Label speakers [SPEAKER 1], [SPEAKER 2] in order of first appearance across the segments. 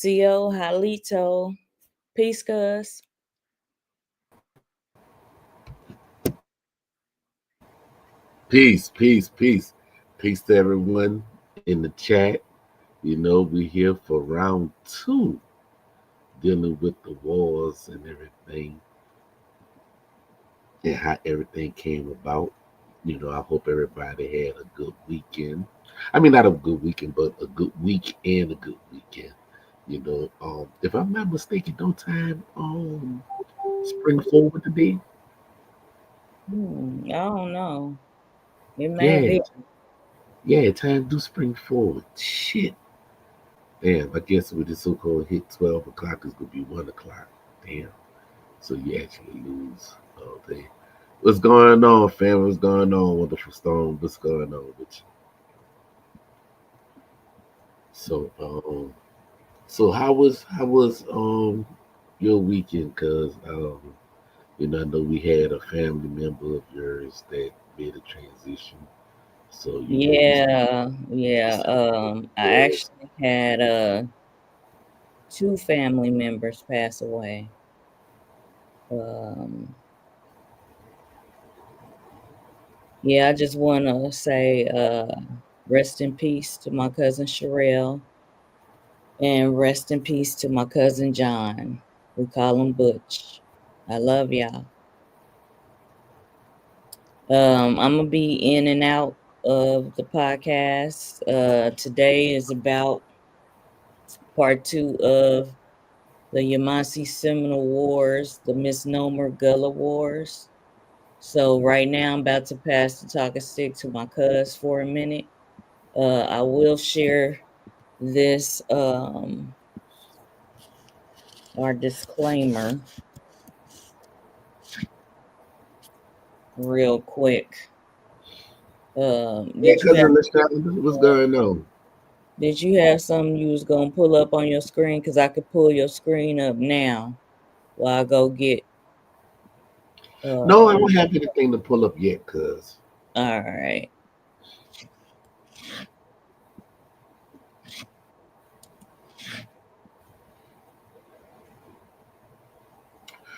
[SPEAKER 1] CO Halito. Peace, cuz.
[SPEAKER 2] Peace, peace, peace. Peace to everyone in the chat. You know, we're here for round two, dealing with the wars and everything and how everything came about. You know, I hope everybody had a good weekend. I mean, not a good weekend, but a good week and a good weekend. You know, if I'm not mistaken, don't time spring forward today.
[SPEAKER 1] I don't know. It may
[SPEAKER 2] Yeah,
[SPEAKER 1] be.
[SPEAKER 2] yeah, time do spring forward. Shit. Damn, I guess with the so-called hit 12 o'clock is gonna be 1 o'clock. Damn. So you actually lose all day. What's going on, fam? What's going on, Wonderful Stone? What's going on with you? So so how was your weekend? Cause you know, I know we had a family member of yours that made a transition. So, you know, we
[SPEAKER 1] Yeah. I
[SPEAKER 2] was
[SPEAKER 1] actually had two family members pass away. Um, yeah, I just want to say rest in peace to my cousin Sherelle and rest in peace to my cousin John. We call him Butch. I love y'all. I'm gonna be in and out of the podcast. Today is about part two of the Yvmvse Seminole Wars, the misnomer Gullah Wars. So right now I'm about to pass the talking stick to my cuz for a minute. I will share this our disclaimer real quick.
[SPEAKER 2] yeah,
[SPEAKER 1] Did you have
[SPEAKER 2] cousin Lashana, what's going on?
[SPEAKER 1] did you have something you was gonna pull up on your screen? Cause I could pull your screen up now while I go get
[SPEAKER 2] No, I
[SPEAKER 1] uh
[SPEAKER 2] don't have anything to pull up yet, cuz.
[SPEAKER 1] all right.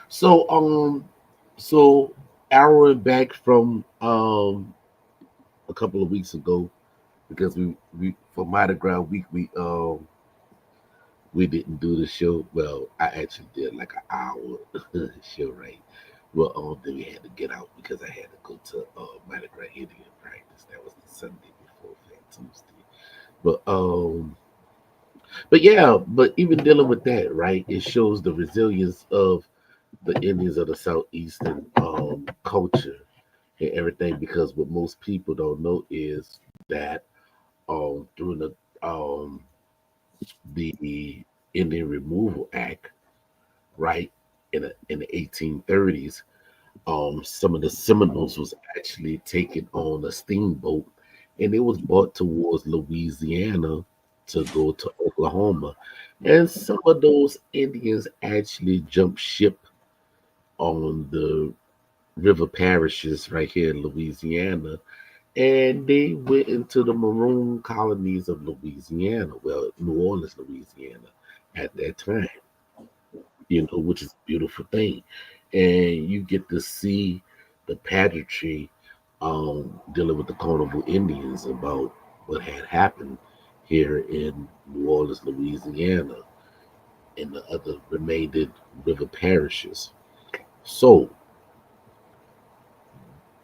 [SPEAKER 2] So so arrowing back from a couple of weeks ago because we for Mardi Gras week we didn't do the show. Well, I actually did like an hour show, right? Well, then we had to get out because I had to go to Mardi Gras Indian practice. That was the Sunday before Fat Tuesday. But but even dealing with that, right? It shows the resilience of the Indians of the southeastern culture and everything. Because what most people don't know is that during the Indian Removal Act, right, in the 1830s, some of the Seminoles was actually taken on a steamboat, and it was brought towards Louisiana to go to Oklahoma, and some of those Indians actually jumped ship on the river parishes right here in Louisiana, and they went into the maroon colonies of Louisiana, well, New Orleans, Louisiana, at that time, you know, which is a beautiful thing. And you get to see the pageantry dealing with the Carnival Indians about what had happened here in New Orleans, Louisiana, and the other remaining river parishes. So,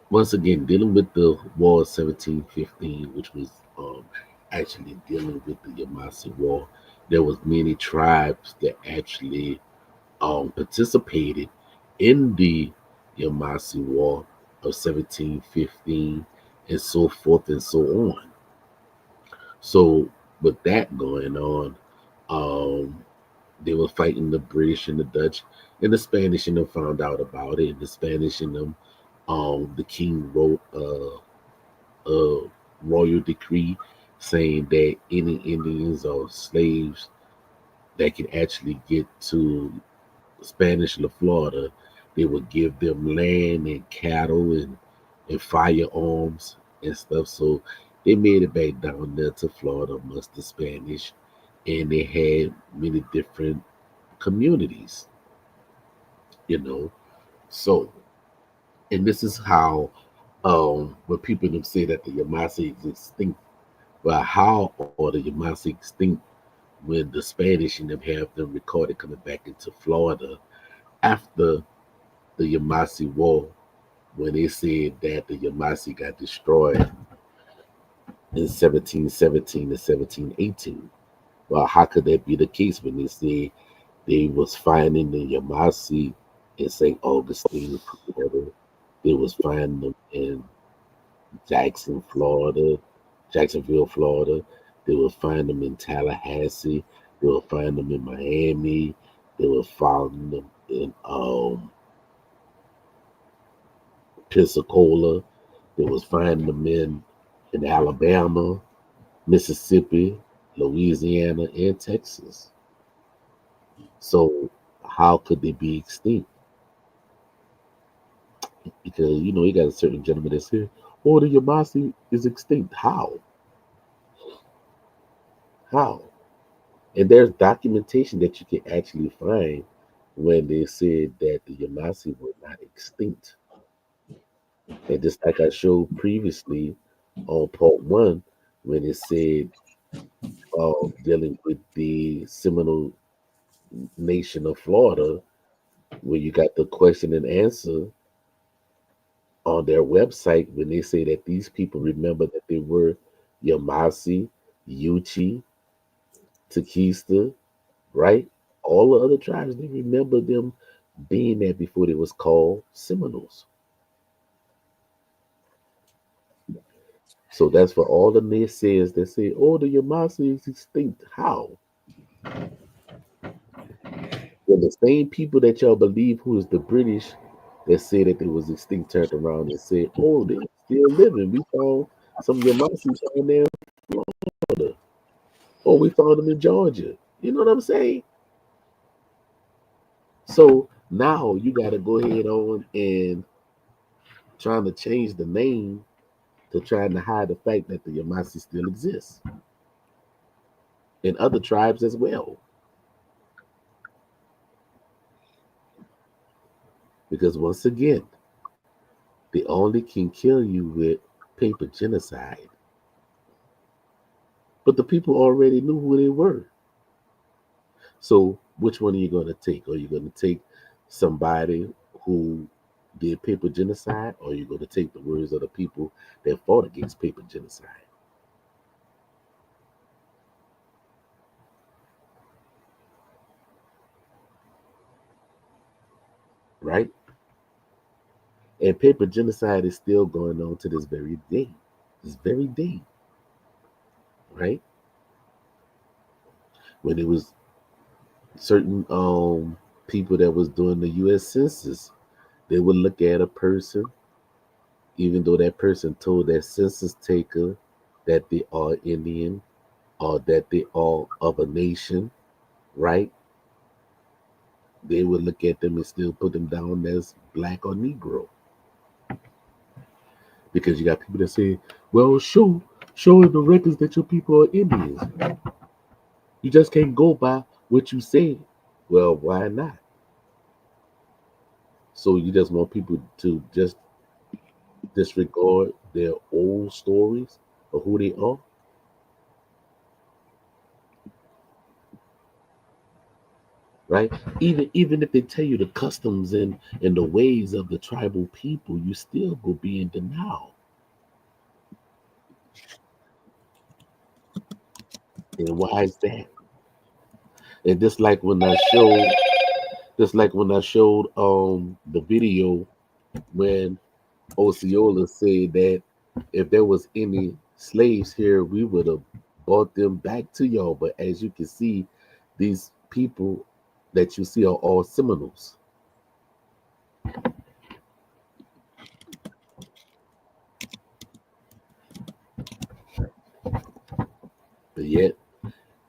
[SPEAKER 2] once again, dealing with the War of 1715, which was actually dealing with the Yamasi War, there was many tribes that actually participated in the Yamasi War of 1715 and so forth and so on. So with that going on, um, they were fighting the British and the Dutch and the Spanish, and them found out about it. And the Spanish and them, the king wrote a royal decree saying that any Indians or slaves that could actually get to Spanish La Florida, they would give them land and cattle and firearms and stuff. So they made it back down there to Florida amongst the Spanish. and they had many different communities, you know. So, and this is how when people them say that the Yamase is extinct, well, how are the Yamase extinct when the Spanish and them have them recorded coming back into Florida after the Yamase War, when they said that the Yamase got destroyed in 1717 and 1718. Well, how could that be the case when they say they was finding the Yamase in St. Augustine, Florida? They was finding them in Jackson, Florida, Jacksonville, Florida. They will find them in Tallahassee. They will find them in Miami. They will find them in Pensacola. They was finding them in Alabama, Mississippi, Louisiana, and Texas. So how could they be extinct? Because you got a certain gentleman that said, "Oh, the Yamasi is extinct." How? How? And there's documentation that you can actually find when they said that the Yamasi were not extinct. And just like I showed previously on part one, when it said dealing with the Seminole nation of Florida, where you got the question and answer on their website when they say that these people remember that they were Yamasi, Yuchi, Tequista, right? All the other tribes, they remember them being there before they was called Seminoles. So that's for all the naysayers that say, oh, the Yamasi is extinct. How? When the same people that y'all believe who is the British that say that they was extinct turned around and said, oh, they're still living. We found some Yamasi down there in Florida. Oh, we found them in Georgia. You know what I'm saying? So now you got to go ahead on and trying to change the name to trying to hide the fact that the Yamasi still exists in other tribes as well. Because once again, they only can kill you with paper genocide. But the people already knew who they were. So which one are you going to take? Are you going to take somebody who did paper genocide, or are you going to take the words of the people that fought against paper genocide? Right? And paper genocide is still going on to this very day. This very day. Right? When it was certain people that was doing the US Census, they would look at a person, even though that person told that census taker that they are Indian or that they are of a nation, right? They would look at them and still put them down as black or Negro. Because you got people that say, well, show in the records that your people are Indians. You just can't go by what you say. Well, why not? So you just want people to just disregard their old stories of who they are? Right? Even if they tell you the customs and the ways of the tribal people, you still go be in denial. And why is that? And just like when I showed the video when Osceola said that if there was any slaves here, we would have brought them back to y'all. But as you can see, these people that you see are all Seminoles. But yet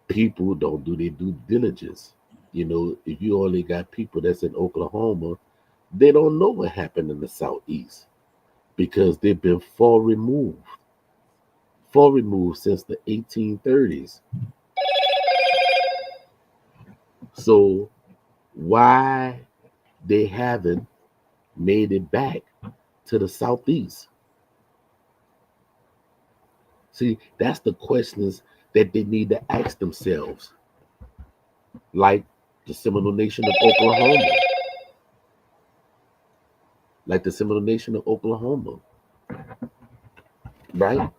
[SPEAKER 2] people don't do their due diligence. If you only got people that's in Oklahoma, they don't know what happened in the Southeast because they've been far removed since the 1830s. So why they haven't made it back to the Southeast? See, that's the questions that they need to ask themselves. Like the Seminole Nation of Oklahoma. Like the Seminole Nation of Oklahoma, right?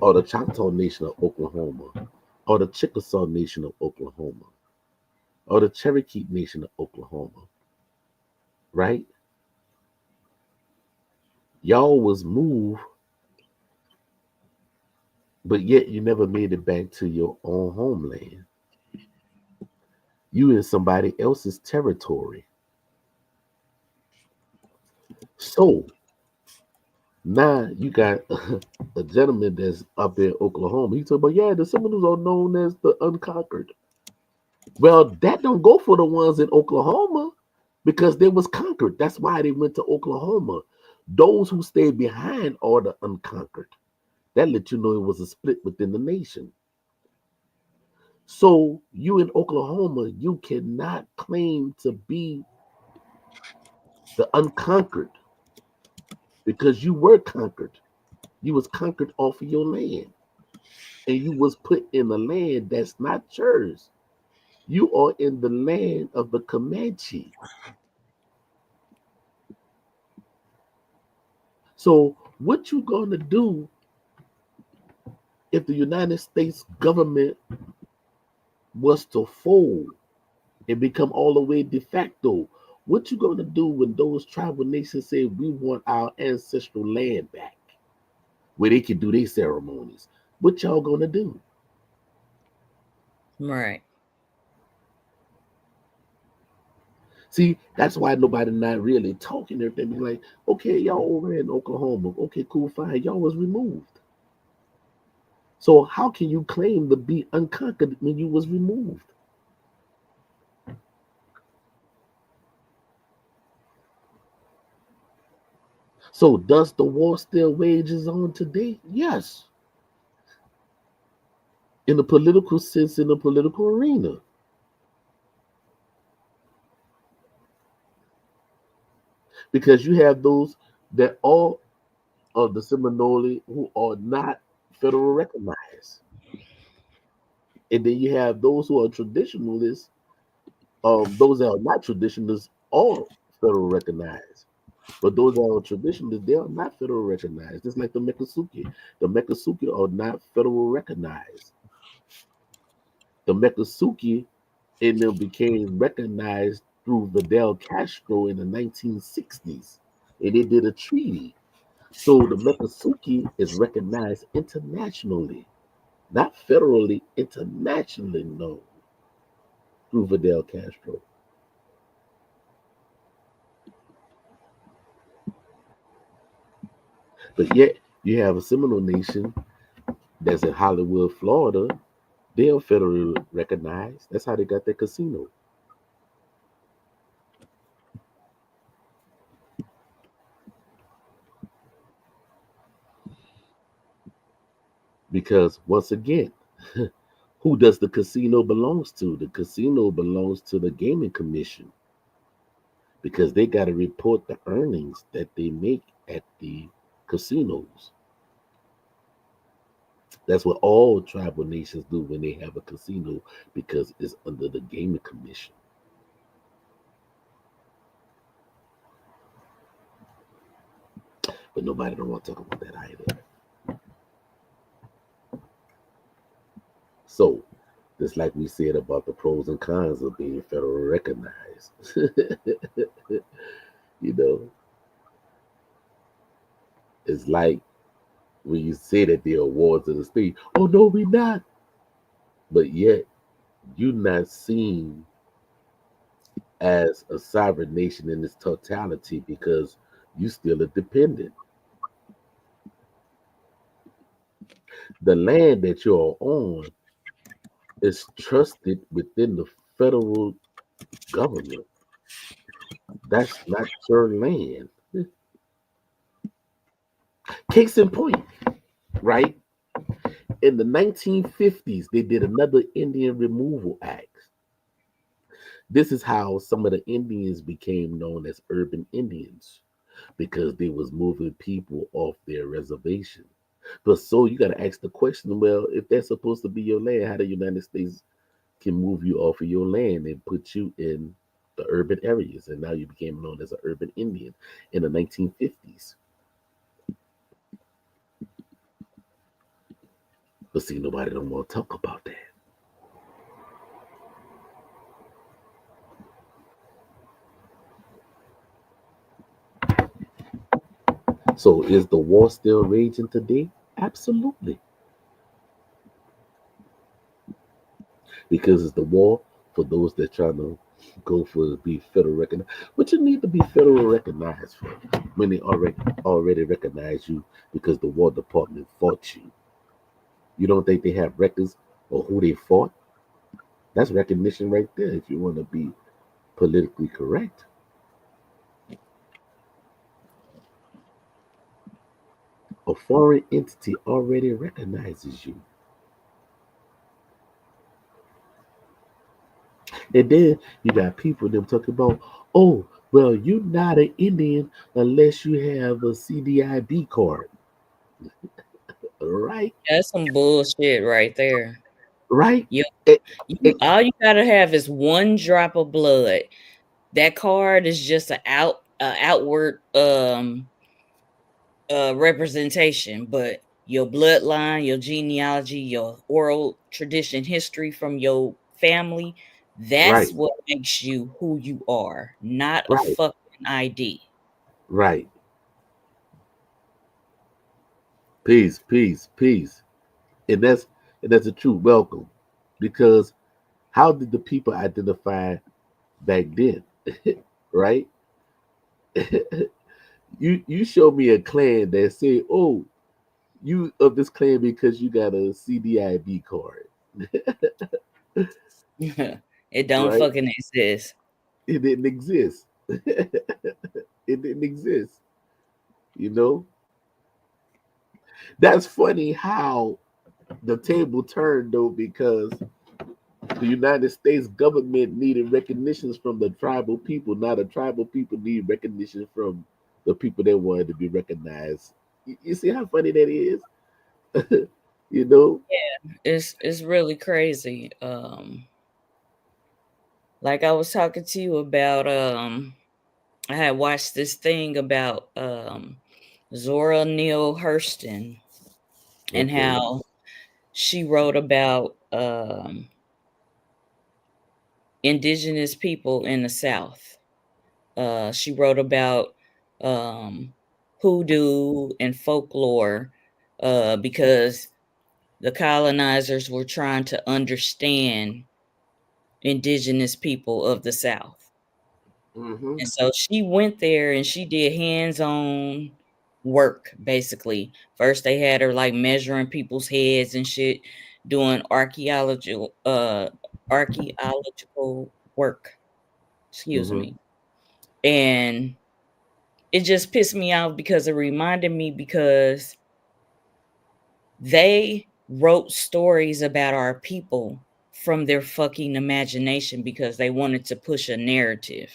[SPEAKER 2] Or the Choctaw Nation of Oklahoma. Or the Chickasaw Nation of Oklahoma. Or the Cherokee Nation of Oklahoma. Right? Y'all was moved, but yet you never made it back to your own homeland. You in somebody else's territory. So now you got a gentleman that's up there in Oklahoma. He talking about, yeah, the Seminoles are known as the unconquered. Well, that don't go for the ones in Oklahoma because they was conquered. That's why they went to Oklahoma. Those who stayed behind are the unconquered. That let you know it was a split within the nation. So you in Oklahoma, you cannot claim to be the unconquered because you were conquered. You was conquered off of your land. And you was put in a land that's not yours. You are in the land of the Comanche. So what you gonna do if the United States government was to fold and become all the way de facto? What you gonna do when those tribal nations say we want our ancestral land back, where they can do their ceremonies? What y'all gonna do?
[SPEAKER 1] Right.
[SPEAKER 2] See, that's why nobody not really talking everything. Be like, okay, y'all over in Oklahoma. Okay, cool, fine. Y'all was removed. So how can you claim to be unconquered when you was removed? So does the war still wages on today? Yes. In the political sense, in the political arena. Because you have those that all of the Seminole who are not federal recognized. And then you have those who are traditionalists, those that are not traditionalists are federal recognized. But those that are traditionalists, they are not federal recognized. Just like the Mekasuki. The Mekasuki are not federal recognized. The Mekasuki and them became recognized through Fidel Castro in the 1960s. And they did a treaty. So the Mekasuki is recognized internationally, not federally, internationally known through Fidel Castro. But yet you have a Seminole Nation that's in Hollywood, Florida. They are federally recognized. That's how they got their casino. Because once again, who does the casino belongs to? The casino belongs to the gaming commission because they got to report the earnings that they make at the casinos. That's what all tribal nations do when they have a casino because it's under the gaming commission. But nobody don't want to talk about that either. So, just like we said about the pros and cons of being federally recognized, you know, it's like when you say that they're awards of the state. Oh no, we not. But yet, you're not seen as a sovereign nation in its totality because you still a dependent. The land that you're on is trusted within the federal government. That's not your land. Case in point, right? In the 1950s, they did another Indian Removal Act. This is how some of the Indians became known as urban Indians because they was moving people off their reservation. But so you got to ask the question, well, if that's supposed to be your land, how the United States can move you off of your land and put you in the urban areas? And now you became known as an urban Indian in the 1950s. But see, nobody don't want to talk about that. So is the war still raging today? Absolutely. Because it's the war for those that trying to go for be federal recognized. But you need to be federal recognized for when they already recognize you because the War Department fought you. You don't think they have records of who they fought? That's recognition right there if you want to be politically correct. A foreign entity already recognizes you. And then you got people them talking about, oh, well, you're not an Indian unless you have a CDIB card. Right?
[SPEAKER 1] That's some bullshit right there.
[SPEAKER 2] Right?
[SPEAKER 1] You,
[SPEAKER 2] It, it,
[SPEAKER 1] all you gotta have is one drop of blood. That card is just an outward representation, but your bloodline, your genealogy, your oral tradition history from your family, that's
[SPEAKER 2] right,
[SPEAKER 1] what makes you who you are, not a
[SPEAKER 2] right,
[SPEAKER 1] fucking ID.
[SPEAKER 2] right. Peace, peace, peace. And that's a true welcome. Because how did the people identify back then? Right? You show me a clan that say, oh, you of this clan because you got a CDIB card.
[SPEAKER 1] It don't
[SPEAKER 2] Right?
[SPEAKER 1] fucking exist.
[SPEAKER 2] It didn't exist. It didn't exist. You know? That's funny how the table turned though, because the United States government needed recognitions from the tribal people. Now the tribal people need recognition from the people that wanted to be recognized. You see how funny that is? You know?
[SPEAKER 1] It's really crazy. Like I was talking to you about, I had watched this thing about Zora Neale Hurston and
[SPEAKER 2] Okay.
[SPEAKER 1] how she wrote about indigenous people in the South. She wrote about um, hoodoo and folklore because the colonizers were trying to understand indigenous people of the South.
[SPEAKER 2] Mm-hmm.
[SPEAKER 1] And so she went there and she did hands-on work basically. First they had her like measuring people's heads and shit, doing archaeological work. Excuse
[SPEAKER 2] Mm-hmm.
[SPEAKER 1] me. And it just pissed me off because it reminded me because they wrote stories about our people from their fucking imagination because they wanted to push a narrative.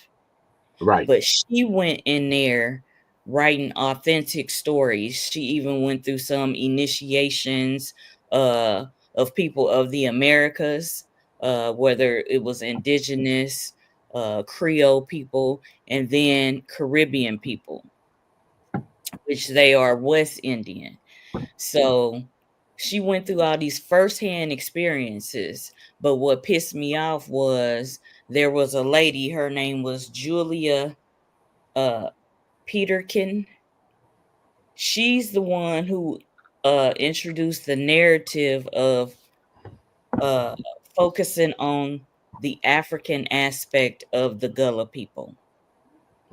[SPEAKER 2] Right.
[SPEAKER 1] But she went in there writing authentic stories. She even went through some initiations uh, of people of the Americas, whether it was indigenous, Creole people, and then Caribbean people, which they are West Indian. So she went through all these firsthand experiences. But what pissed me off was there was a lady, her name was Julia uh, Peterkin. She's the one who introduced the narrative of uh, focusing on the African aspect of the Gullah people.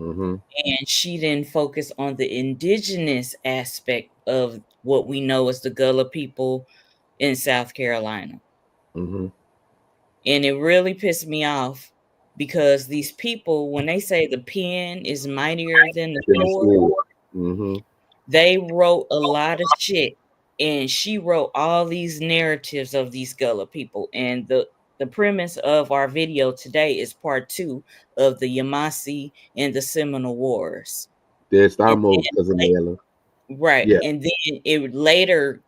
[SPEAKER 2] Mm-hmm.
[SPEAKER 1] And she didn't focus on the indigenous aspect of what we know as the Gullah people in South Carolina.
[SPEAKER 2] Mm-hmm.
[SPEAKER 1] And it really pissed me off because these people, when they say the pen is mightier than the
[SPEAKER 2] Then the
[SPEAKER 1] sword,
[SPEAKER 2] sword. Mm-hmm.
[SPEAKER 1] they wrote a lot of shit. And she wrote all these narratives of these Gullah people. And the premise of our video today is part 2 of the Yvmvse and the Seminole Wars. And
[SPEAKER 2] Estamos, cousin Ella.
[SPEAKER 1] right.
[SPEAKER 2] Yeah.
[SPEAKER 1] And then it later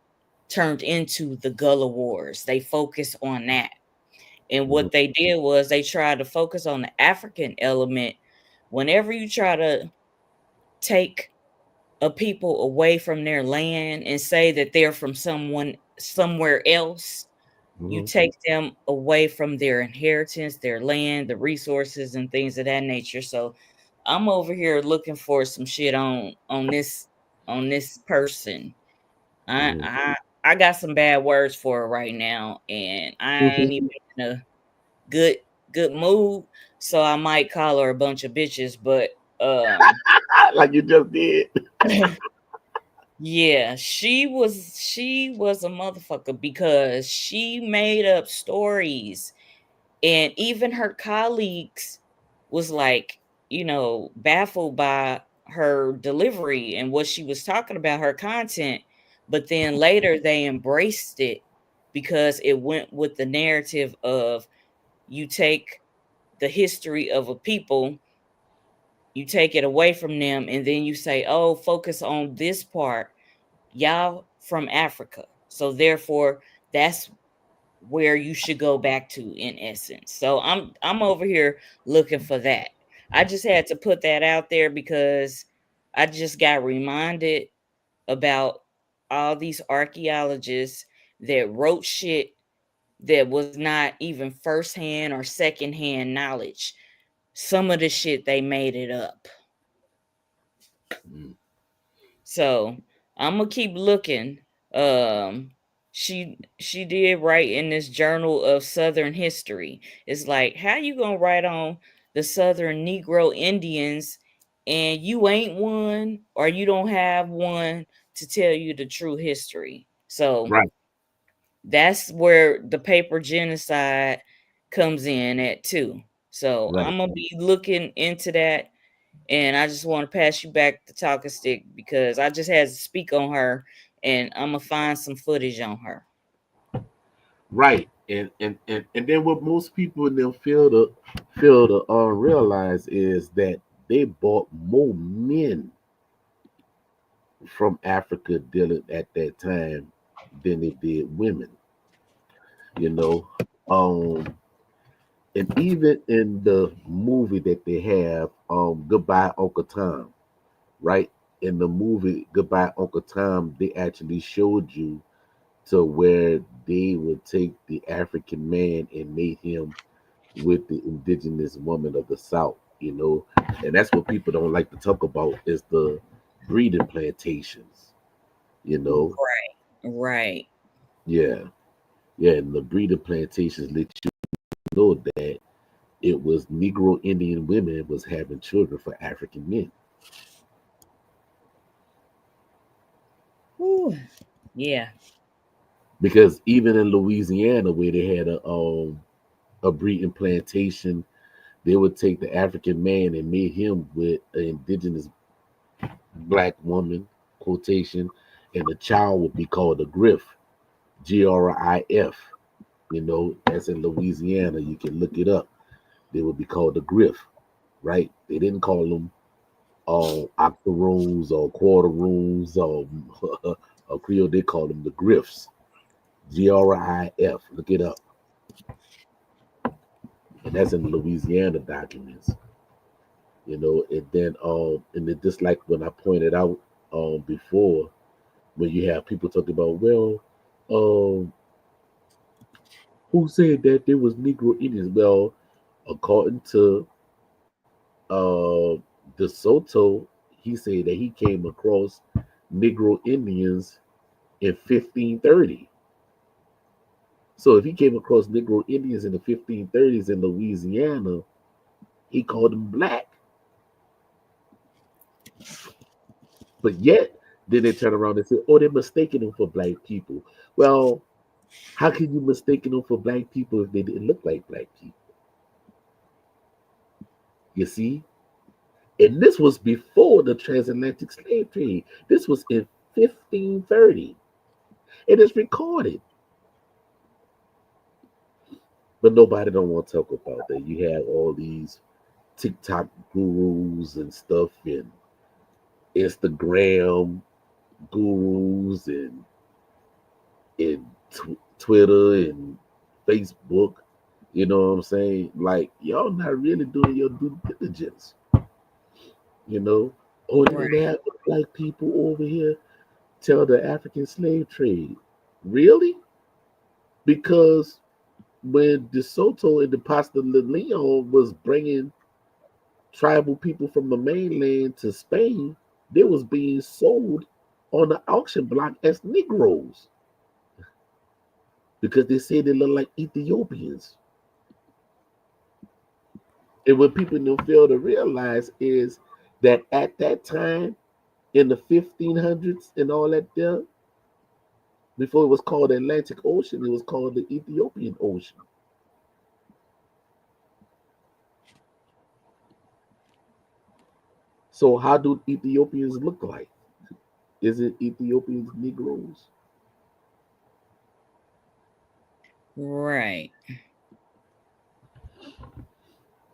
[SPEAKER 1] turned into the Gullah Wars. They focused on that. And what they did was they tried to focus on the African element. Whenever you try to take a people away from their land and say that they're from somewhere else, you take them away from their inheritance, their land, the resources and things of that nature. So I'm over here looking for some shit on this person. I got some bad words for her right now, and I ain't even in a good good mood, so I might call her a bunch of bitches, but
[SPEAKER 2] Like you just did.
[SPEAKER 1] yeah, she was a motherfucker because she made up stories, and even her colleagues was like, baffled by her delivery and what she was talking about, her content. But then later they embraced it because it went with the narrative of, you take the history of a people, you take it away from them, and then you say, oh, focus on this part. Y'all from Africa. So therefore, that's where you should go back to, in essence. So I'm over here looking for that. I just had to put that out there because I just got reminded about all these archaeologists that wrote shit that was not even firsthand or secondhand knowledge. Some of the shit they made it up. So I'm gonna keep looking. She did write in this journal of Southern history. It's like, how you gonna write on the Southern Negro Indians and you ain't one, or you don't have one to tell you the true history? So
[SPEAKER 2] Right,
[SPEAKER 1] that's where the paper genocide comes in at too. So
[SPEAKER 2] right.
[SPEAKER 1] I'm gonna be looking into that, and I just want to pass you back the talking stick because I just had to speak on her, and I'm gonna find some footage on her.
[SPEAKER 2] Right. And then what most people in them feel to realize is that they bought more men from Africa dealing at that time than they did women. You know, um, and even in the movie that they have, Goodbye Uncle Tom, right? In the movie Goodbye Uncle Tom, they actually showed you to where they would take the African man and mate him with the indigenous woman of the South, and that's what people don't like to talk about is the breeding plantations, you know.
[SPEAKER 1] Right, right.
[SPEAKER 2] Yeah, yeah, and the breeding plantations let you know that it was Negro Indian women was having children for African men.
[SPEAKER 1] Whew. Yeah.
[SPEAKER 2] Because even in Louisiana, where they had a breeding plantation, they would take the African man and mate him with an indigenous black woman, quotation, and the child would be called a griff, GRIF. That's in Louisiana. You can look it up. They would be called the griff, right? They didn't call them octoroons or quarteroons or Creole. They called them the griffs, GRIF. Look it up. And that's in Louisiana documents. And then just like when I pointed out before, when you have people talking about, well, um, who said that there was Negro Indians? Well, according to De Soto, he said that he came across Negro Indians in 1530. So if he came across Negro Indians in the 1530s in Louisiana, he called them black. But yet, then they turn around and say, oh, they're mistaking them for black people. Well, how can you mistake them for black people if they didn't look like black people? You see? And this was before the transatlantic slave trade. This was in 1530. It is recorded. But nobody don't want to talk about that. You have all these TikTok gurus and stuff, and Instagram gurus, and Twitter and Facebook. You know what I'm saying? Like y'all not really doing your due diligence. You know, oh,
[SPEAKER 1] Right.
[SPEAKER 2] they have black people over here tell the African slave trade. Really? Because when De Soto and the Pasta de Leon was bringing tribal people from the mainland to Spain, they was being sold on the auction block as Negroes because they said they look like Ethiopians. And what people don't fail to realize is that at that time in the 1500s and all that there, before it was called the Atlantic Ocean, it was called the Ethiopian Ocean. So how do Ethiopians look like? Is it Ethiopians Negroes?
[SPEAKER 1] Right.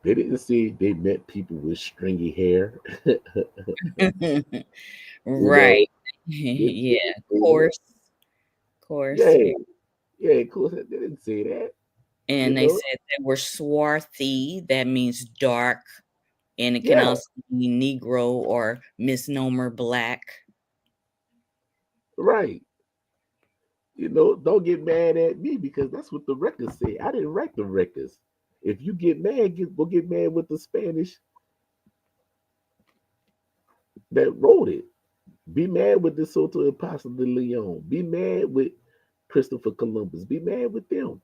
[SPEAKER 2] They didn't say they met people with stringy hair. You know,
[SPEAKER 1] Right.
[SPEAKER 2] they
[SPEAKER 1] Yeah.
[SPEAKER 2] didn't say that.
[SPEAKER 1] Course.
[SPEAKER 2] Yeah, yeah, of course, they didn't say that. You
[SPEAKER 1] And they
[SPEAKER 2] know,
[SPEAKER 1] said they were swarthy. That means dark. And it can
[SPEAKER 2] yeah,
[SPEAKER 1] also be Negro or misnomer black.
[SPEAKER 2] right. You know, don't get mad at me because that's what the records say. I didn't write the records. If you get mad, go get mad with the Spanish that wrote it. Be mad with the Soto Apostle de Leon. Be mad with Christopher Columbus. Be mad with them.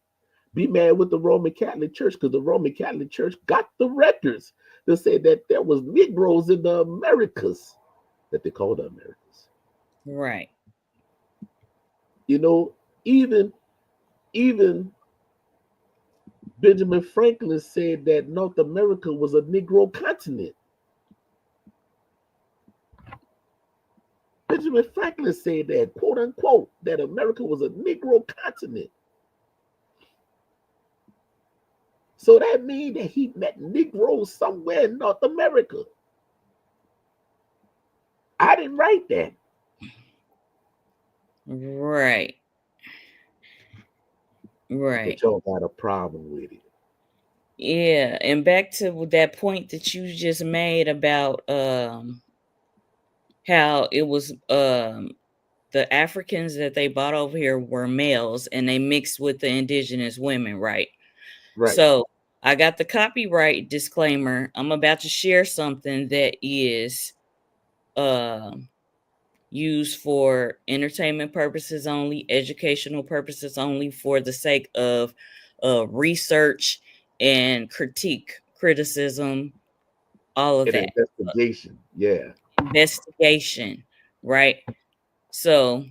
[SPEAKER 2] Be mad with the Roman Catholic Church because the Roman Catholic Church got the records that said that there was Negroes in the Americas that they called the Americas.
[SPEAKER 1] Right.
[SPEAKER 2] You know, even Benjamin Franklin said that North America was a Negro continent. Benjamin Franklin said that, quote unquote, that America was a Negro continent. So that means that he met Negroes somewhere in North America. I didn't write that.
[SPEAKER 1] Right.
[SPEAKER 2] But
[SPEAKER 1] Right.
[SPEAKER 2] y'all got a problem with it.
[SPEAKER 1] Yeah. And back to that point that you just made about how it was the Africans that they brought over here were males and they mixed with the indigenous women, right?
[SPEAKER 2] Right.
[SPEAKER 1] So I got the copyright disclaimer. I'm about to share something that is uh, used for entertainment purposes only, educational purposes only, for the sake of research and criticism, all of
[SPEAKER 2] An
[SPEAKER 1] that.
[SPEAKER 2] investigation. Yeah.
[SPEAKER 1] Investigation, right? So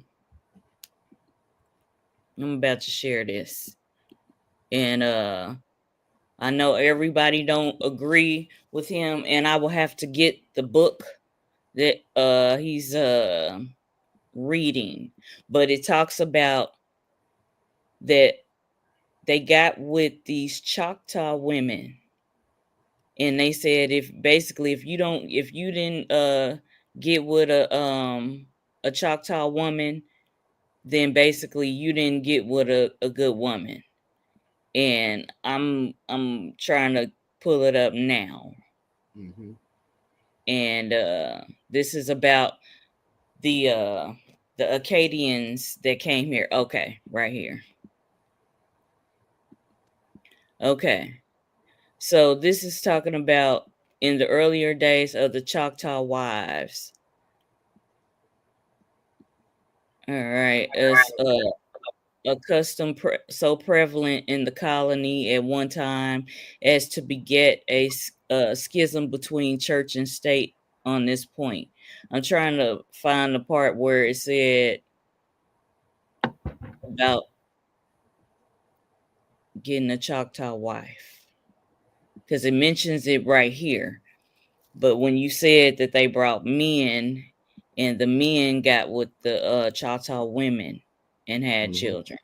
[SPEAKER 1] I'm about to share this. And I know everybody don't agree with him, and I will have to get the book that he's reading. But it talks about that they got with these Choctaw women, and they said if basically if you didn't get with a Choctaw woman, then basically you didn't get with a good woman. And I'm trying to pull it up now.
[SPEAKER 2] Mm-hmm.
[SPEAKER 1] And this is about the Acadians that came here. Okay, right here. Okay. So this is talking about in the earlier days of the Choctaw wives. All right. As a custom so prevalent in the colony at one time as to beget a schism between church and state on this point. I'm trying to find the part where it said about getting a Choctaw wife because it mentions it right here. But when you said that they brought men and the men got with the Choctaw women and had
[SPEAKER 2] Mm-hmm.
[SPEAKER 1] children.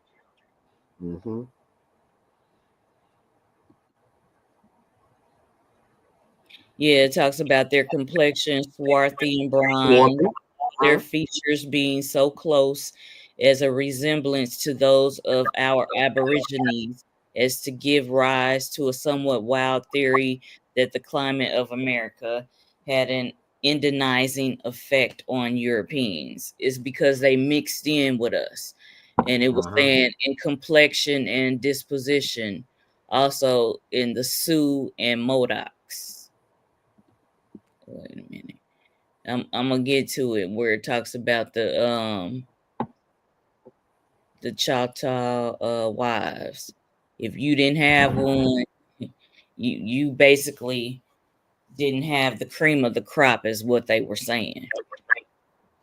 [SPEAKER 2] Mm-hmm.
[SPEAKER 1] Yeah, it talks about their complexion, swarthy and bronze,
[SPEAKER 2] Swarthy.
[SPEAKER 1] their
[SPEAKER 2] Uh-huh.
[SPEAKER 1] features being so close as a resemblance to those of our aborigines as to give rise to a somewhat wild theory that the climate of America had an Indianizing effect on Europeans. It's because they mixed in with us. And it was
[SPEAKER 2] Uh-huh.
[SPEAKER 1] saying in complexion and disposition, also in the Sioux and Modocs. Wait a minute. I'm gonna get to it where it talks about the Choctaw wives. If you didn't have one, you basically didn't have the cream of the crop, is what they were saying.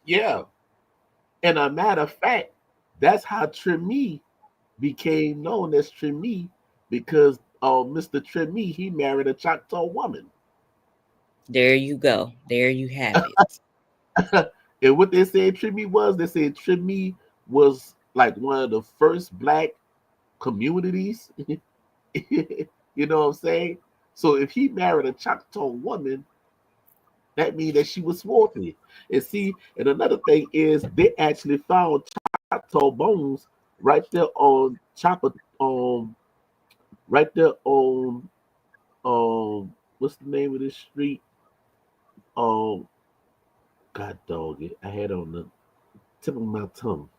[SPEAKER 2] Yeah. And a matter of fact, that's how Tremy became known as Tremy because Mr. Tremy, he married a Choctaw woman.
[SPEAKER 1] There you go. There you have it.
[SPEAKER 2] And what they said Tremy was, they said Tremy was like one of the first black communities. You know what I'm saying? So if he married a Choctaw woman, that means that she was swarthy. And see, and another thing is they actually found Choctaw bones right there on Chopper, right there on what's the name of this street? Um, God dog it, I had it on the tip of my tongue.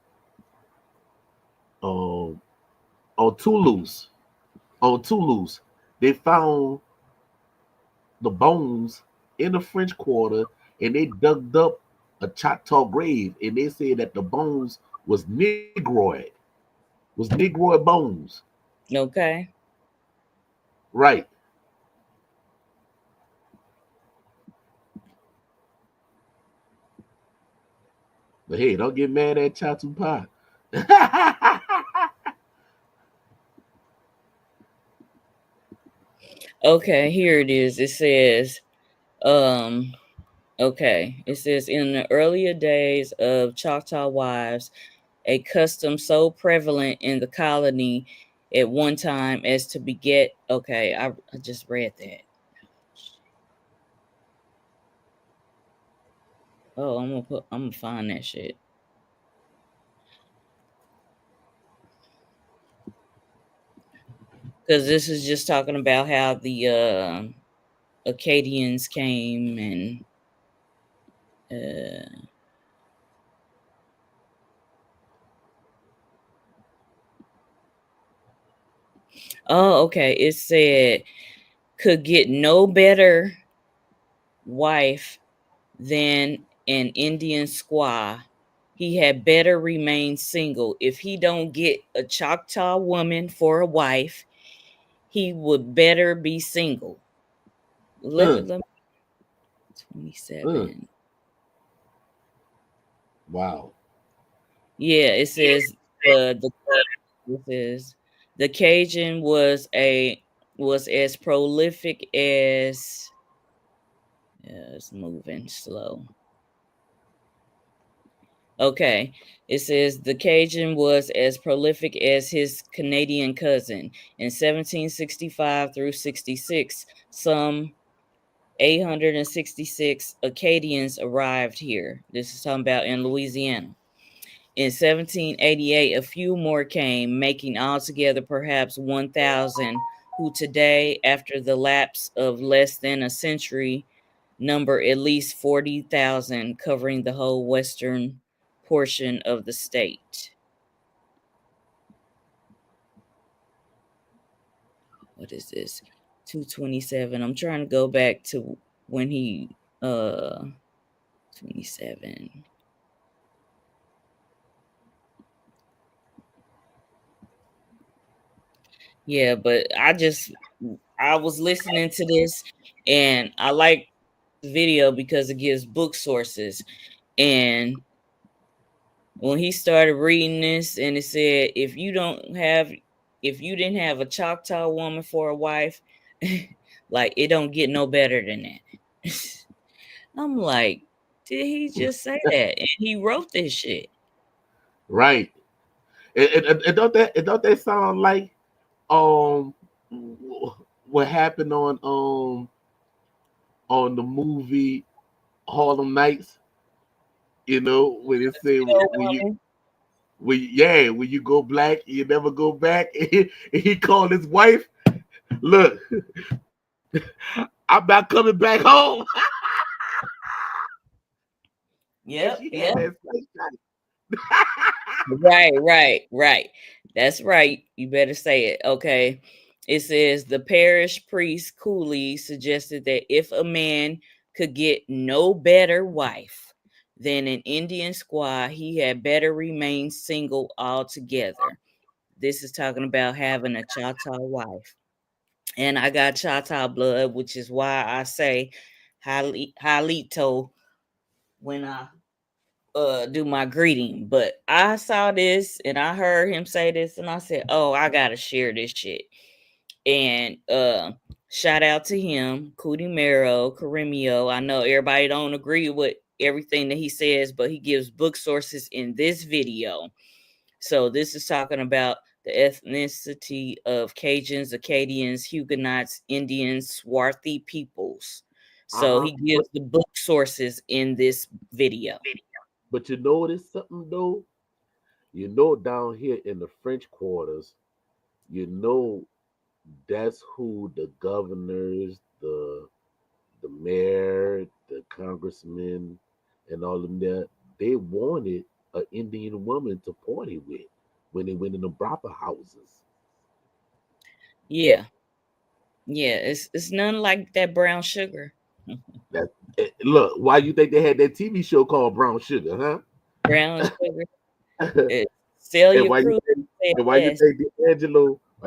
[SPEAKER 2] Um, on Toulouse, on Toulouse, they found the bones in the French Quarter, and they dug up a Choctaw grave, and they said that the bones was Negroid, was Negroid bones,
[SPEAKER 1] Okay.
[SPEAKER 2] right? But hey, don't get mad at ChitoPa.
[SPEAKER 1] Okay, here it is. It says, um, okay, it says in the earlier days of Choctaw wives, a custom so prevalent in the colony at one time as to beget. Okay, I just read that. Oh, I'm gonna find that shit. Because this is just talking about how the Acadians came and uh, oh, okay. It said could get no better wife than an Indian squaw. He had better remain single. If he don't get a Choctaw woman for a wife, he would better be single.
[SPEAKER 2] uh,
[SPEAKER 1] Let me
[SPEAKER 2] uh,
[SPEAKER 1] 27.
[SPEAKER 2] wow.
[SPEAKER 1] Yeah, it says the it says the Cajun was as prolific as yeah, it's moving slow. Okay. It says the Cajun was as prolific as his Canadian cousin. In 1765 through 66, some 866 Acadians arrived here. This is talking about in Louisiana. In 1788, a few more came, making altogether perhaps 1,000, who today, after the lapse of less than a century, number at least 40,000, covering the whole western portion of the state. What is this? 227. I'm trying to go back to when he 27. Yeah, but I was listening to this and I like the video because it gives book sources. And when he started reading this and it said if you didn't have a Choctaw woman for a wife, like it don't get no better than that. I'm like, did he just say that? And he wrote this shit.
[SPEAKER 2] Right. And don't that sound like um what happened on on the movie Harlem Nights. You know, when it say when you go black, you never go back. He called his wife, look, I'm not coming back home. And
[SPEAKER 1] Yep,
[SPEAKER 2] she had
[SPEAKER 1] yep.
[SPEAKER 2] that flashlight.
[SPEAKER 1] Right. That's right. You better say it. Okay. It says the parish priest Cooley suggested that if a man could get no better wife than an Indian squaw, he had better remain single altogether. This is talking about having a Choctaw wife. And I got Choctaw blood, which is why I say Halito when I do my greeting. But I saw this and I heard him say this and I said, oh, I gotta share this shit. And shout out to him, Cootie Mero, Karimio. I know everybody don't agree with everything that he says, but he gives book sources in this video. So this is talking about the ethnicity of Cajuns, Acadians, Huguenots, Indians, Swarthy peoples. So he
[SPEAKER 2] But,
[SPEAKER 1] gives the book sources in this video.
[SPEAKER 2] but you know there's something though. You know down here in the French quarters, you know that's who the governors, the mayor, the congressmen, and all of them there, they wanted an Indian woman to party with when they went in the proper houses.
[SPEAKER 1] Yeah. Yeah, it's none like that brown sugar.
[SPEAKER 2] That look, why you think they had that TV show called Brown Sugar,
[SPEAKER 1] Brown sugar.
[SPEAKER 2] huh?
[SPEAKER 1] Sell
[SPEAKER 2] and
[SPEAKER 1] your
[SPEAKER 2] why you
[SPEAKER 1] cruise.
[SPEAKER 2] think
[SPEAKER 1] Say
[SPEAKER 2] and
[SPEAKER 1] less.
[SPEAKER 2] Why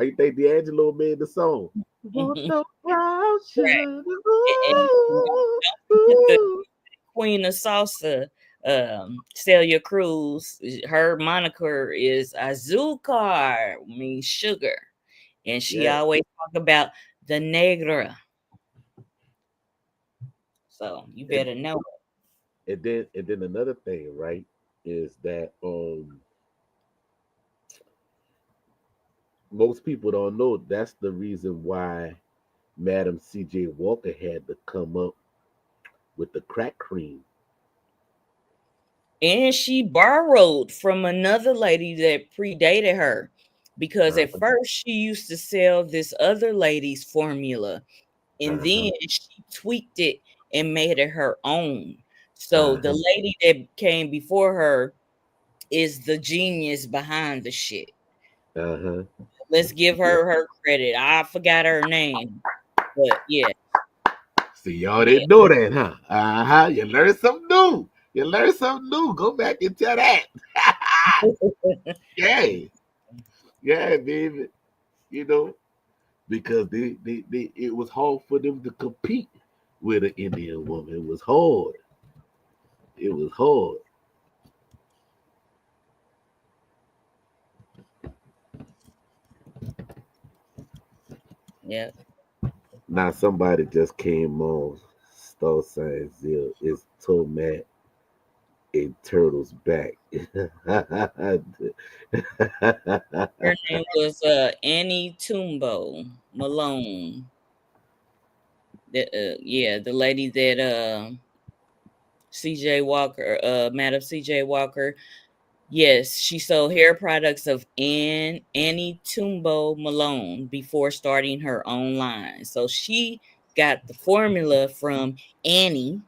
[SPEAKER 2] you think D'Angelo made the song? Want no brown
[SPEAKER 1] Right.
[SPEAKER 2] sugar.
[SPEAKER 1] And don't forget the
[SPEAKER 2] Ooh.
[SPEAKER 1] queen of salsa, Celia Cruz. Her moniker is Azúcar, means sugar. And she
[SPEAKER 2] Yeah.
[SPEAKER 1] always talk about the negra. So you
[SPEAKER 2] And,
[SPEAKER 1] better know.
[SPEAKER 2] and then another thing, right, is that most people don't know that's the reason why Madam C.J. Walker had to come up with the crack cream.
[SPEAKER 1] And she borrowed from another lady that predated her because
[SPEAKER 2] Uh
[SPEAKER 1] at first she used to sell this other lady's formula and
[SPEAKER 2] huh.
[SPEAKER 1] then she tweaked it and made it her own. So
[SPEAKER 2] Uh
[SPEAKER 1] the
[SPEAKER 2] huh.
[SPEAKER 1] lady that came before her is the genius behind the shit.
[SPEAKER 2] Uh huh.
[SPEAKER 1] Let's give
[SPEAKER 2] Yeah.
[SPEAKER 1] her credit. I forgot her name, but yeah,
[SPEAKER 2] See, y'all
[SPEAKER 1] yeah.
[SPEAKER 2] didn't know that, huh? Uh huh. You learned something new. You learned something new. Go back and tell that. Yeah. Yeah, baby. You know, because they it was hard for them to compete with an Indian woman. It was hard. It was hard.
[SPEAKER 1] Yeah.
[SPEAKER 2] Now somebody just came on. Star Sign Zero is Tomat and Turtle's back.
[SPEAKER 1] Her name was Annie Tumbo Malone. The lady that CJ Walker, Madam CJ Walker. Yes, she sold hair products of Annie Tumbo Malone before starting her own line. So she got the formula from Annie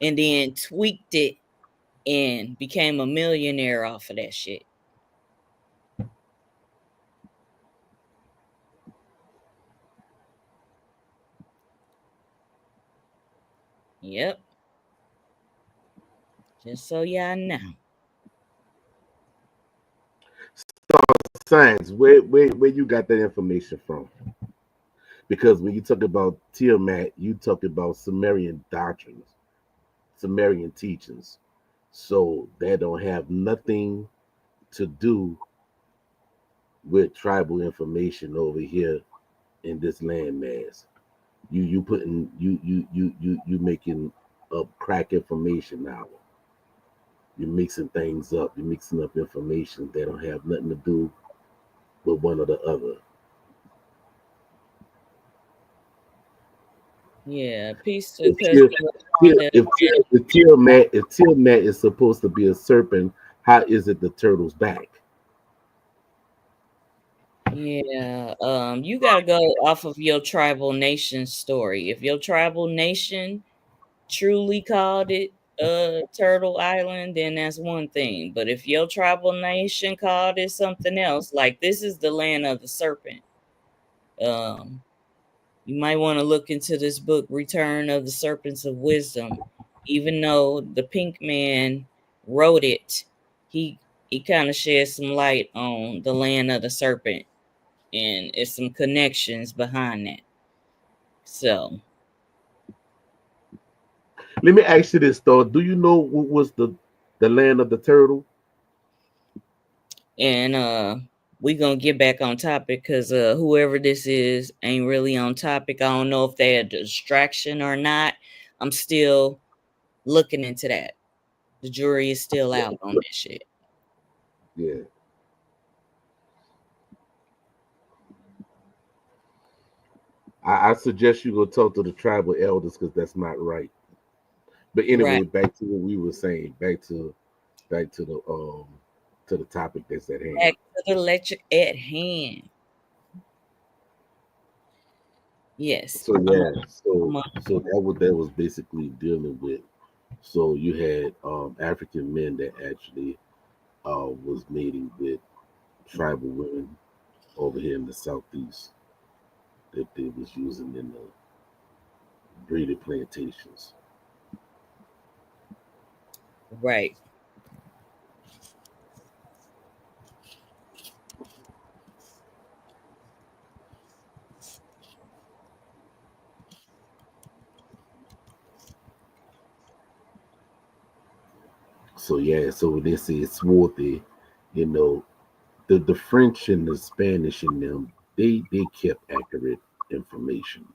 [SPEAKER 1] and then tweaked it and became a millionaire off of that shit. Yep. Just so y'all know.
[SPEAKER 2] Science, where you got that information from? Because when you talk about Tiamat, you talk about Sumerian doctrines, Sumerian teachings. So that don't have nothing to do with tribal information over here in this landmass. You putting you making up crack information now. You're mixing things up. You're mixing up information that don't have nothing to do with one or the other.
[SPEAKER 1] Yeah, peace to
[SPEAKER 2] If Tiamat,
[SPEAKER 1] Wanda.
[SPEAKER 2] if Tiamat is supposed to be a serpent, how is it the turtle's back?
[SPEAKER 1] Yeah, you gotta go off of your tribal nation story. If your tribal nation truly called it Turtle Island, then that's one thing. But if your tribal nation called it something else, like this is the land of the serpent. Um, you might want to look into this book, Return of the Serpents of Wisdom. Even though the Pink Man wrote it, he he kind of shed some light on the land of the serpent, and it's some connections behind that. So,
[SPEAKER 2] Let me ask you this though. Do you know what was the land of the turtle?
[SPEAKER 1] and we gonna get back on topic because whoever this is ain't really on topic. I don't know if they're a distraction or not. I'm still looking into that. The jury is still out on that shit.
[SPEAKER 2] Yeah. I suggest you go talk to the tribal elders because that's not right. But
[SPEAKER 1] Right.
[SPEAKER 2] anyway, back to what we were saying. Back to the topic that's at hand.
[SPEAKER 1] Back to the lecture at hand. Yes.
[SPEAKER 2] So yeah, so
[SPEAKER 1] I'm
[SPEAKER 2] so that was basically dealing with. So you had African men that actually was mating with tribal women over here in the southeast that they was using in the breeding plantations.
[SPEAKER 1] right.
[SPEAKER 2] So yeah, so when they say swarthy, you know, the French and the Spanish in them, they kept accurate information.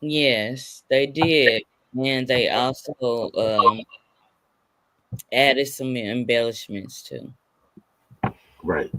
[SPEAKER 1] Yes, they did. And they also added some embellishments too.
[SPEAKER 2] Right.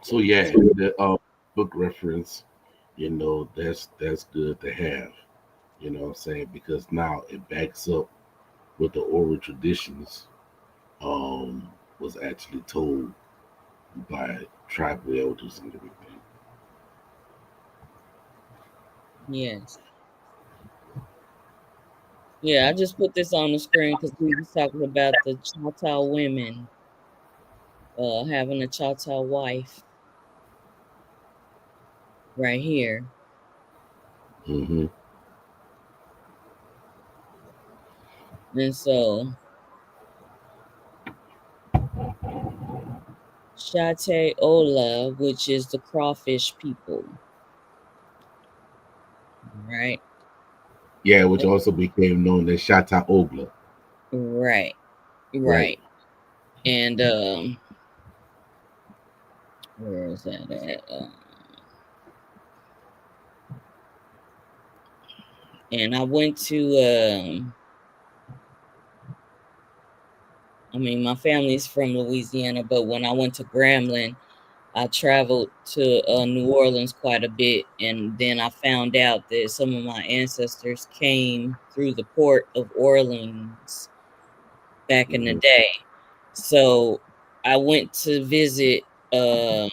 [SPEAKER 2] So yeah, the book reference, that's good to have. You know what I'm saying? Because now it backs up what the oral traditions was actually told by tribal elders and everything.
[SPEAKER 1] Yes. Yeah, I just put this on the screen because we was talking about the Choctaw women having a Choctaw wife right here.
[SPEAKER 2] Hmm.
[SPEAKER 1] And so Ola, which is the crawfish people, right?
[SPEAKER 2] Yeah, which also became known as Shata Ogla.
[SPEAKER 1] Right,
[SPEAKER 2] Right.
[SPEAKER 1] right. And where is that at? And I went to I mean, my family's from Louisiana, but when I went to Grambling, I traveled to New Orleans quite a bit, and then I found out that some of my ancestors came through the port of Orleans back in the
[SPEAKER 2] Mhm.
[SPEAKER 1] day. So I went to visit a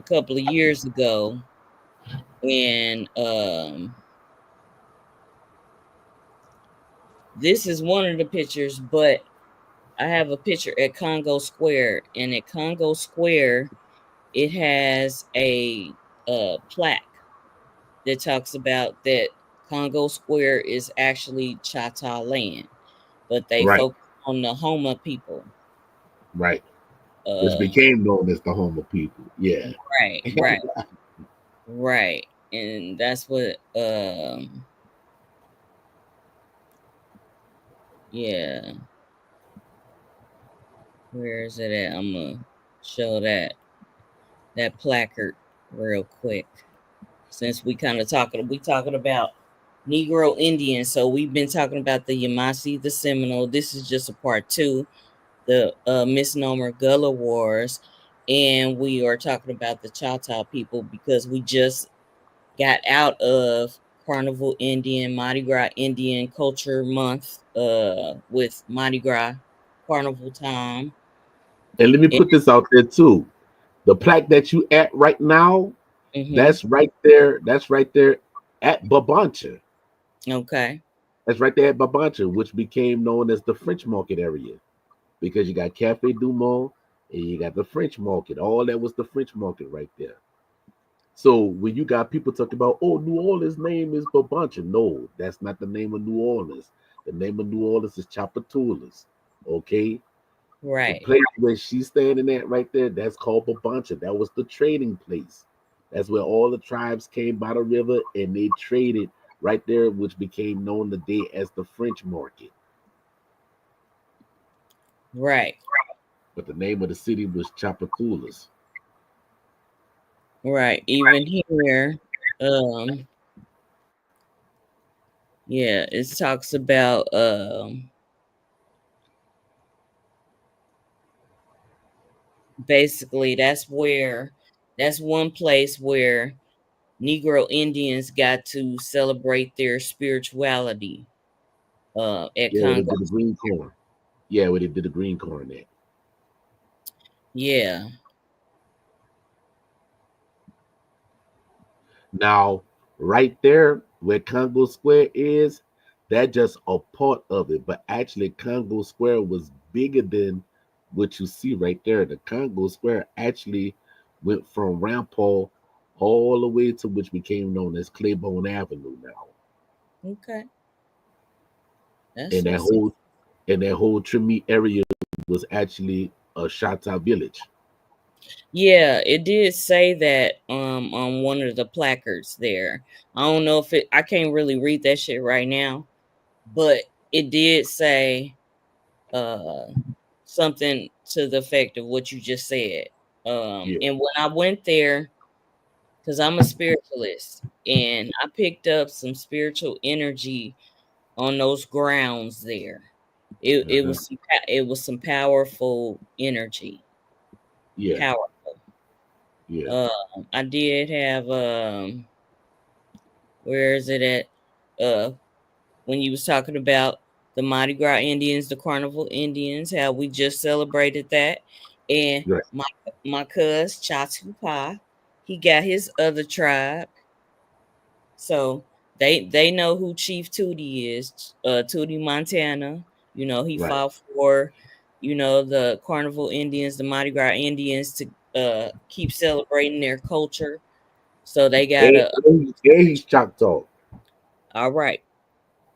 [SPEAKER 1] couple of years ago, and this is one of the pictures, but I have a picture at Congo Square, and at Congo Square, it has a plaque that talks about that Congo Square is actually Chata land, but they
[SPEAKER 2] Right,
[SPEAKER 1] focus on the Homa people.
[SPEAKER 2] right. Which
[SPEAKER 1] Uh,
[SPEAKER 2] became known as the home of people. Yeah.
[SPEAKER 1] right, right, right, and that's what. Yeah, where is it at? I'm gonna show that placard real quick, since we talking about Negro Indians. So we've been talking about the Yvmvse, the Seminole. This is just a part two, the misnomer Gullah Wars, and we are talking about the Choctaw people because we just got out of Carnival Indian, Mardi Gras Indian Culture Month, with Mardi Gras Carnival time.
[SPEAKER 2] And let me put this out there too. The plaque that you at right now,
[SPEAKER 1] Mm-hmm.
[SPEAKER 2] that's right there. That's right there at Babancha.
[SPEAKER 1] Okay.
[SPEAKER 2] That's right there at Babancha, which became known as the French Market area, because you got Cafe Du Monde and you got the French Market. All that was the French Market right there. So when you got people talking about, oh, New Orleans name is Babancha, no, that's not the name of New Orleans. The name of New Orleans is Chapatulas. Okay, the
[SPEAKER 1] Right.
[SPEAKER 2] place where she's standing at right there, that's called Babancha. That was the trading place. That's where all the tribes came by the river and they traded right there, which became known today as the French Market.
[SPEAKER 1] Right.
[SPEAKER 2] But the name of the city was Chapatulas.
[SPEAKER 1] Right. Even here, um, yeah, it talks about basically that's one place where Negro Indians got to celebrate their spirituality at
[SPEAKER 2] Yeah, where they
[SPEAKER 1] Congo.
[SPEAKER 2] did the green corn. Yeah, where they did the green corn at.
[SPEAKER 1] Yeah.
[SPEAKER 2] Now, right there where Congo Square is, that just a part of it. But actually, Congo Square was bigger than what you see right there. The Congo Square actually went from Rampart all the way to which became known as Claiborne Avenue now.
[SPEAKER 1] Okay.
[SPEAKER 2] And
[SPEAKER 1] That's
[SPEAKER 2] that
[SPEAKER 1] what's
[SPEAKER 2] whole Trimy area was actually a Shatta village.
[SPEAKER 1] Yeah, it did say that on one of the placards there. I don't know if I can't really read that shit right now, but it did say uh something to the effect of what you just said.
[SPEAKER 2] Yeah,
[SPEAKER 1] And when I went there, because I'm a spiritualist, and I picked up some spiritual energy on those grounds there. It
[SPEAKER 2] uh-huh.
[SPEAKER 1] was it was some powerful energy.
[SPEAKER 2] Yeah,
[SPEAKER 1] Powerful.
[SPEAKER 2] yeah,
[SPEAKER 1] I did have where is it at? When you was talking about the Mardi Gras Indians, the Carnival Indians, how we just celebrated that, and
[SPEAKER 2] right.
[SPEAKER 1] my cuz ChitoPa, he got his other tribe, so they know who Chief Tootie is, Tootie Montana. You know he
[SPEAKER 2] Right.
[SPEAKER 1] fought for, the Carnival Indians, the Mardi Gras Indians to keep celebrating their culture. So they got
[SPEAKER 2] And,
[SPEAKER 1] a
[SPEAKER 2] and he's Choctaw.
[SPEAKER 1] all right,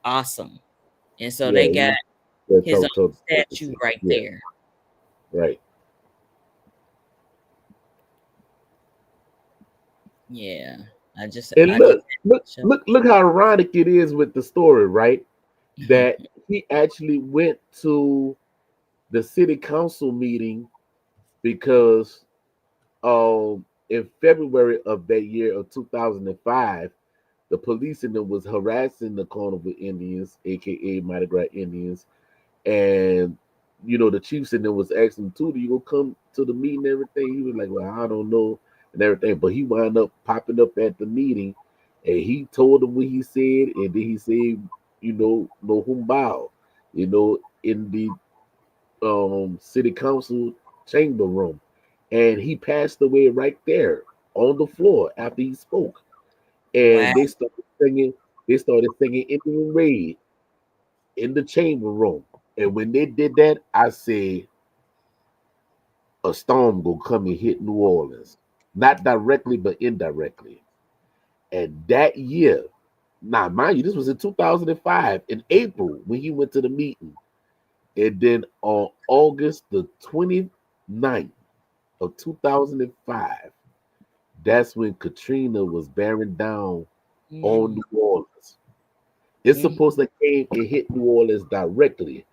[SPEAKER 1] awesome, and so
[SPEAKER 2] Yeah,
[SPEAKER 1] they got
[SPEAKER 2] he yeah,
[SPEAKER 1] his own
[SPEAKER 2] Choctaw.
[SPEAKER 1] statue right
[SPEAKER 2] Yeah,
[SPEAKER 1] there.
[SPEAKER 2] right.
[SPEAKER 1] Yeah,
[SPEAKER 2] And
[SPEAKER 1] I just show.
[SPEAKER 2] look how ironic it is with the story, right? That he actually went to the city council meeting because in February of that year of 2005, the police in them was harassing the Carnival Indians, aka Mardi Gras Indians, and the chiefs in there was asking him too, do you gonna come to the meeting and everything? He was like, well, I don't know and everything. But he wound up popping up at the meeting and he told them what he said, and then he said, no humbao. in the city council chamber room, and he passed away right there on the floor after he spoke.
[SPEAKER 1] Wow.
[SPEAKER 2] And they started singing Indian Raid in the chamber room. And when they did that, I said a storm gonna come and hit New Orleans. Not directly, but indirectly. And that year, now mind you, this was in 2005, in April, when he went to the meeting. And then on August the 29th of 2005, that's when Katrina was bearing down on
[SPEAKER 1] Mm,
[SPEAKER 2] New Orleans. It's
[SPEAKER 1] mm,
[SPEAKER 2] supposed to came and hit New Orleans directly,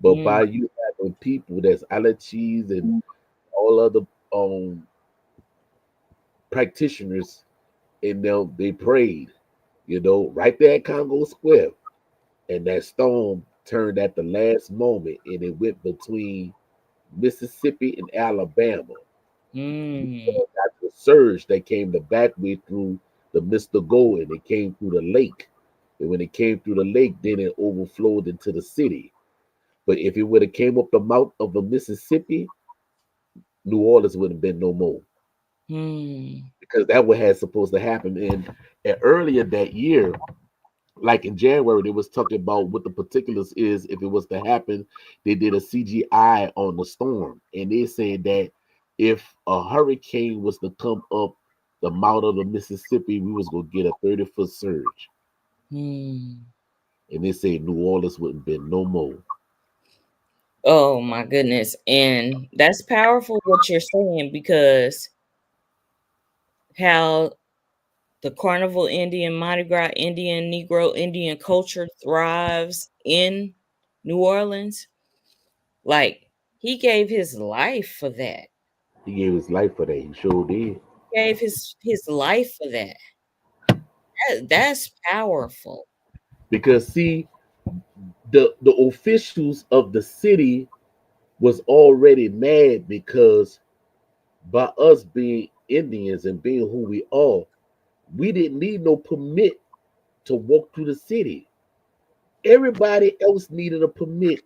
[SPEAKER 2] but
[SPEAKER 1] mm,
[SPEAKER 2] by you having people that's allergies and all other um practitioners in them, they prayed, right there at Congo Square, and that storm turned at the last moment, and it went between Mississippi and Alabama.
[SPEAKER 1] mm,
[SPEAKER 2] That's the surge that came the back way through the Mr. Go, and it came through the lake. And when it came through the lake, then it overflowed into the city. But if it would have came up the mouth of the Mississippi, New Orleans would have been no more,
[SPEAKER 1] mm,
[SPEAKER 2] because that what had supposed to happen. And earlier that year, like in January, they was talking about what the particulars is if it was to happen. They did a CGI on the storm, and they said that if a hurricane was to come up the mouth of the Mississippi, we was gonna get a 30-foot surge.
[SPEAKER 1] mm.
[SPEAKER 2] And they say New Orleans wouldn't be no more.
[SPEAKER 1] Oh my goodness. And that's powerful what you're saying, because how the Carnival Indian, Mardi Gras Indian, Negro Indian culture thrives in New Orleans. Like, he gave his life for that.
[SPEAKER 2] He gave his life for that. He sure did.
[SPEAKER 1] Gave his life for that. That's powerful.
[SPEAKER 2] Because see, the officials of the city was already mad because by us being Indians and being who we are, we didn't need no permit to walk through the city. Everybody else needed a permit.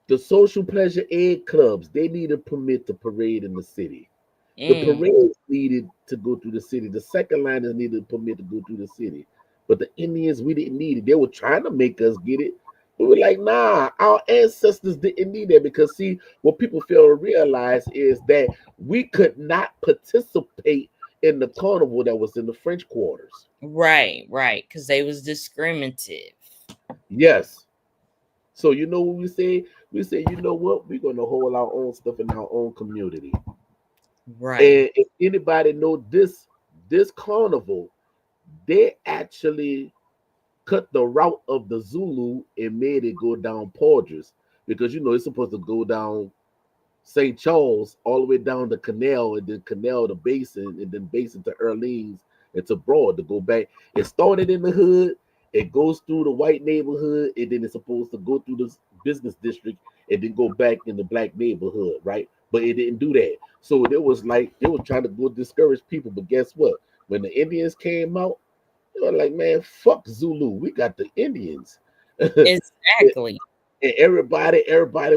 [SPEAKER 2] The social pleasure ed clubs, they needed a permit to parade in the city. The
[SPEAKER 1] Mm,
[SPEAKER 2] parades needed to go through the city. The second liners needed a permit to go through the city. But the Indians, we didn't need it. They were trying to make us get it. We were like, nah, our ancestors didn't need that, because see, what people fail to realize is that we could not participate in the carnival that was in the French quarters.
[SPEAKER 1] right, right. Because they was discriminative.
[SPEAKER 2] Yes. So you know what we say? We say, you know what? We're gonna hold our own stuff in our own community.
[SPEAKER 1] Right.
[SPEAKER 2] And if anybody know this carnival, they actually cut the route of the Zulu and made it go down Porges, because it's supposed to go down St. Charles all the way down the canal, and then canal to Basin, and then Basin to Orleans and to Broad to go back. It started in the hood, it goes through the white neighborhood, and then it's supposed to go through the business district and then go back in the black neighborhood, right? But it didn't do that. So there was like they were trying to go discourage people. But guess what? When the Indians came out, they were like, man, fuck Zulu. We got the Indians.
[SPEAKER 1] Exactly.
[SPEAKER 2] And everybody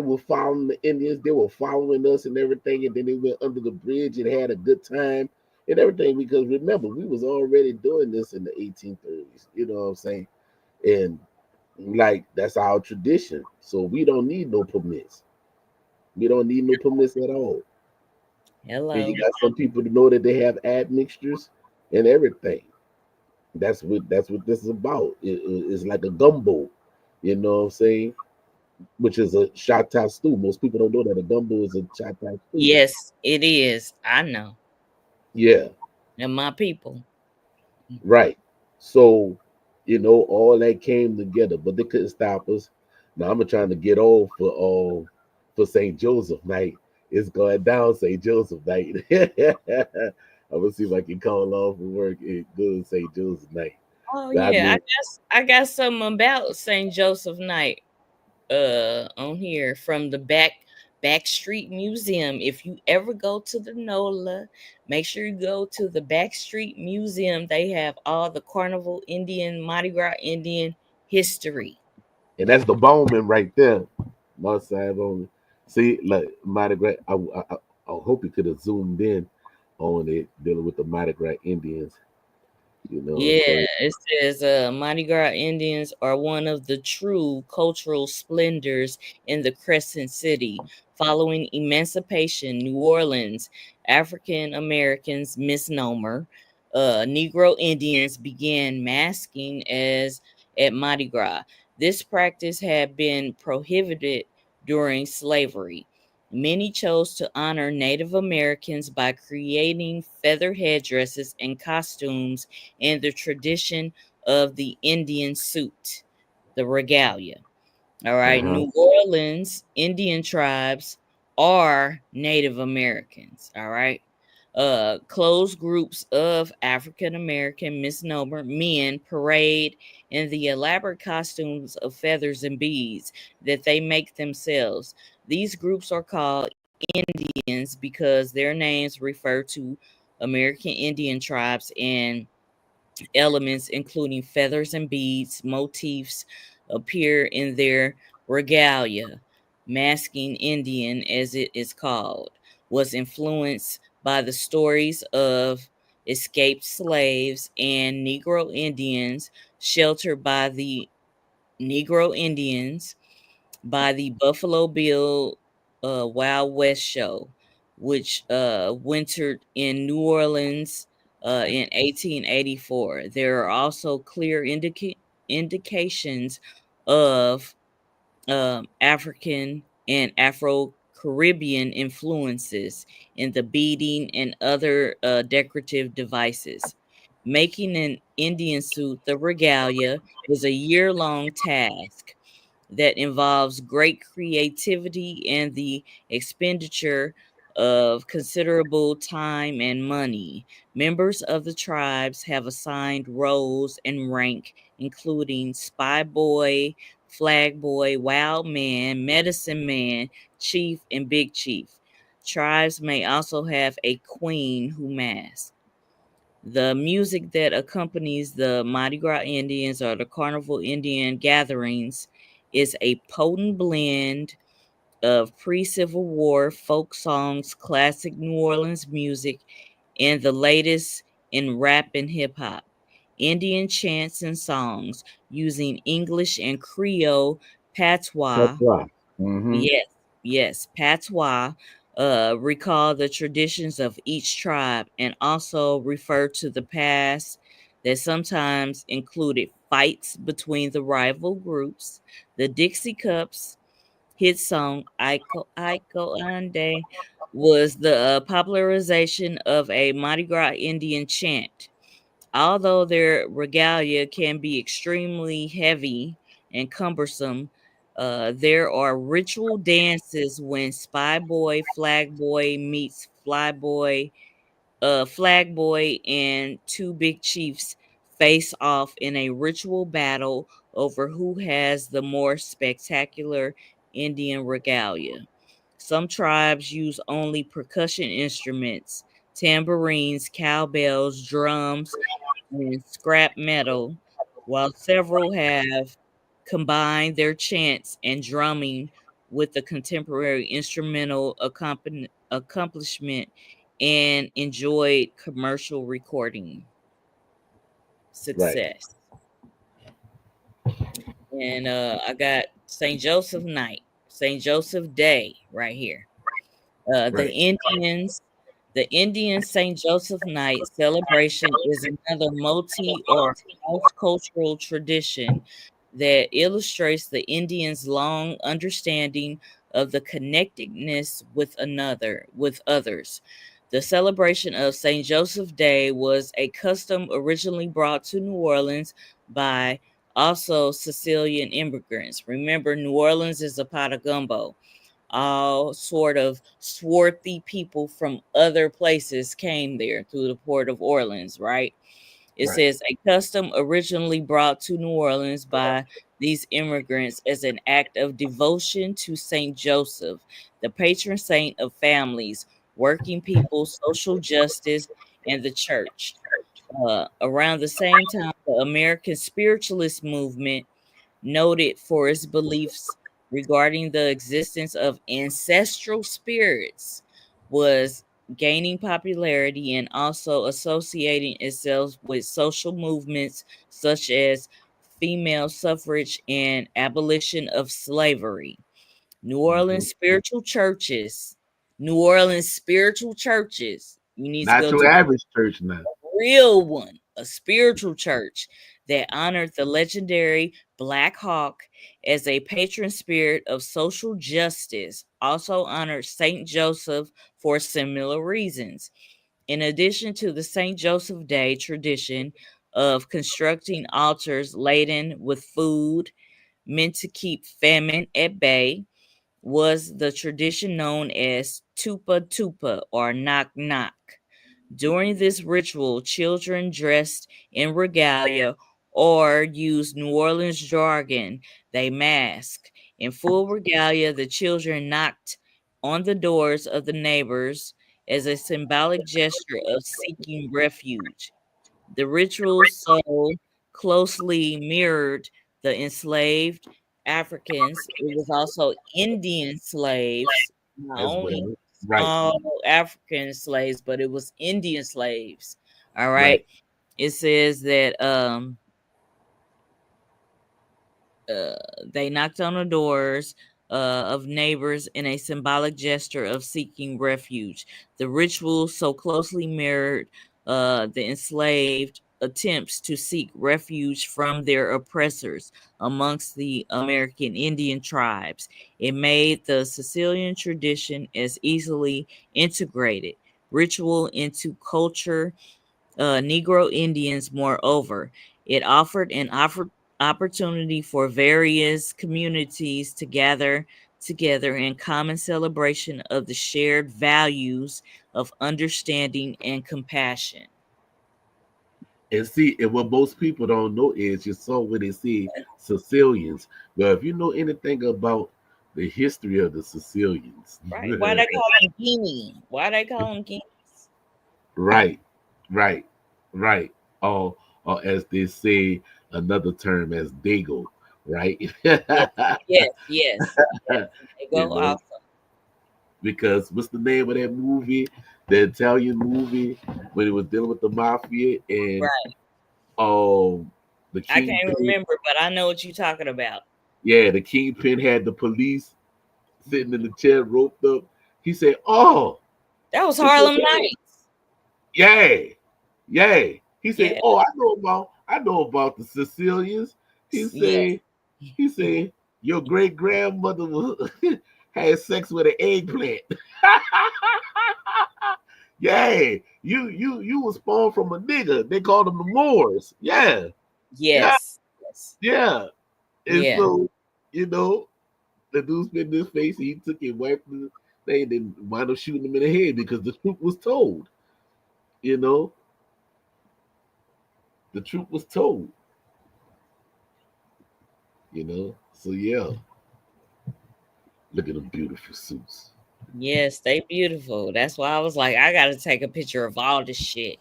[SPEAKER 2] was following the Indians. They were following us and everything. And then they went under the bridge and had a good time and everything. Because remember, we was already doing this in the 1830s. You know what I'm saying? And like that's our tradition. So we don't need no permits. We don't need no permits at all. And you
[SPEAKER 1] Hello.
[SPEAKER 2] got some people to know that they have admixtures and everything. That's what this is about. It's like a gumbo. You know what I'm saying? Which is a Choctaw stew. Most people don't know that a gumbo is a Choctaw stew.
[SPEAKER 1] Yes, it is. I know.
[SPEAKER 2] Yeah,
[SPEAKER 1] And my people.
[SPEAKER 2] right. So, all that came together, but they couldn't stop us. Now I'm trying to get on for St. Joseph night. It's going down St. Joseph night. I'm gonna see if I can call off from work and go to St. Joseph night.
[SPEAKER 1] Oh
[SPEAKER 2] But I
[SPEAKER 1] yeah,
[SPEAKER 2] mean,
[SPEAKER 1] I got something about St. Joseph Night on here from the back street museum. If you ever go to the NOLA, make sure you go to the back street museum. They have all the Carnival Indian, Mardi Gras Indian history.
[SPEAKER 2] And that's the Bowman right there. North side Bowman. See, like Mardi Gras. I hope you could have zoomed in on it dealing with the Mardi Gras Indians. You know what I'm
[SPEAKER 1] Yeah,
[SPEAKER 2] saying?
[SPEAKER 1] it says Mardi Gras Indians are one of the true cultural splendors in the Crescent City. Following emancipation, New Orleans, African Americans misnomer, Negro Indians began masking as at Mardi Gras. This practice had been prohibited during slavery. Many chose to honor Native Americans by creating feather headdresses and costumes in the tradition of the Indian suit, the regalia. All right.
[SPEAKER 2] Uh-huh.
[SPEAKER 1] New Orleans Indian tribes are Native Americans. All right. Closed groups of African American misnomer men parade in the elaborate costumes of feathers and beads that they make themselves. These groups are called Indians because their names refer to American Indian tribes and elements, including feathers and beads, motifs appear in their regalia. Masking Indian, as it is called, was influenced by the stories of escaped slaves and Negro Indians sheltered by the Negro Indians by the Buffalo Bill Wild West show, which wintered in New Orleans in 1884. There are also clear indications of African and Afro Caribbean influences in the beading and other decorative devices. Making an Indian suit, the regalia, is a year long task that involves great creativity and the expenditure of considerable time and money. Members of the tribes have assigned roles and rank, including spy boy, flag boy, wild man, medicine man, chief, and big chief. Tribes may also have a queen who masks. The music that accompanies the Mardi Gras Indians or the Carnival Indian gatherings is a potent blend of pre Civil War folk songs, classic New Orleans music, and the latest in rap and hip hop. Indian chants and songs using English and Creole
[SPEAKER 2] That's
[SPEAKER 1] patois.
[SPEAKER 2] right. Mm-hmm.
[SPEAKER 1] Yes, yes. Patois recall the traditions of each tribe and also refer to the past that sometimes included fights between the rival groups. The Dixie Cups hit song Iko Iko Ande was the popularization of a Mardi Gras Indian chant. Although their regalia can be extremely heavy and cumbersome, there are ritual dances when Spy Boy, Flag Boy meets Flag Boy, and two big chiefs face off in a ritual battle over who has the more spectacular Indian regalia. Some tribes use only percussion instruments, tambourines, cowbells, drums, and scrap metal, while several have combined their chants and drumming with the contemporary instrumental accomplishment and enjoyed commercial recording
[SPEAKER 2] Right.
[SPEAKER 1] success. And I got St. Joseph Night, St. Joseph Day right here. Uh, the
[SPEAKER 2] Right.
[SPEAKER 1] Indians, the Indian St. Joseph Night celebration is another multi or cross-cultural tradition that illustrates the Indians' long understanding of the connectedness with others. The celebration of St. Joseph Day was a custom originally brought to New Orleans by also Sicilian immigrants. Remember, New Orleans is a pot of gumbo. All sort of swarthy people from other places came there through the port of Orleans, right? It
[SPEAKER 2] Right.
[SPEAKER 1] says a custom originally brought to New Orleans by these immigrants as an act of devotion to Saint Joseph, the patron saint of families, working people, social justice, and the church. Around the same time, the American Spiritualist movement noted for its beliefs regarding the existence of ancestral spirits, was gaining popularity and also associating itself with social movements such as female suffrage and abolition of slavery. New
[SPEAKER 2] Hmm.
[SPEAKER 1] Orleans spiritual churches, New Orleans spiritual churches. You need to
[SPEAKER 2] Not
[SPEAKER 1] go
[SPEAKER 2] your
[SPEAKER 1] to
[SPEAKER 2] average church now.
[SPEAKER 1] real one, a spiritual church that honored the legendary Black Hawk as a patron spirit of social justice, also honored Saint Joseph for similar reasons. In addition to the Saint Joseph Day tradition of constructing altars laden with food meant to keep famine at bay, was the tradition known as Tupa Tupa or Knock Knock. During this ritual, children dressed in regalia or used New Orleans jargon, they masked. In full regalia, the children knocked on the doors of the neighbors as a symbolic gesture of seeking refuge. The ritual so closely mirrored the enslaved Africans. It was also Indian slaves, not
[SPEAKER 2] As
[SPEAKER 1] only
[SPEAKER 2] well. Right.
[SPEAKER 1] small African slaves, but it was Indian slaves. All right.
[SPEAKER 2] Right.
[SPEAKER 1] It says that uh, they knocked on the doors of neighbors in a symbolic gesture of seeking refuge. The ritual so closely mirrored the enslaved attempts to seek refuge from their oppressors amongst the American Indian tribes. It made the Sicilian tradition as easily integrated ritual into culture Negro Indians. Moreover, it offered an opportunity for various communities to gather together in common celebration of the shared values of understanding and compassion.
[SPEAKER 2] And see, and what most people don't know is you saw when they see Sicilians. Well, if you know anything about the history of the Sicilians,
[SPEAKER 1] Right? Why they call them Guinea? Why they call them Guineas?
[SPEAKER 2] right, right, right. Or as they say, another term as Dago, right?
[SPEAKER 1] Yes, yes, yes, yes. They
[SPEAKER 2] You
[SPEAKER 1] go
[SPEAKER 2] know,
[SPEAKER 1] also.
[SPEAKER 2] because what's the name of that movie, the Italian movie, when it was dealing with the mafia and
[SPEAKER 1] Right.
[SPEAKER 2] the
[SPEAKER 1] I can't
[SPEAKER 2] kingpin?
[SPEAKER 1] remember, but I know what you're talking about.
[SPEAKER 2] Yeah, the kingpin had the police sitting in the chair roped up. He said, "Oh,
[SPEAKER 1] That was
[SPEAKER 2] it's
[SPEAKER 1] Harlem
[SPEAKER 2] okay.
[SPEAKER 1] Nights.
[SPEAKER 2] Yay, yay." He said,
[SPEAKER 1] Yeah.
[SPEAKER 2] "Oh, I know about the Sicilians." He
[SPEAKER 1] Yes.
[SPEAKER 2] said, he said, "Your great grandmother had sex with an eggplant." Yay, you was spawned from a nigga. They called them the Moors. Yeah, yeah,
[SPEAKER 1] Yes. Yes.
[SPEAKER 2] yeah. And
[SPEAKER 1] Yeah.
[SPEAKER 2] so, you know, the dude spit in his face. He took it, wiped the thing, then wound up shooting him in the head because the truth was told. You know, the truth was told. You know, so yeah, look at them beautiful suits.
[SPEAKER 1] Yes, they beautiful. That's why I was like, I gotta take a picture of all this shit.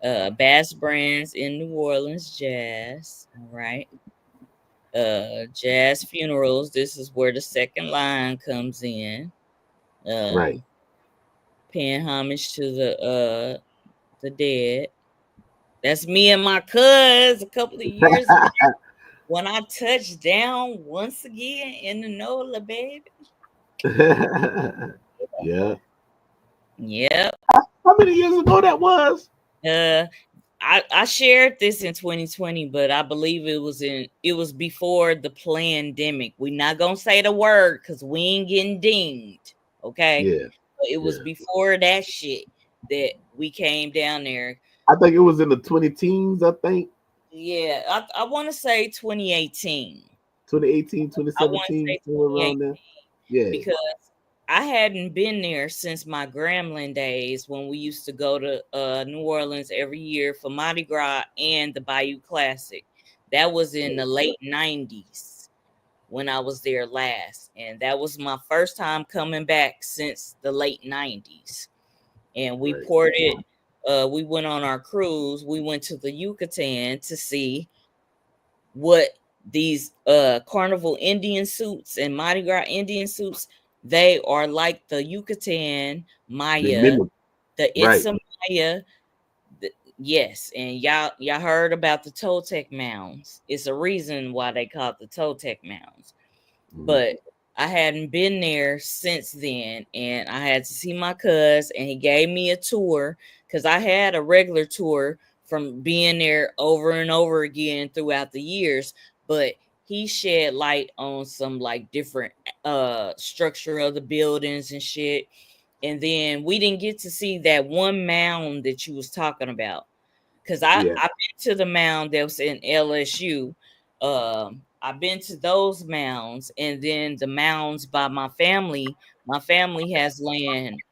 [SPEAKER 1] Bass Brands in New Orleans Jazz. All right. Jazz funerals. This is where the second line comes in.
[SPEAKER 2] Right.
[SPEAKER 1] Paying homage to the dead. That's me and my cuz a couple of years ago when I touched down once again in the NOLA, baby.
[SPEAKER 2] Yeah.
[SPEAKER 1] Yep.
[SPEAKER 2] How many years ago that was?
[SPEAKER 1] Uh I shared this in 2020, but I believe it was before the pandemic. We're not gonna say the word because we ain't getting dinged. Okay.
[SPEAKER 2] Yeah.
[SPEAKER 1] But it was
[SPEAKER 2] Yeah.
[SPEAKER 1] before that shit that we came down there.
[SPEAKER 2] I think it was in the 20 teens, I think.
[SPEAKER 1] Yeah, I want to say 2018.
[SPEAKER 2] 2018,
[SPEAKER 1] I want to
[SPEAKER 2] 2017,
[SPEAKER 1] say
[SPEAKER 2] somewhere around
[SPEAKER 1] 2018
[SPEAKER 2] there. Yeah.
[SPEAKER 1] because I hadn't been there since my Grambling days when we used to go to New Orleans every year for Mardi Gras and the Bayou Classic. That was in the late 90s when I was there last. And that was my first time coming back since the late 90s. And we
[SPEAKER 2] Right.
[SPEAKER 1] ported, we went on our cruise. We went to the Yucatan to see what these carnival Indian suits and Mardi Gras Indian suits, they are like the Yucatan
[SPEAKER 2] They
[SPEAKER 1] Maya,
[SPEAKER 2] mimic,
[SPEAKER 1] the
[SPEAKER 2] right?
[SPEAKER 1] Itza Maya. Yes, and y'all heard about the Toltec mounds. It's a reason why they call it the Toltec mounds.
[SPEAKER 2] Mhm.
[SPEAKER 1] But I hadn't been there since then, and I had to see my cuz, and he gave me a tour because I had a regular tour from being there over and over again throughout the years. But he shed light on some like different structure of the buildings and shit. And then we didn't get to see that one mound that you was talking about. Cause
[SPEAKER 2] Yeah,
[SPEAKER 1] I've been to the mound that was in LSU. I've been to those mounds, and then the mounds by my family. My family has land.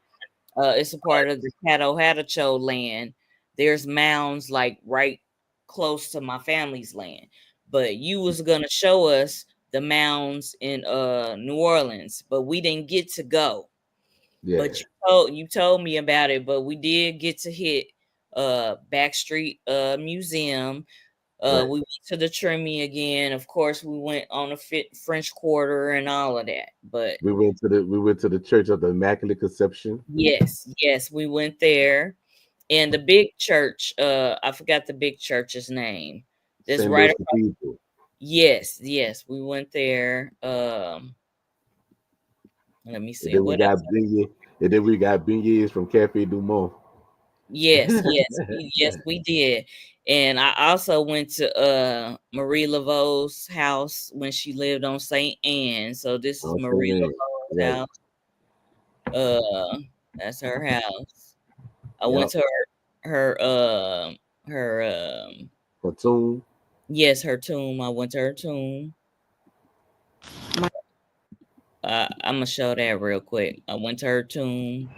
[SPEAKER 1] It's a part of the Caddo land. There's mounds like right close to my family's land. But you was gonna show us the mounds in New Orleans, but we didn't get to go.
[SPEAKER 2] yeah,
[SPEAKER 1] But you told me about it, but we did get to hit Backstreet Museum.
[SPEAKER 2] right.
[SPEAKER 1] We went to the Trimmy again. Of course, we went on a French Quarter and all of that. But
[SPEAKER 2] We went to the Church of the Immaculate Conception,
[SPEAKER 1] yes, we went there. And the big church, I forgot the big church's name. That's
[SPEAKER 2] St.
[SPEAKER 1] right
[SPEAKER 2] Louis
[SPEAKER 1] across.
[SPEAKER 2] Cathedral,
[SPEAKER 1] Yes, we went there. Let me
[SPEAKER 2] and
[SPEAKER 1] see
[SPEAKER 2] then we
[SPEAKER 1] what
[SPEAKER 2] got
[SPEAKER 1] else.
[SPEAKER 2] beignets, and then we got beignets from Cafe Du Monde.
[SPEAKER 1] Yes, we did. And I also went to Marie Laveau's house when she lived on St. Anne. So this is
[SPEAKER 2] Oh, St.
[SPEAKER 1] Marie
[SPEAKER 2] Anne.
[SPEAKER 1] Laveau's
[SPEAKER 2] Right.
[SPEAKER 1] house. Uh that's her house. I went
[SPEAKER 2] Yep.
[SPEAKER 1] to her
[SPEAKER 2] Platoon.
[SPEAKER 1] yes, her tomb. I went to her tomb. I'm gonna show that real quick. I went to her tomb.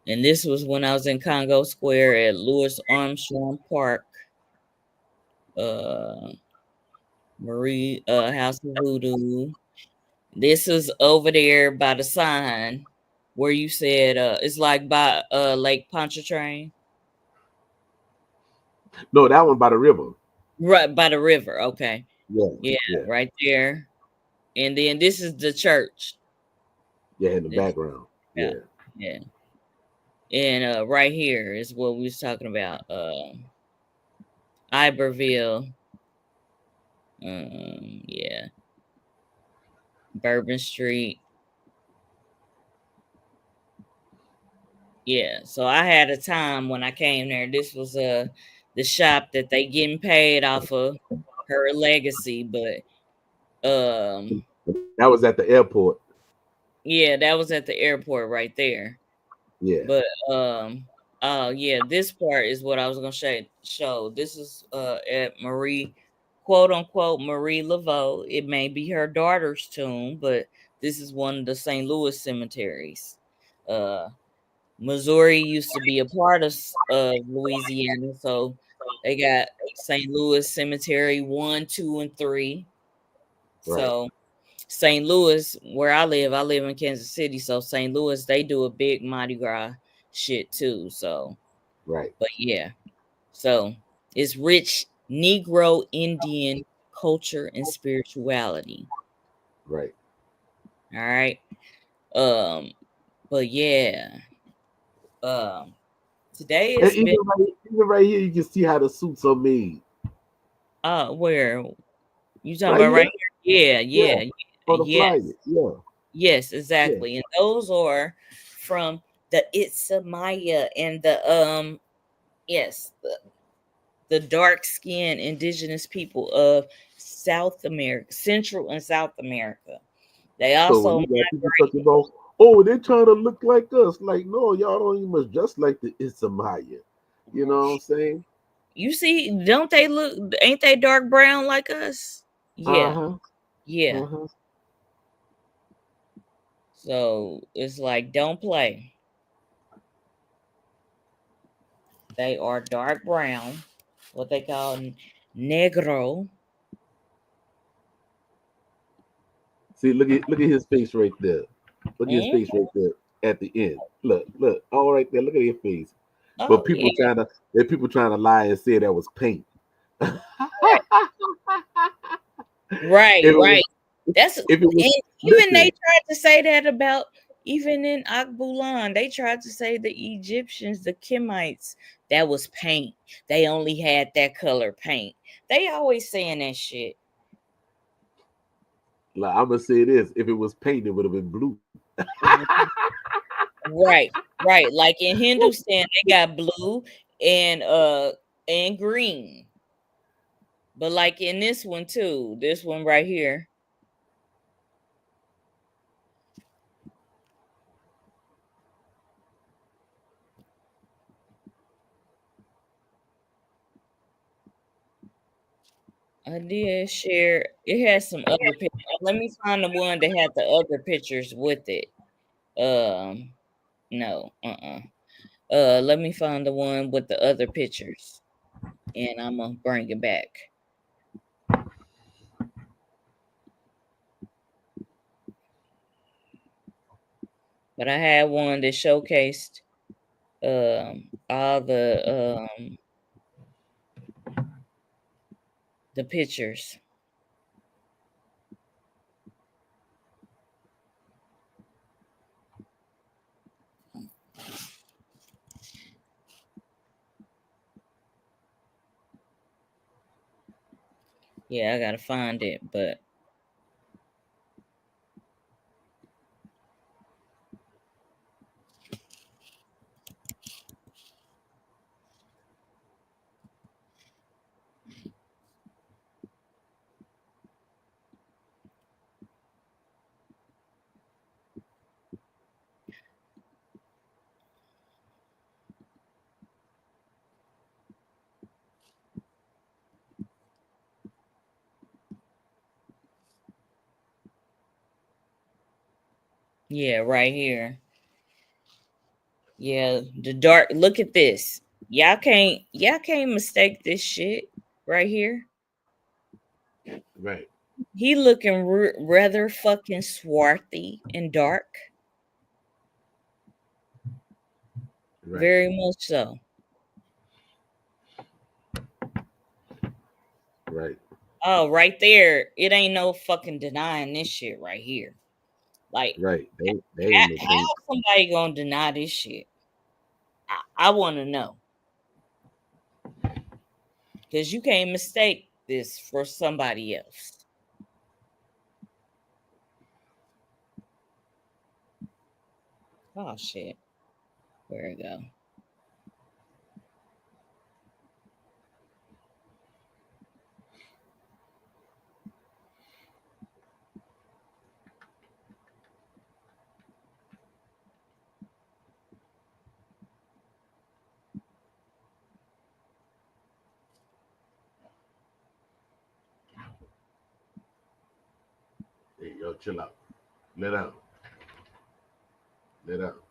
[SPEAKER 1] And this was when I was in Congo Square at Louis Armstrong Park. Uh Marie House of Voodoo. This is over there by the sign where you said it's like by Lake Pontchartrain.
[SPEAKER 2] No, that one by the river.
[SPEAKER 1] Right by the river. Okay.
[SPEAKER 2] Yeah,
[SPEAKER 1] Yeah,
[SPEAKER 2] yeah,
[SPEAKER 1] right there. And then this is the church.
[SPEAKER 2] yeah. In the
[SPEAKER 1] This
[SPEAKER 2] background.
[SPEAKER 1] yeah,
[SPEAKER 2] Yeah,
[SPEAKER 1] yeah. And right here is what we was talking about. Iberville. Yeah. Bourbon Street. Yeah, so I had a time when I came there. This was the shop that they getting paid off of her legacy, but
[SPEAKER 2] that was at the airport.
[SPEAKER 1] yeah, that was at the airport right there.
[SPEAKER 2] Yeah,
[SPEAKER 1] But yeah, this part is what I was gonna show. This is at Marie, quote unquote Marie Laveau. It may be her daughter's tomb, but this is one of the St. Louis cemeteries. Uh Missouri used to be a part of Louisiana, so they got St. Louis Cemetery 1, 2, and 3.
[SPEAKER 2] right,
[SPEAKER 1] So St. Louis, where I live in Kansas City. So St. Louis, they do a big Mardi Gras shit too. So,
[SPEAKER 2] right,
[SPEAKER 1] but yeah, so it's rich Negro Indian culture and spirituality.
[SPEAKER 2] right.
[SPEAKER 1] All right. Um, but yeah, um, today
[SPEAKER 2] And
[SPEAKER 1] has been
[SPEAKER 2] even right here, you can see how the suits are made.
[SPEAKER 1] where you talking
[SPEAKER 2] Right
[SPEAKER 1] about
[SPEAKER 2] here,
[SPEAKER 1] right here?
[SPEAKER 2] yeah, on the
[SPEAKER 1] Yeah.
[SPEAKER 2] flyer. Yeah,
[SPEAKER 1] Yes,
[SPEAKER 2] yeah.
[SPEAKER 1] exactly. And those are from the Itza Maya and the yes, the dark skinned indigenous people of South America, Central and South America. They
[SPEAKER 2] So when
[SPEAKER 1] also
[SPEAKER 2] you got people talking about, oh, they're trying to look like us, like, no, y'all don't even much just like the Isamaya. You know what I'm saying?
[SPEAKER 1] you see, don't they look ain't they dark brown like us?
[SPEAKER 2] Uh
[SPEAKER 1] Yeah,
[SPEAKER 2] huh.
[SPEAKER 1] yeah.
[SPEAKER 2] Uh huh.
[SPEAKER 1] So it's like don't play. They are dark brown, what they call negro.
[SPEAKER 2] See, look at his face right there. Look at his
[SPEAKER 1] Mm?
[SPEAKER 2] face right there at the end. Look, all right there. Look at his face. But
[SPEAKER 1] Oh
[SPEAKER 2] people
[SPEAKER 1] yeah.
[SPEAKER 2] trying to lie and say that was paint.
[SPEAKER 1] Right,
[SPEAKER 2] If it was,
[SPEAKER 1] right. That's
[SPEAKER 2] if it was,
[SPEAKER 1] and even they
[SPEAKER 2] listen,
[SPEAKER 1] tried to say that about even in Akbulan. They tried to say the Egyptians, the Kemites, that was paint. They only had that color paint. They always saying that shit.
[SPEAKER 2] like I'm gonna say this: if it was paint, it would have been blue.
[SPEAKER 1] Right, right. Like in Hindustan, they got blue and green. But like in this one too, this one right here. I did share. It has some other pictures. Let me find the one that had the other pictures with it. No, let me find the one with the other pictures, and I'm gonna bring it back. But I had one that showcased all the pictures. Yeah, I gotta find it, but yeah, right here. Yeah, the dark. Look at this. Y'all can't mistake this shit right here.
[SPEAKER 2] Right,
[SPEAKER 1] He looking rather fucking swarthy and dark.
[SPEAKER 2] right,
[SPEAKER 1] Very much so.
[SPEAKER 2] right,
[SPEAKER 1] Oh, right there. It ain't no fucking denying this shit right here. Like,
[SPEAKER 2] right. They ain't no
[SPEAKER 1] how
[SPEAKER 2] paint.
[SPEAKER 1] somebody gonna deny this shit? I want to know because you can't mistake this for somebody else. Oh shit, where it go?
[SPEAKER 2] Hey, yo, chill out. Let out. Let out.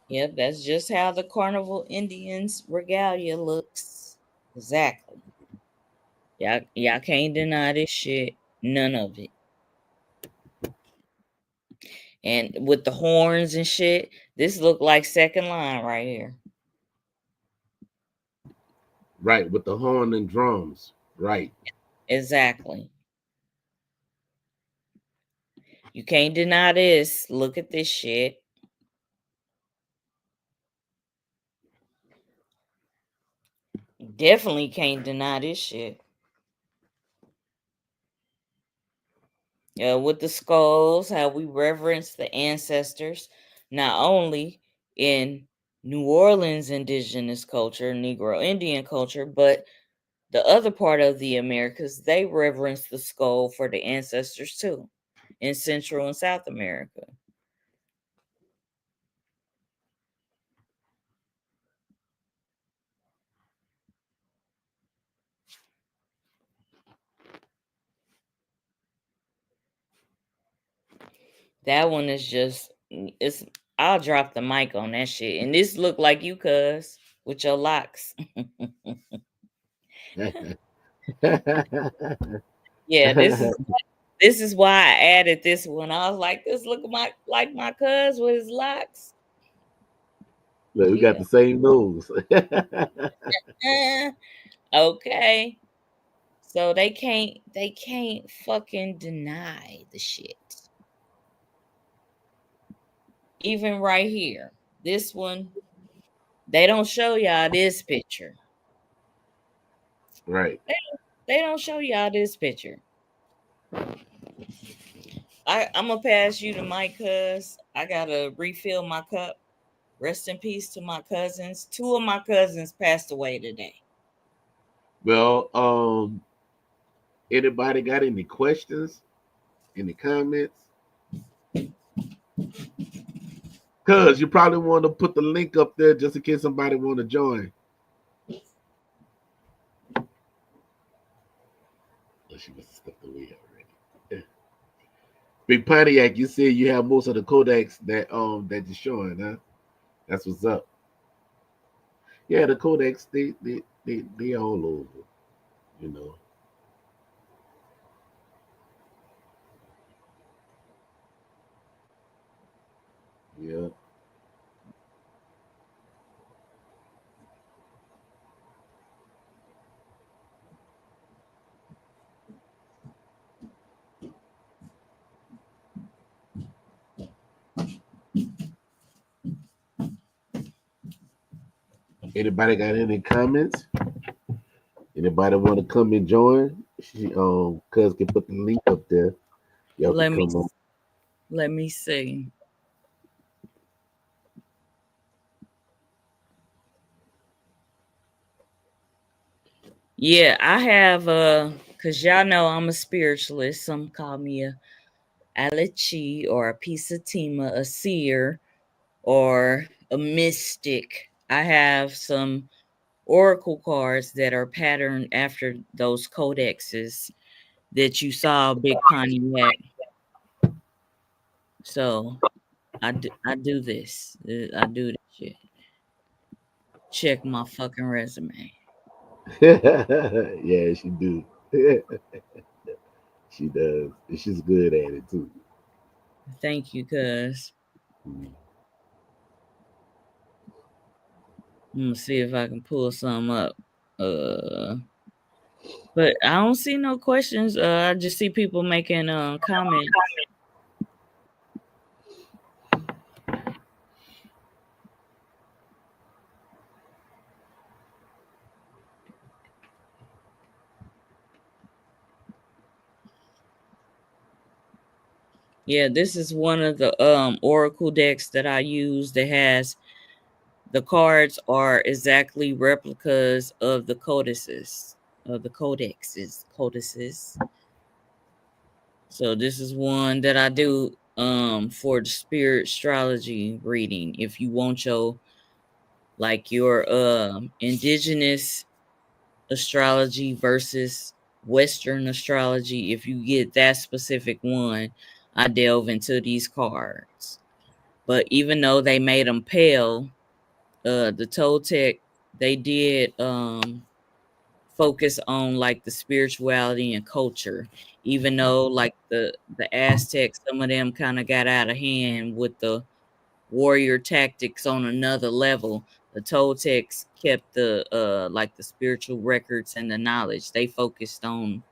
[SPEAKER 1] Yep, that's just how the Carnival Indians regalia looks. Exactly. Y'all can't deny this shit. None of it. And with the horns and shit, this look like second line right here.
[SPEAKER 2] Right, with the horn and drums. Right,
[SPEAKER 1] Exactly. You can't deny this. Look at this shit. Definitely can't deny this shit. With the skulls, how we reverence the ancestors, not only in New Orleans indigenous culture, Negro Indian culture, but the other part of the Americas, they reverence the skull for the ancestors too, in Central and South America. That one is just it's I'll drop the mic on that shit. And this look like you, cuz, with your locks. Yeah, this is why I added this one. I was like, this look like my cuz with his locks.
[SPEAKER 2] Look, we got
[SPEAKER 1] Yeah.
[SPEAKER 2] the same nose.
[SPEAKER 1] Okay. So they can't fucking deny the shit. Even right here. This one, they don't show y'all this picture.
[SPEAKER 2] Right.
[SPEAKER 1] They don't show y'all this picture. I'm gonna pass you the mic, cuz I gotta refill my cup. Rest in peace to my cousins. Two of my cousins passed away today.
[SPEAKER 2] Well, anybody got any questions? Any comments? Cuz you probably want to put the link up there just in case somebody want to join. Oh, she must have stepped away already. Big Pontiac, you said you have most of the codex that you're showing, huh? That's what's up. Yeah, the codex they all over, you know. Yeah. Anybody got any comments? Anybody want to come and join? Cuz can put the link up there. Y'all can
[SPEAKER 1] Let me
[SPEAKER 2] come on.
[SPEAKER 1] let me see. Yeah, I have cause y'all know I'm a spiritualist. Some call me a Alachi or a Pisatima, a seer or a mystic. I have some oracle cards that are patterned after those codexes that you saw Big Pontiac. So I do this. I do this shit. Check my fucking resume.
[SPEAKER 2] Yeah, she do. She does. And she's good at it too.
[SPEAKER 1] Thank you, cuz.
[SPEAKER 2] Mm.
[SPEAKER 1] I'm gonna see if I can pull some up. Uh, but I don't see no questions. I just see people making comments. Yeah, this is one of the oracle decks that I use that has the cards are exactly replicas of the codices of the codices. So this is one that I do for the spirit astrology reading. If you want your indigenous astrology versus Western astrology, if you get that specific one, I delve into these cards. But even though they made them pale, the Toltec, they did focus on like the spirituality and culture. Even though like the Aztecs, some of them kind of got out of hand with the warrior tactics on another level. The Toltecs kept the like the spiritual records and the knowledge. They focused on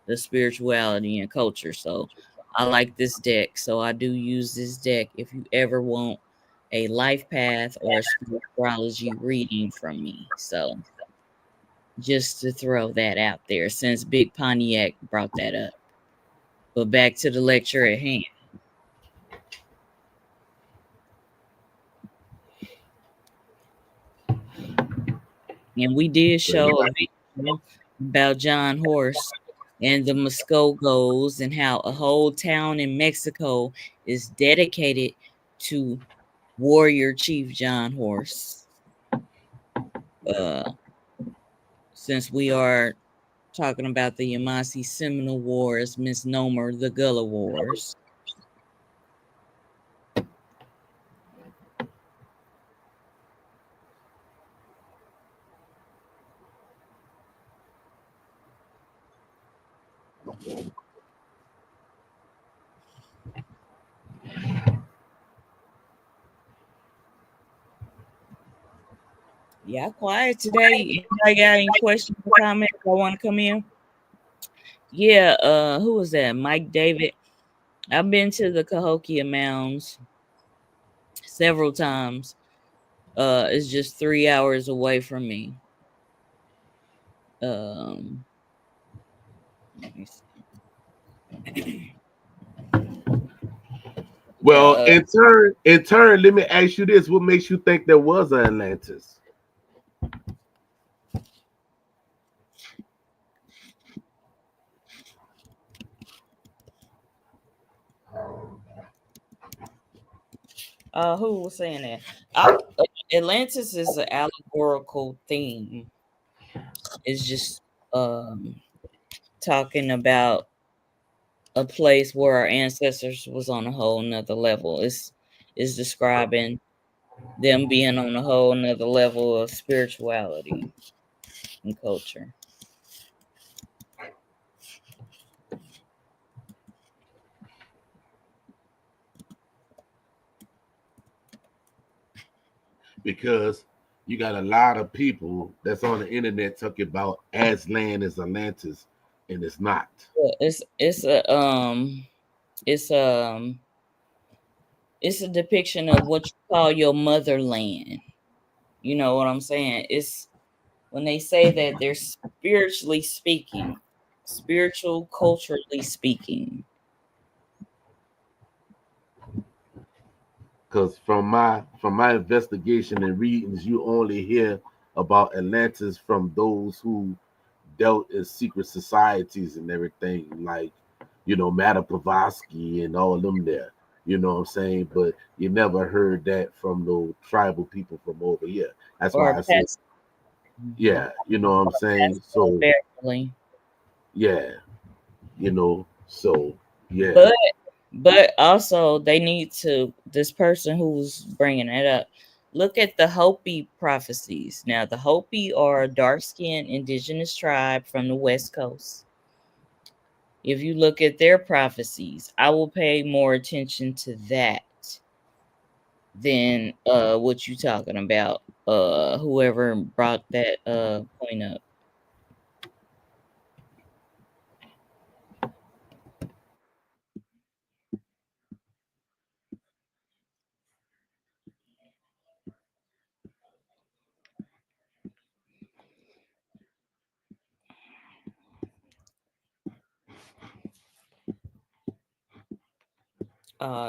[SPEAKER 1] the spirituality and culture. So I like this deck. So I do use this deck if you ever want a life path or a spirituality reading from me. So just to throw that out there since Big Pontiac brought that up. But back to the lecture at hand. And we did
[SPEAKER 2] So
[SPEAKER 1] show a video about John Horse and the Muskogos and how a whole town in Mexico is dedicated to warrior chief John Horse. Uh, since we are talking about the Yvmvse Seminole Wars, misnomer the Gullah Wars. Yeah, quiet today. Anybody got any questions or comments? I want to come in. Yeah, who was that? Mike David. I've been to the Cahokia Mounds several times. It's just 3 hours away from me. Um, let me see.
[SPEAKER 2] Well,
[SPEAKER 1] Yeah,
[SPEAKER 2] in turn, let me ask you this: what makes you think there was an Atlantis?
[SPEAKER 1] who was saying that? Atlantis is an allegorical theme. It's just talking about a place where our ancestors was on a whole nother level. It's describing them being on a whole nother level of spirituality and culture.
[SPEAKER 2] Because you got a lot of people that's on the internet talking about Aslan is Atlantis, and it's not.
[SPEAKER 1] Yeah, it's it's a depiction of what you call your motherland. You know what I'm saying? It's when they say that they're spiritually speaking, spiritual, culturally speaking.
[SPEAKER 2] Because from my investigation and readings, you only hear about Atlantis from those who dealt in secret societies and everything, like Madame Blavatsky and all of them there. You know what I'm saying? But you never heard that from the tribal people from over here. That's
[SPEAKER 1] Or
[SPEAKER 2] why I said,
[SPEAKER 1] past
[SPEAKER 2] yeah, you know what I'm saying?
[SPEAKER 1] Pascal
[SPEAKER 2] So
[SPEAKER 1] Beverly.
[SPEAKER 2] yeah, so yeah.
[SPEAKER 1] But also they need to, this person who's bringing it up, look at the Hopi prophecies. Now the Hopi are a dark-skinned indigenous tribe from the West Coast. If you look at their prophecies, I will pay more attention to that than what you talking about. Whoever brought that point up.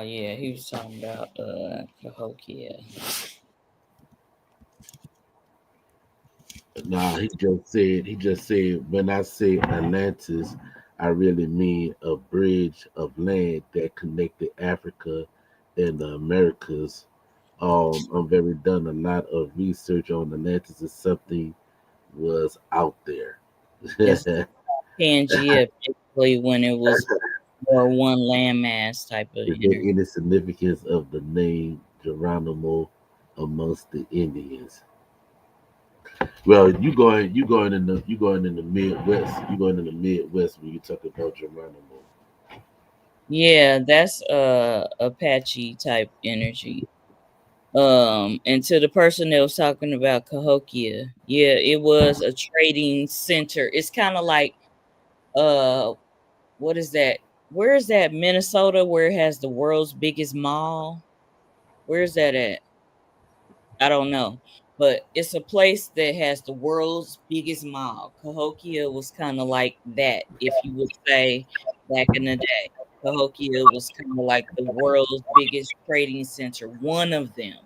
[SPEAKER 1] Yeah, he was talking about Cahokia.
[SPEAKER 2] Nah, he just said when I say Atlantis, I really mean a bridge of land that connected Africa and the Americas. I'm very done a lot of research on Atlantis. If something was out there.
[SPEAKER 1] It's Pangea, basically, when it was more one landmass type of
[SPEAKER 2] Is there
[SPEAKER 1] energy.
[SPEAKER 2] any significance of the name Geronimo amongst the Indians? Well, you going in the Midwest. You going in the Midwest when you talk about Geronimo.
[SPEAKER 1] Yeah, that's Apache type energy. And to the person that was talking about Cahokia, yeah, it was a trading center. It's kind of like uh what is that? Where is that, Minnesota, where it has the world's biggest mall? Where's that at? I don't know. But it's a place that has the world's biggest mall. Cahokia was kind of like that, if you would say, back in the day. Cahokia was kind of like the world's biggest trading center, one of them,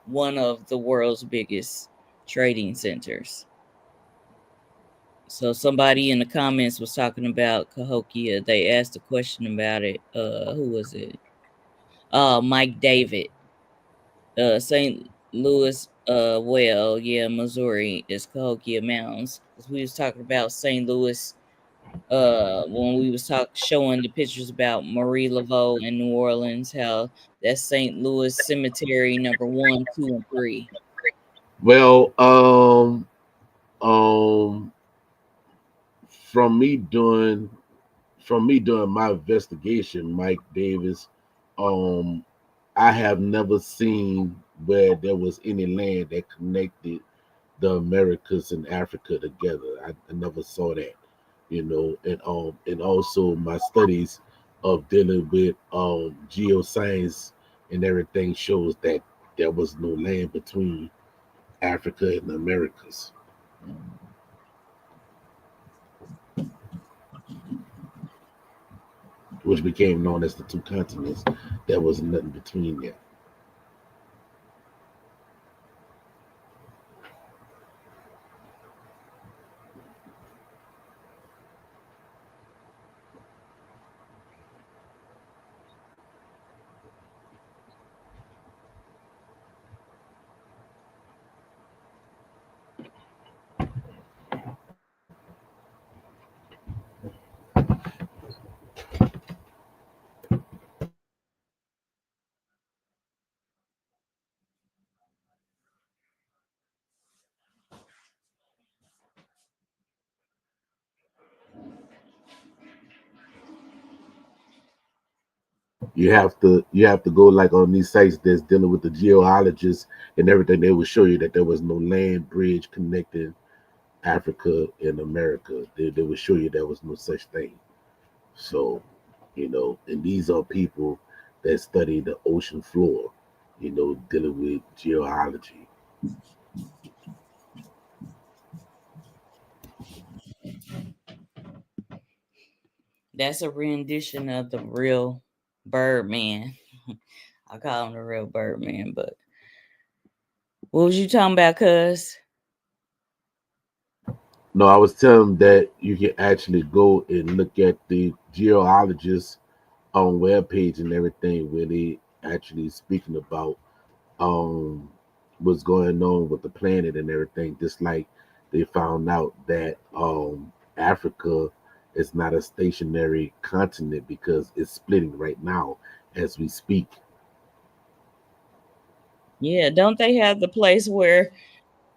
[SPEAKER 1] one of the world's biggest trading centers. So somebody in the comments was talking about Cahokia. They asked a question about it. Who was it? Mike David. St. Louis, well, yeah, Missouri is Cahokia Mountains. Because we was talking about St. Louis when we was showing the pictures about Marie Laveau in New Orleans, how that's St. Louis Cemetery number 1, 2, and 3.
[SPEAKER 2] Well, um, from me doing my investigation, Mike Davis, um, I have never seen where there was any land that connected the Americas and Africa together. I never saw that, and also my studies of dealing with geoscience and everything shows that there was no land between Africa and the Americas, which became known as the two continents. There was nothing between there. You have to go like on these sites that's dealing with the geologists and everything. They will show you that there was no land bridge connecting Africa and America. They will show you there was no such thing. So, and these are people that study the ocean floor, dealing with geology.
[SPEAKER 1] That's a rendition of the real Birdman. I call him the real Birdman, but what was you talking about, cuz?
[SPEAKER 2] No, I was telling them that you can actually go and look at the geologists on webpage and everything where they actually speaking about um what's going on with the planet and everything. Just like they found out that Africa is not a stationary continent because it's splitting right now as we speak.
[SPEAKER 1] Yeah, don't they have the place where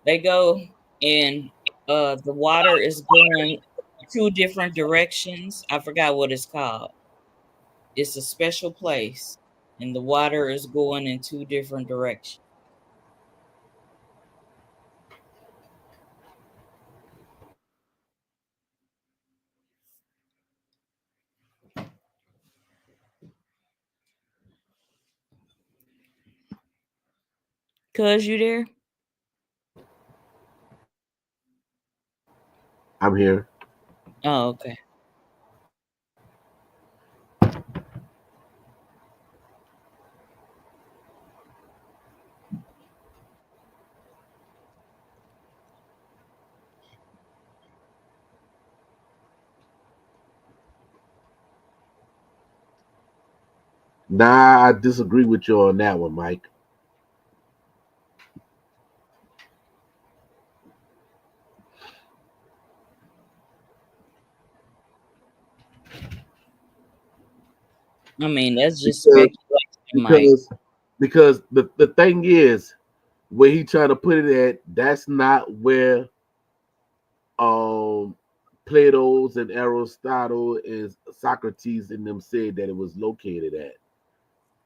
[SPEAKER 1] they go and the water is going two different directions? I forgot what it's called. It's a special place and the water is going in two different directions. Cuz you there?
[SPEAKER 2] I'm here.
[SPEAKER 1] Oh, okay.
[SPEAKER 2] Nah, I disagree with you on that one, Mike.
[SPEAKER 1] I mean, that's just
[SPEAKER 2] Because
[SPEAKER 1] speculation, Mike.
[SPEAKER 2] because because the thing is where he trying to put it at, that's not where um Plato's and Aristotle and Socrates and them said that it was located at.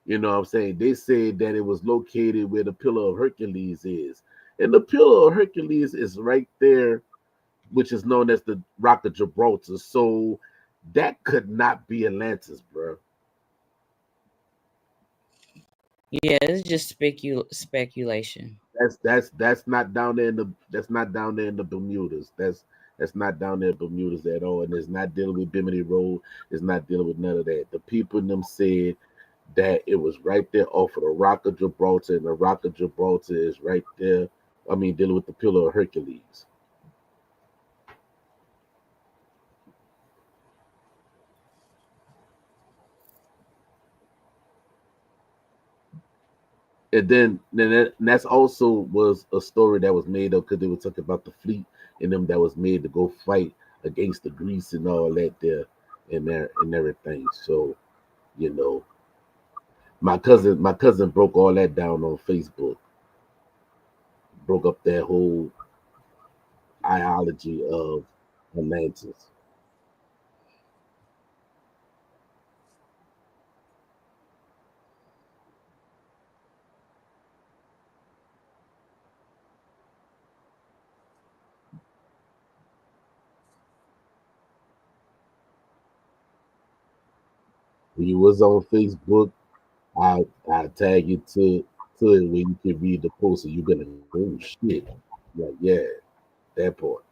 [SPEAKER 2] You know what I'm saying? They said that it was located where the Pillar of Hercules is. And the Pillar of Hercules is right there, which is known as the Rock of Gibraltar. So that could not be Atlantis, bro.
[SPEAKER 1] Yeah, it's just speculation.
[SPEAKER 2] That's not down there in the Bermudas. That's not down there in Bermudas at all. And it's not dealing with Bimini Road. It's not dealing with none of that. The people in them said that it was right there off of the Rock of Gibraltar, and the Rock of Gibraltar is right there. I mean, dealing with the Pillar of Hercules. And that's also was a story that was made up because they were talking about the fleet and them that was made to go fight against the Greece and all that there and everything. So, you know, my cousin broke all that down on Facebook, broke up that whole ideology of Atlantis. when you was on Facebook, I tag you to it where you can read the post and you're gonna go, oh shit. Like, yeah, that part.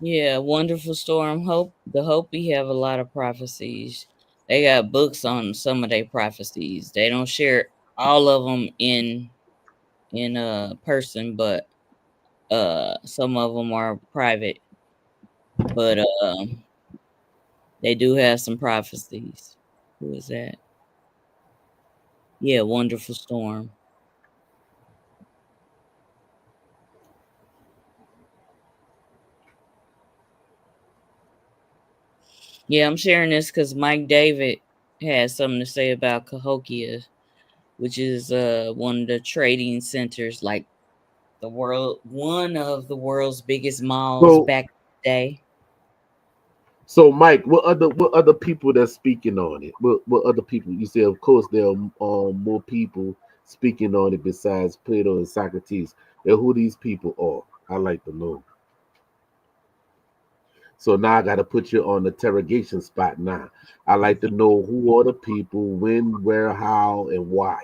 [SPEAKER 1] Yeah, Wonderful Storm. The Hopi have a lot of prophecies. They got books on some of their prophecies. They don't share all of them in a person, but some of them are private. But they do have some prophecies. Who is that? Yeah, Wonderful Storm. Yeah, I'm sharing this because Mike David has something to say about Cahokia, which is one of the trading centers, like one of the world's biggest malls
[SPEAKER 2] So
[SPEAKER 1] back in the day.
[SPEAKER 2] so Mike, what other people that's speaking on it? What other people? You say of course there are more people speaking on it besides Plato and Socrates. And who these people are? I like to know. So now I got to put you on the interrogation spot. Now I like to know who are the people, when, where, how, and why.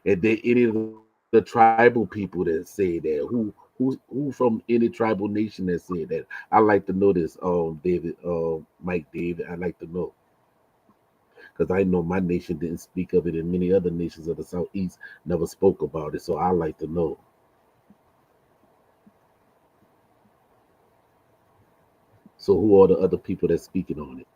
[SPEAKER 2] And then any of the tribal people that say that, who from any tribal nation that said that. I like to know this, David, Mike, David. I like to know because I know my nation didn't speak of it, and many other nations of the southeast never spoke about it. So I like to know. So who are the other people that's speaking on it?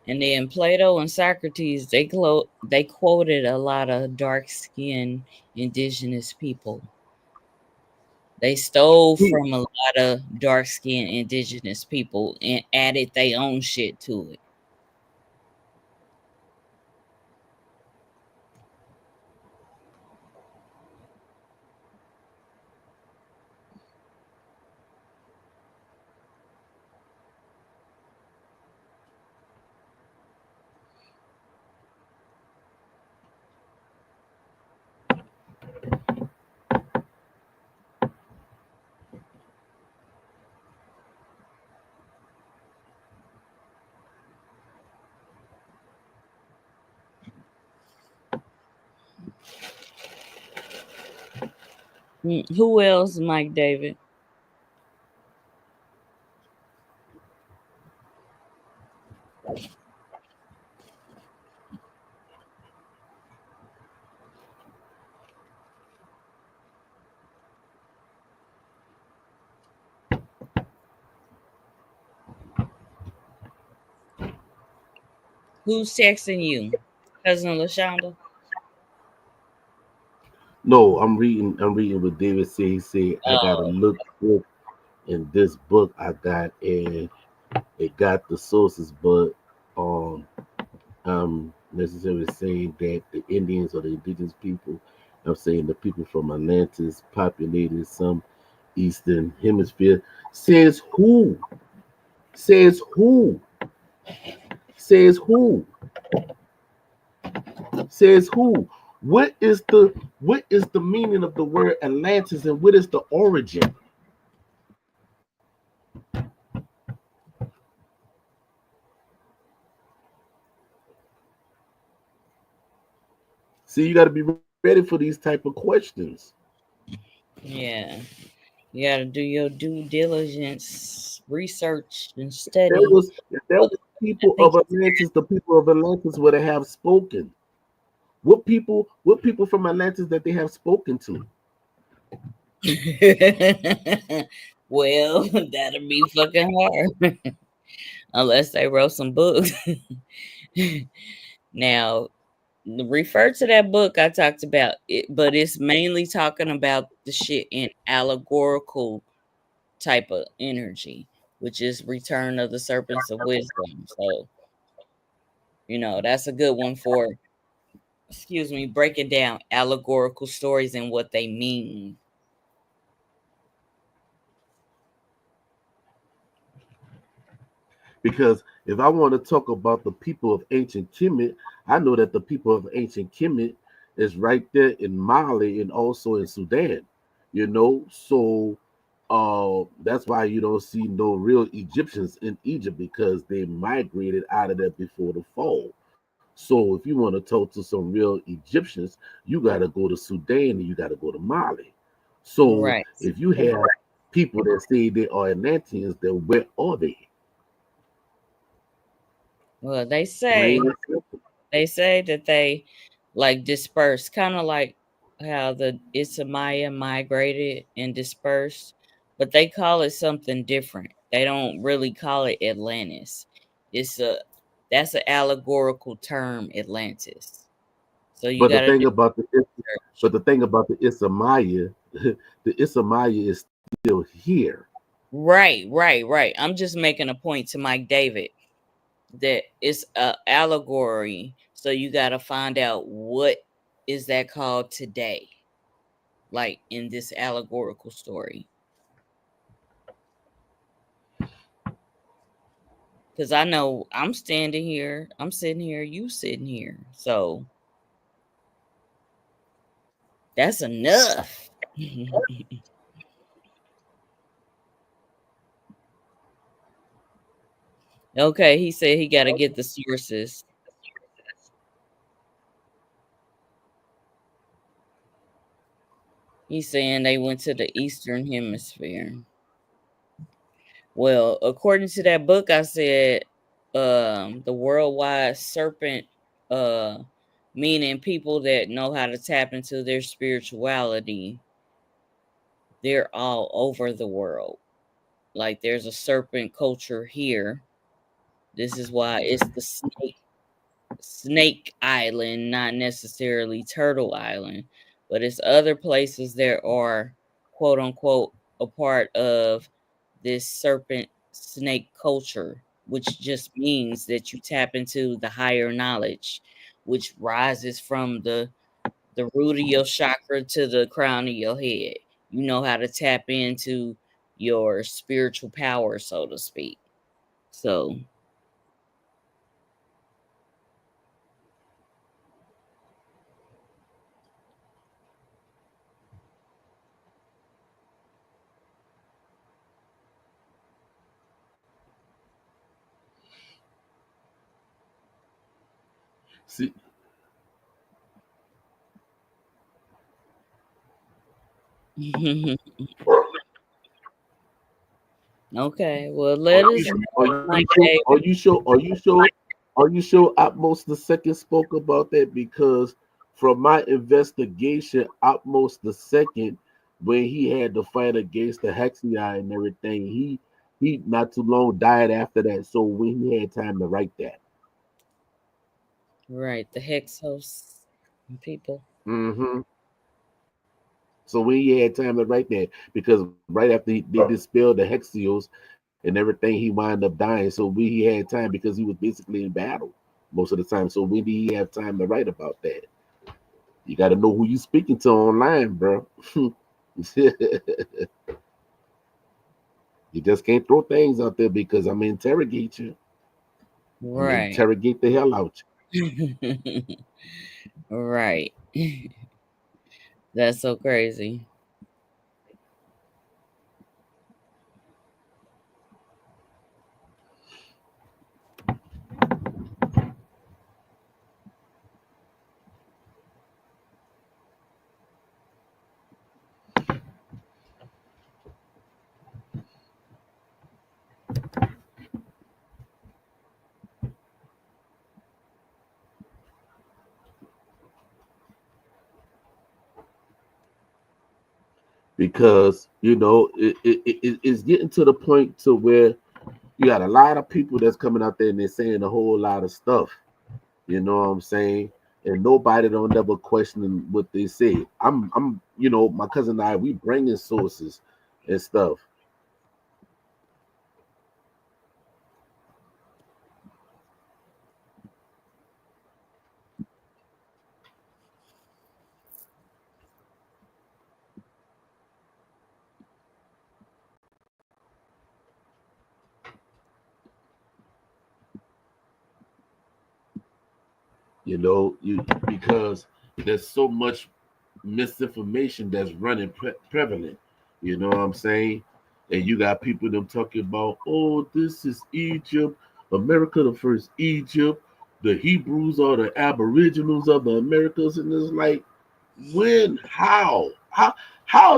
[SPEAKER 1] And then Plato and Socrates, they quoted a lot of dark skinned indigenous people. They stole
[SPEAKER 2] He,
[SPEAKER 1] from a lot of dark skinned indigenous people and added their own shit to it. Who else, Mike David? Who's texting you? Cousin LaShonda?
[SPEAKER 2] no, I'm reading. I'm reading what David said. He said I got to
[SPEAKER 1] Oh,
[SPEAKER 2] look book in this book I got, and it got the sources, but um, I'm necessarily saying that the Indians or the indigenous people, I'm saying the people from Atlantis populated some eastern hemisphere. Says who? Says who? Says who? Says who? What is the meaning of the word Atlantis and what is the origin? See, you got to be ready for these type of questions.
[SPEAKER 1] Yeah. You got to do your due diligence, research, and
[SPEAKER 2] There
[SPEAKER 1] study.
[SPEAKER 2] was if there
[SPEAKER 1] Well,
[SPEAKER 2] was
[SPEAKER 1] I
[SPEAKER 2] people
[SPEAKER 1] think
[SPEAKER 2] of Atlantis, the people of Atlantis would have spoken. What people from Atlantis that they have spoken to?
[SPEAKER 1] well, that'll be fucking hard unless they wrote some books. Now, refer to that book I talked about, it, but it's mainly talking about the shit in allegorical type of energy, which is Return of the Serpents of Wisdom. So, that's a good one for, excuse me, breaking down allegorical stories and what they mean.
[SPEAKER 2] Because if I want to talk about the people of ancient Kemet, I know that the people of ancient Kemet is right there in Mali and also in Sudan. So that's why you don't see no real Egyptians in Egypt because they migrated out of there before the fall. So if you want to talk to some real Egyptians, you got to go to Sudan and you got to go to Mali. So
[SPEAKER 1] Right.
[SPEAKER 2] if you have people that say they are Atlanteans, then where are they?
[SPEAKER 1] Well, they
[SPEAKER 2] Plain
[SPEAKER 1] say
[SPEAKER 2] and simple.
[SPEAKER 1] they say that they like dispersed, kind of like how the Isamaya migrated and dispersed, but they call it something different. They don't really call it Atlantis. It's a That's an allegorical term, Atlantis. So you
[SPEAKER 2] But the
[SPEAKER 1] got to
[SPEAKER 2] thing
[SPEAKER 1] do
[SPEAKER 2] about the
[SPEAKER 1] research.
[SPEAKER 2] but the thing about the Isamaya, the Isamaya is still here.
[SPEAKER 1] Right, right, right. I'm just making a point to Mike David that it's a allegory. So you got to find out what is that called today, like in this allegorical story. Because I know I'm standing here, I'm sitting here, you sitting here. So that's enough. Okay, he said he got to get the sources. He's saying they went to the Eastern Hemisphere. Well, according to that book, I said the worldwide serpent, uh, meaning people that know how to tap into their spirituality, they're all over the world. Like there's a serpent culture here. This is why it's the Snake Island, not necessarily Turtle Island, but it's other places that are quote unquote a part of this serpent snake culture, which just means that you tap into the higher knowledge, which rises from the root of your chakra to the crown of your head. You know how to tap into your spiritual power, so to speak. So,
[SPEAKER 2] See,
[SPEAKER 1] okay, well,
[SPEAKER 2] are
[SPEAKER 1] let us
[SPEAKER 2] you are
[SPEAKER 1] know,
[SPEAKER 2] you
[SPEAKER 1] Mike
[SPEAKER 2] sure?
[SPEAKER 1] David.
[SPEAKER 2] Are you sure Utmost the second spoke about that? Because from my investigation, Utmost the second, when he had to fight against the Hexii and everything, he not too long died after that. So when he had time to write that.
[SPEAKER 1] Right, the Hex hosts and people.
[SPEAKER 2] Hmm. So when he had time to write that, because right after they dispelled the Hexios and everything, he wound up dying. So when he had time, because he was basically in battle most of the time. So when did he have time to write about that? You got to know who you speaking to online, bro. You just can't throw things out there because I'm gonna interrogate you. I'm gonna
[SPEAKER 1] Right.
[SPEAKER 2] interrogate the hell out
[SPEAKER 1] Right. That's so crazy.
[SPEAKER 2] because it's getting to the point to where you got a lot of people that's coming out there and they're saying a whole lot of stuff. You know what I'm saying? And nobody don't ever question what they say. My cousin and I, we bringing sources and stuff. Because there's so much misinformation that's running prevalent. You know what I'm saying? And you got people them talking about, oh, this is Egypt, America, the first Egypt. The Hebrews are the Aboriginals of the Americas, and it's like, when, how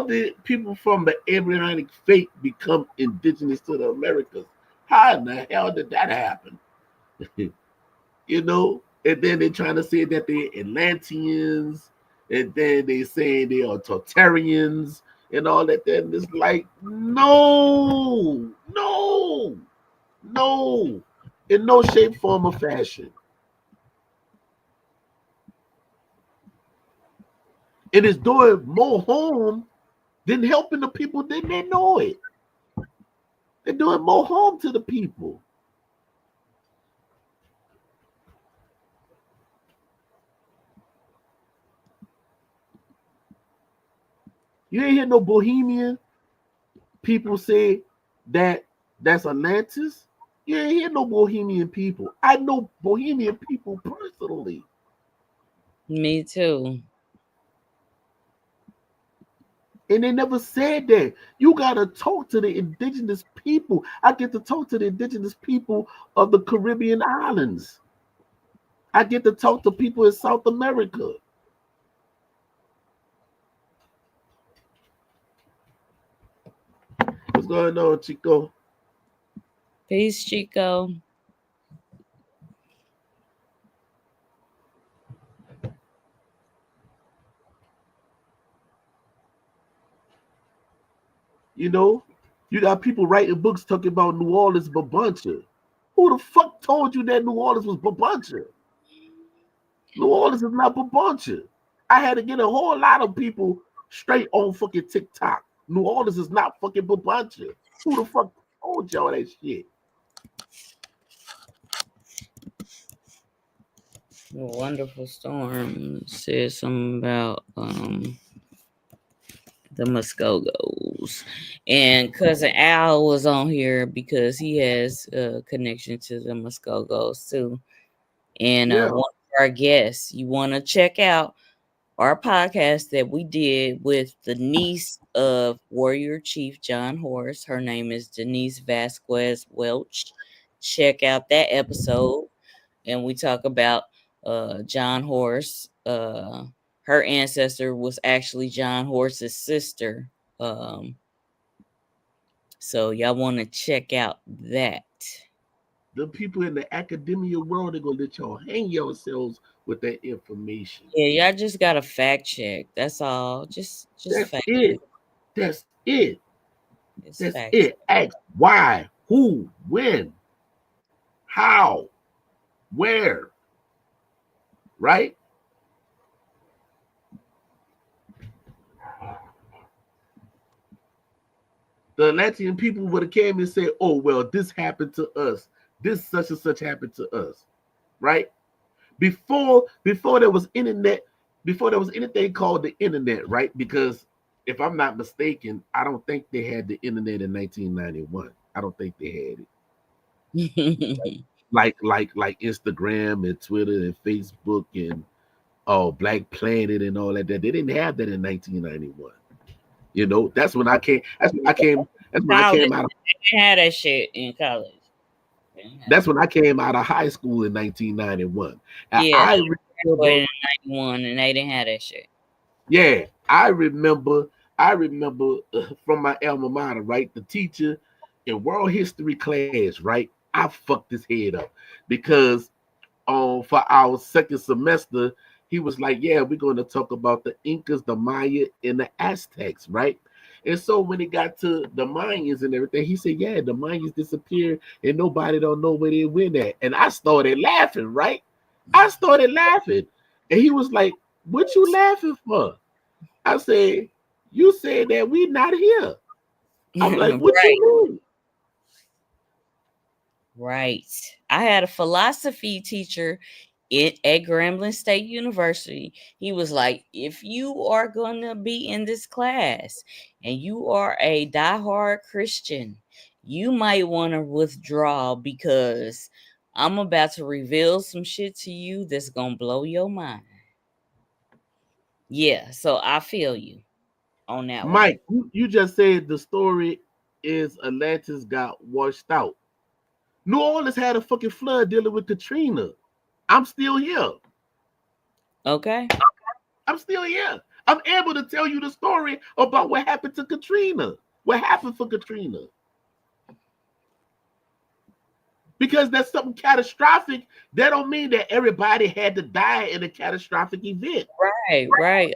[SPEAKER 2] did people from the Abrahamic faith become indigenous to the Americas? How in the hell did that happen? And then they're trying to say that they're Atlanteans, and then they say they are Tartarians and all that. Then it's like, no, no, no, in no shape, form, or fashion. It is doing more harm than helping the people that they know it. They're doing more harm to the people. You ain't hear no Bohemian people say that that's Atlantis. You ain't hear no Bohemian people. I know Bohemian people personally.
[SPEAKER 1] Me too.
[SPEAKER 2] And they never said that. You got to talk to the indigenous people. I get to talk to the indigenous people of the Caribbean islands. I get to talk to people in South America. What's going on, Chico?
[SPEAKER 1] Peace, Chico.
[SPEAKER 2] You got people writing books talking about New Orleans Babuncha. Who the fuck told you that New Orleans was Babuncha? New Orleans is not Babuncha. I had to get a whole lot of people straight on fucking TikTok. New Orleans is not fucking Babuncha. Who the fuck told y'all that shit?
[SPEAKER 1] The Wonderful Storm said something about the Muskogos. And cousin Al was on here because he has a connection to the Muskogos too. And
[SPEAKER 2] Yeah.
[SPEAKER 1] one of our guests, you want to check out our podcast that we did with the niece of Warrior Chief John Horse. Her name is Denise Vasquez Welch. Check out that episode. And we talk about John Horse. Her ancestor was actually John Horse's sister. So y'all want to check out that.
[SPEAKER 2] The people in the academia world are gonna let y'all hang yourselves with that information.
[SPEAKER 1] Yeah, y'all just gotta fact check. That's all. Just
[SPEAKER 2] That's
[SPEAKER 1] fact
[SPEAKER 2] it.
[SPEAKER 1] check.
[SPEAKER 2] That's it.
[SPEAKER 1] It's
[SPEAKER 2] That's
[SPEAKER 1] fact check.
[SPEAKER 2] it. Ask why, who, when, how, where, right? The Atlantean people would have came and said, oh, well, this happened to us. This such and such happened to us, right? Before there was internet, before there was anything called the internet, right? Because if I'm not mistaken, I don't think they had the internet in 1991. I don't think they had it. like Instagram and Twitter and Facebook and Black Planet and all that. They didn't have that in 1991. That's when I came. That's when I came. That's when I
[SPEAKER 1] College.
[SPEAKER 2] came out of.
[SPEAKER 1] They had that shit in college.
[SPEAKER 2] That's when I came out of high school in 1991. And
[SPEAKER 1] Yeah,
[SPEAKER 2] I
[SPEAKER 1] graduated
[SPEAKER 2] remember.
[SPEAKER 1] in 91 and they didn't have that shit.
[SPEAKER 2] Yeah, I remember. I remember from my alma mater, right? The teacher in world history class, right? I fucked his head up because for our second semester, he was like, "Yeah, we're going to talk about the Incas, the Maya, and the Aztecs, right?" And so when it got to the Mayans and everything, he said, yeah, the Mayans disappeared and nobody don't know where they went at. And I started laughing, right? I started laughing. And he was like, what you laughing for? I said, you said that we not here. I'm like, what
[SPEAKER 1] Right.
[SPEAKER 2] you mean?
[SPEAKER 1] Right. I had a philosophy teacher at Grambling State University. He was like, if you are going to be in this class and you are a diehard Christian, you might want to withdraw because I'm about to reveal some shit to you that's going to blow your mind. Yeah, so I feel you on that one.
[SPEAKER 2] Mike, you just said the story is Atlantis got washed out. New Orleans had a fucking flood dealing with Katrina. I'm still here.
[SPEAKER 1] Okay.
[SPEAKER 2] I'm still here. I'm able to tell you the story about what happened to Katrina. What happened for Katrina? Because that's something catastrophic. That don't mean that everybody had to die in a catastrophic event.
[SPEAKER 1] Right.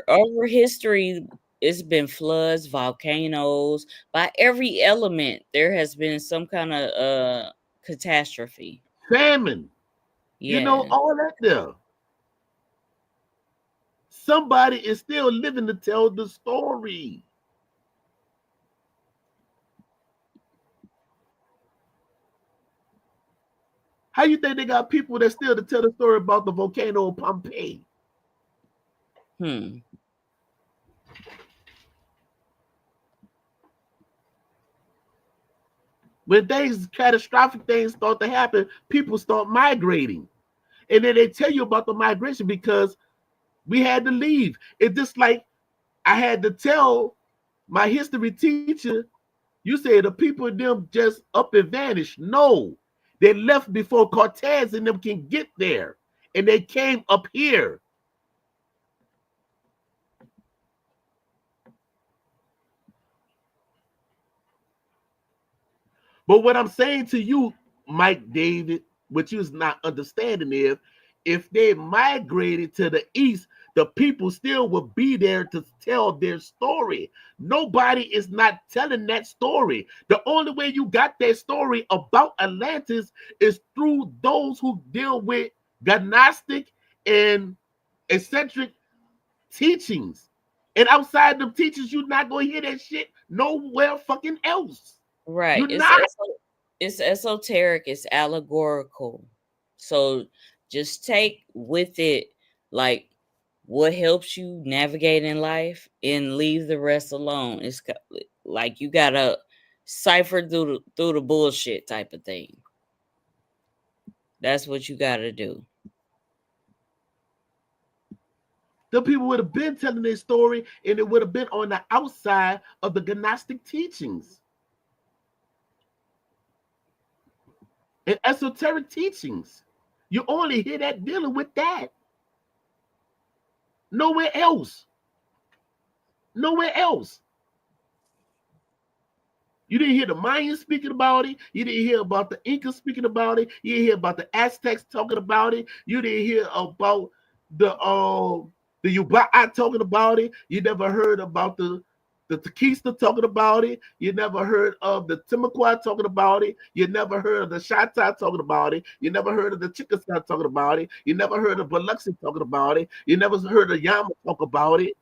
[SPEAKER 1] Over history, it's been floods, volcanoes. By every element, there has been some kind of catastrophe.
[SPEAKER 2] Famine.
[SPEAKER 1] Yeah.
[SPEAKER 2] All that there. Somebody is still living to tell the story. How you think they got people that still to tell the story about the volcano of Pompeii?
[SPEAKER 1] Hmm.
[SPEAKER 2] When catastrophic things start to happen, people start migrating. And then they tell you about the migration because we had to leave. It's just like I had to tell my history teacher, you say the people in them just up and vanished. No, they left before Cortez and them can get there. And they came up here. But what I'm saying to you, Mike David, what you's not understanding is if they migrated to the east, the people still will be there to tell their story. Nobody is not telling that story. The only way you got that story about Atlantis is through those who deal with Gnostic and eccentric teachings. And outside them teachings, you're not going to hear that shit nowhere fucking else.
[SPEAKER 1] Right.
[SPEAKER 2] You're not.
[SPEAKER 1] It's esoteric, it's allegorical. So just take with it like what helps you navigate in life and leave the rest alone. It's like you gotta cipher through the bullshit type of thing. That's what you gotta do.
[SPEAKER 2] The people would have been telling their story and it would have been on the outside of the Gnostic teachings and esoteric teachings. You only hear that dealing with that. Nowhere else. Nowhere else. You didn't hear the Mayans speaking about it. You didn't hear about the Incas speaking about it. You didn't hear about the Aztecs talking about it. You didn't hear about the Yvmvse talking about it. You never heard about the Tequista talking about it. You never heard of the Timucua talking about it. You never heard of the Shata talking about it. You never heard of the Chickasaw talking about it. You never heard of Biloxi talking about it. You never heard of Yama talk about it.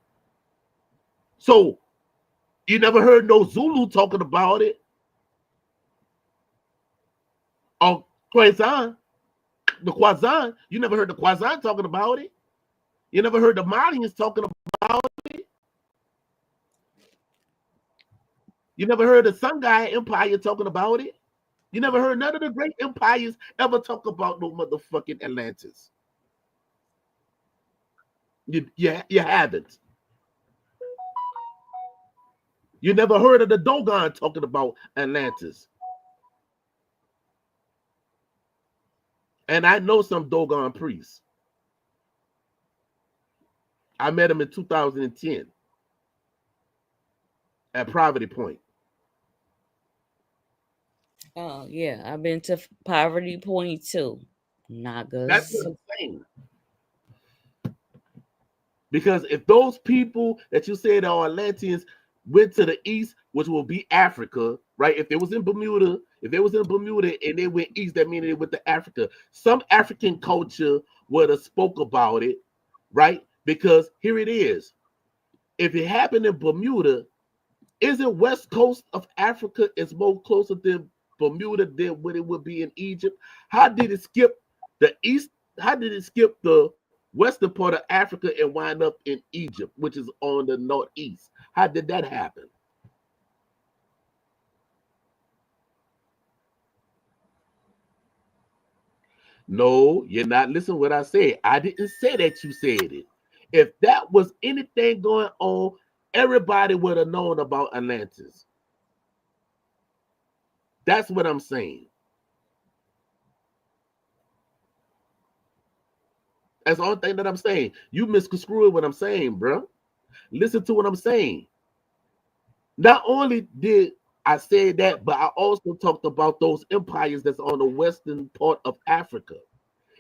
[SPEAKER 2] So you never heard no Zulu talking about it. Or Quezon, the Quazan. You never heard the Quazan talking about it. You never heard the Malians talking about it. You never heard the Songhai Empire talking about it. You never heard none of the great empires ever talk about no motherfucking Atlantis. You haven't. You never heard of the Dogon talking about Atlantis. And I know some Dogon priests. I met him in 2010 at Poverty Point.
[SPEAKER 1] Oh yeah, I've been to Poverty Point too.
[SPEAKER 2] That's
[SPEAKER 1] Nagas.
[SPEAKER 2] what I'm saying. Because if those people that you said are Atlanteans went to the east, which will be Africa, right? If they was in Bermuda, and they went east, that means they went to Africa. Some African culture would have spoke about it, right? Because here it is. If it happened in Bermuda, isn't west coast of Africa is more closer than Bermuda than what it would be in Egypt? How did it skip the east? How did it skip the western part of Africa and wind up in Egypt, which is on the northeast? How did that happen? No, you're not listening to what I said. I didn't say that you said it. If that was anything going on, everybody would have known about Atlantis. That's what I'm saying. That's the only thing that I'm saying. You misconstrued what I'm saying, bro. Listen to what I'm saying. Not only did I say that, but I also talked about those empires that's on the western part of Africa.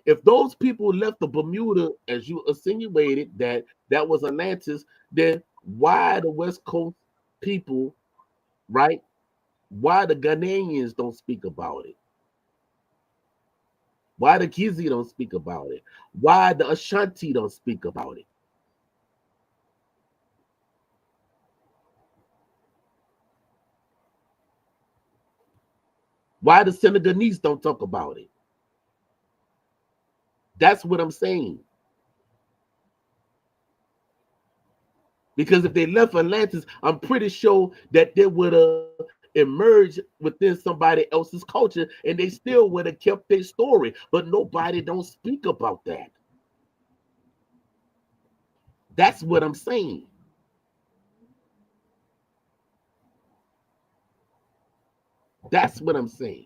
[SPEAKER 2] If those people left the Bermuda, as you insinuated that was Atlantis, then why the West Coast people, right? Why the Ghanaians don't speak about it? Why the Kizi don't speak about it? Why the Ashanti don't speak about it? Why the Senegalese don't talk about it? That's what I'm saying. Because if they left Atlantis, I'm pretty sure that they would have emerged within somebody else's culture and they still would have kept their story. But nobody don't speak about that. That's what I'm saying. That's what I'm saying.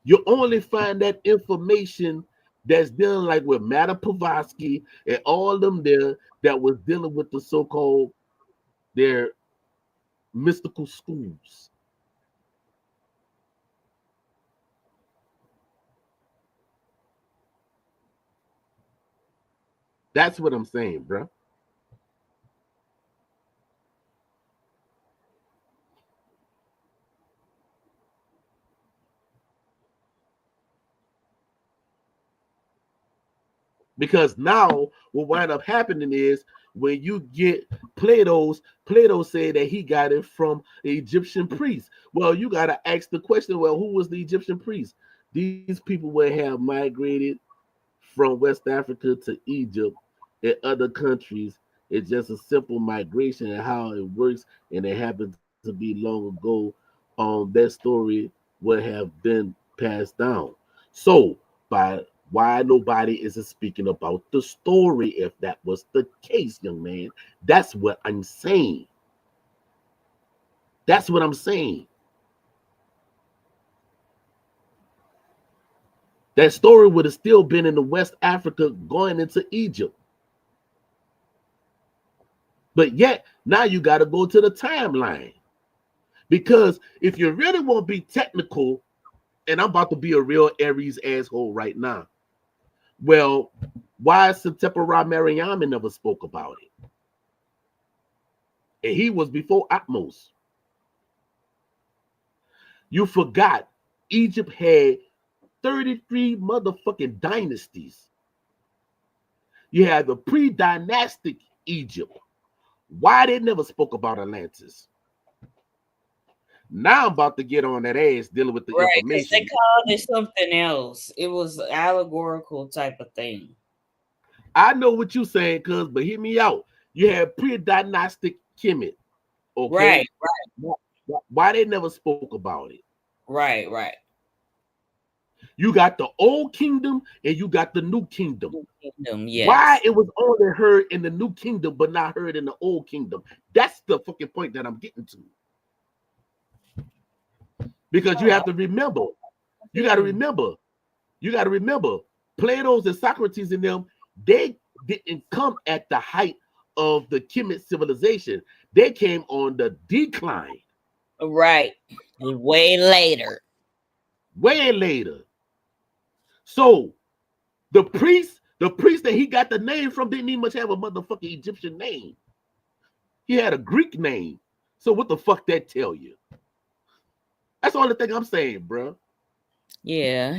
[SPEAKER 2] You only find that information that's dealing like with Madame Blavatsky and all them there that was dealing with the so-called their mystical schools. That's what I'm saying, bro. Because now what wind up happening is when you get Plato said that he got it from the Egyptian priest. Well, you got to ask the question, well, who was the Egyptian priest? These people would have migrated from West Africa to Egypt and other countries. It's just a simple migration and how it works, and it happened to be long ago. That story would have been passed down. So, by why nobody isn't speaking about the story if that was the case, young man? That's what I'm saying. That's what I'm saying. That story would have still been in the West Africa going into Egypt. But yet, now you got to go to the timeline. Because if you really want to be technical, and I'm about to be a real Aries asshole right now, well, why ChitoPa Mariam never spoke about it? And he was before Atmos. You forgot Egypt had 33 motherfucking dynasties. You had the pre-dynastic Egypt. Why they never spoke about Atlantis? Now I'm about to get on that ass dealing with the information.
[SPEAKER 1] They called it something else. It was allegorical type of thing.
[SPEAKER 2] I know what you're saying, cuz, but hear me out. You had pre-dynastic Kemet, okay?
[SPEAKER 1] Right.
[SPEAKER 2] Why they never spoke about it?
[SPEAKER 1] Right.
[SPEAKER 2] You got the old kingdom and you got the new kingdom.
[SPEAKER 1] Yes.
[SPEAKER 2] Why it was only heard in the new kingdom but not heard in the old kingdom? That's the fucking point that I'm getting to. Because you have to remember, you got to remember, Plato's and Socrates and them, they didn't come at the height of the Kemet civilization. They came on the decline.
[SPEAKER 1] Right. Way later.
[SPEAKER 2] So the priest that he got the name from didn't even much have a motherfucking Egyptian name. He had a Greek name. So what the fuck that tell you? That's the only thing I'm saying, bro.
[SPEAKER 1] Yeah,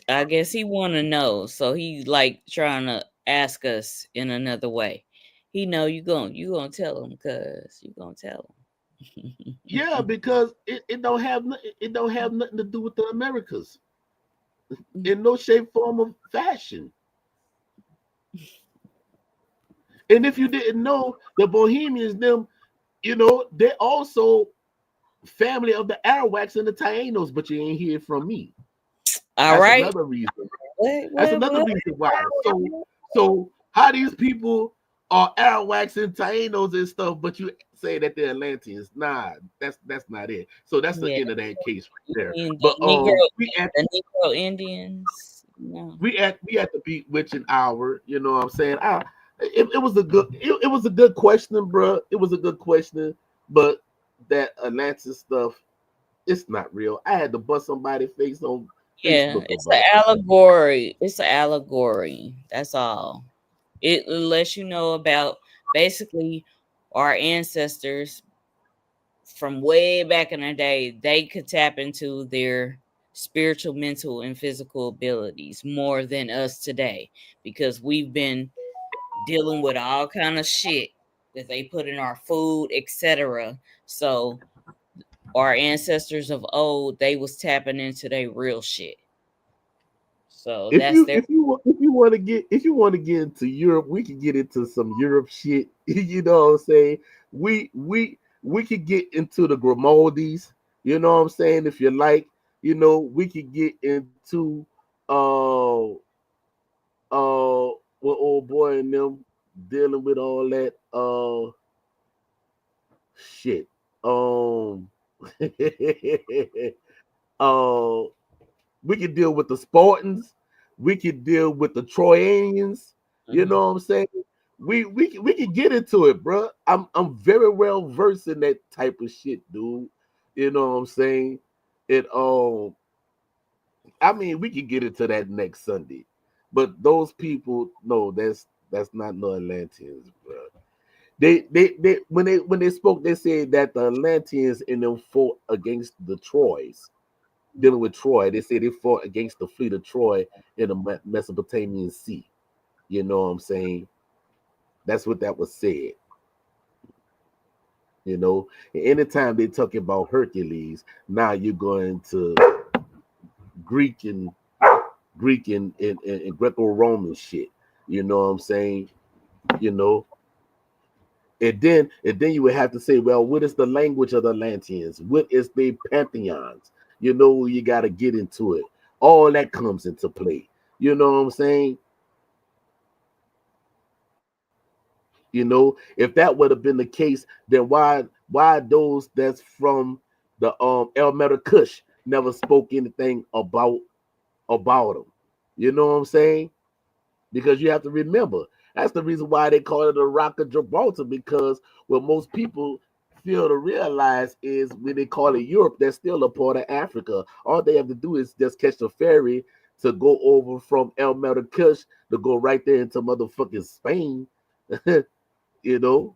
[SPEAKER 1] I guess he want to know. So he like trying to ask us in another way. He know you gonna tell him cuz you gonna tell
[SPEAKER 2] Yeah,
[SPEAKER 1] him.
[SPEAKER 2] because it don't have nothing to do with the Americas in no shape, form, or fashion. And if you didn't know, the Bohemians, them, they're also family of the Arawaks and the Taínos, but you ain't hear from me.
[SPEAKER 1] All
[SPEAKER 2] That's
[SPEAKER 1] right.
[SPEAKER 2] another reason.
[SPEAKER 1] What
[SPEAKER 2] That's
[SPEAKER 1] what
[SPEAKER 2] another
[SPEAKER 1] what?
[SPEAKER 2] reason why. So how these people are Arawaks and Taínos and stuff, but you say that they're Atlanteans? Nah, that's not it. So that's the
[SPEAKER 1] Yeah,
[SPEAKER 2] end of that case right
[SPEAKER 1] you
[SPEAKER 2] there.
[SPEAKER 1] mean
[SPEAKER 2] But
[SPEAKER 1] The Negro Indians. No.
[SPEAKER 2] we at the beat witching hour. You know what I'm saying? It was a it was a good question, bro. It was a good question, but that Atlantis stuff, it's not real. I had to bust somebody's face on
[SPEAKER 1] Yeah,
[SPEAKER 2] Facebook
[SPEAKER 1] it's an
[SPEAKER 2] about it.
[SPEAKER 1] allegory. It's an allegory. That's all. It lets you know about basically our ancestors from way back in the day. They could tap into their spiritual, mental, and physical abilities more than us today because we've been dealing with all kind of shit that they put in our food, etc. So our ancestors of old, they was tapping into their real shit. So that's their
[SPEAKER 2] If you want to get into Europe, we can get into some Europe shit. You know what I'm saying? We could get into the Grimaldis. You know what I'm saying? If you like, we could get into what old boy and them dealing with all that shit. Um uh we could deal with the Spartans. We could deal with the Troyans. You
[SPEAKER 1] Mhm.
[SPEAKER 2] know what I'm saying? We can get into it, bro. I'm very well versed in that type of shit, dude. You know what I'm saying? It I mean, we could get into that next Sunday, but those people, no, that's not no Atlanteans, bro. They when they spoke, they said that the Atlanteans in them fought against the Troys, dealing with Troy. They say they fought against the fleet of Troy in the Mesopotamian Sea. You know what I'm saying? That's what that was said. And anytime they talk about Hercules, now you're going to Greek and and Greco-Roman shit. You know what I'm saying? You know, and then you would have to say, well, what is the language of the Atlanteans? What is the pantheons? You got to get into it. All that comes into play. You know what I'm saying? If that would have been the case, then why those that's from the El Kush never spoke anything about them? You know what I'm saying? Because you have to remember that's the reason why they call it the Rock of Gibraltar, because what most people feel to realize is when they call it Europe, they're still a part of Africa. All they have to do is just catch the ferry to go over from El Kush to go right there into motherfucking Spain. you know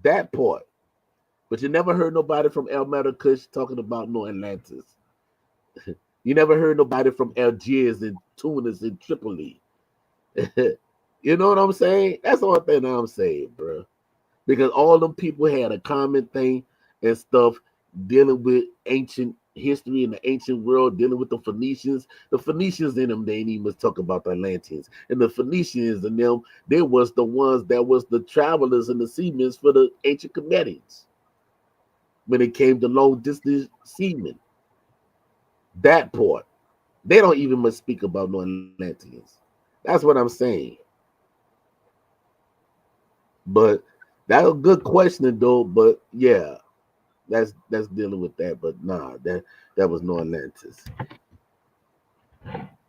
[SPEAKER 2] that part. But you never heard nobody from El Kush talking about no Atlantis. You never heard nobody from Algiers and Tunis and Tripoli. You know what I'm saying? That's the only thing I'm saying, bro. Because all them people had a common thing and stuff, dealing with ancient history in the ancient world, dealing with the Phoenicians. The Phoenicians in them, they ain't even talk about the Atlanteans. And the Phoenicians in them, they was the ones that was the travelers and the seamen for the ancient Comedians when it came to long distance seamen. That part. They don't even much speak about no Atlanteans. That's what I'm saying. But that's a good question though. But yeah, that's dealing with that. But nah, that was no Atlantis.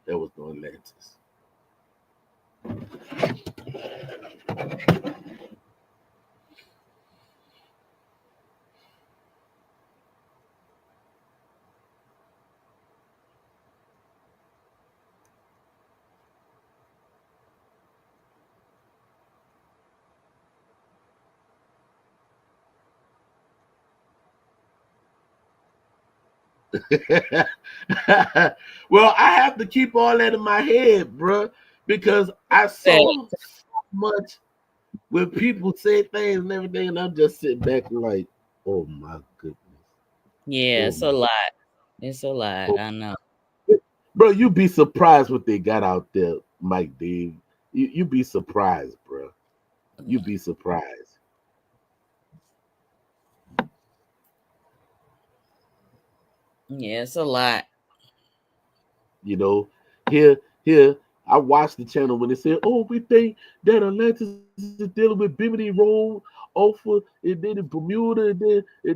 [SPEAKER 2] That was no Atlantis. Well, I have to keep all that in my head, bruh, because I saw so much when people say things and everything, and I'm just sitting back like, oh my goodness.
[SPEAKER 1] Yeah,
[SPEAKER 2] Oh
[SPEAKER 1] it's a
[SPEAKER 2] my.
[SPEAKER 1] lot. It's a lot.
[SPEAKER 2] Oh.
[SPEAKER 1] I know.
[SPEAKER 2] Bro, you be surprised what they got out there, Mike Dave. You be surprised, bro. You be surprised.
[SPEAKER 1] Yeah, it's a lot.
[SPEAKER 2] You know, here, I watched the channel when they said, "Oh, we think that Atlantis is dealing with Bimini Road off of, and then in Bermuda, and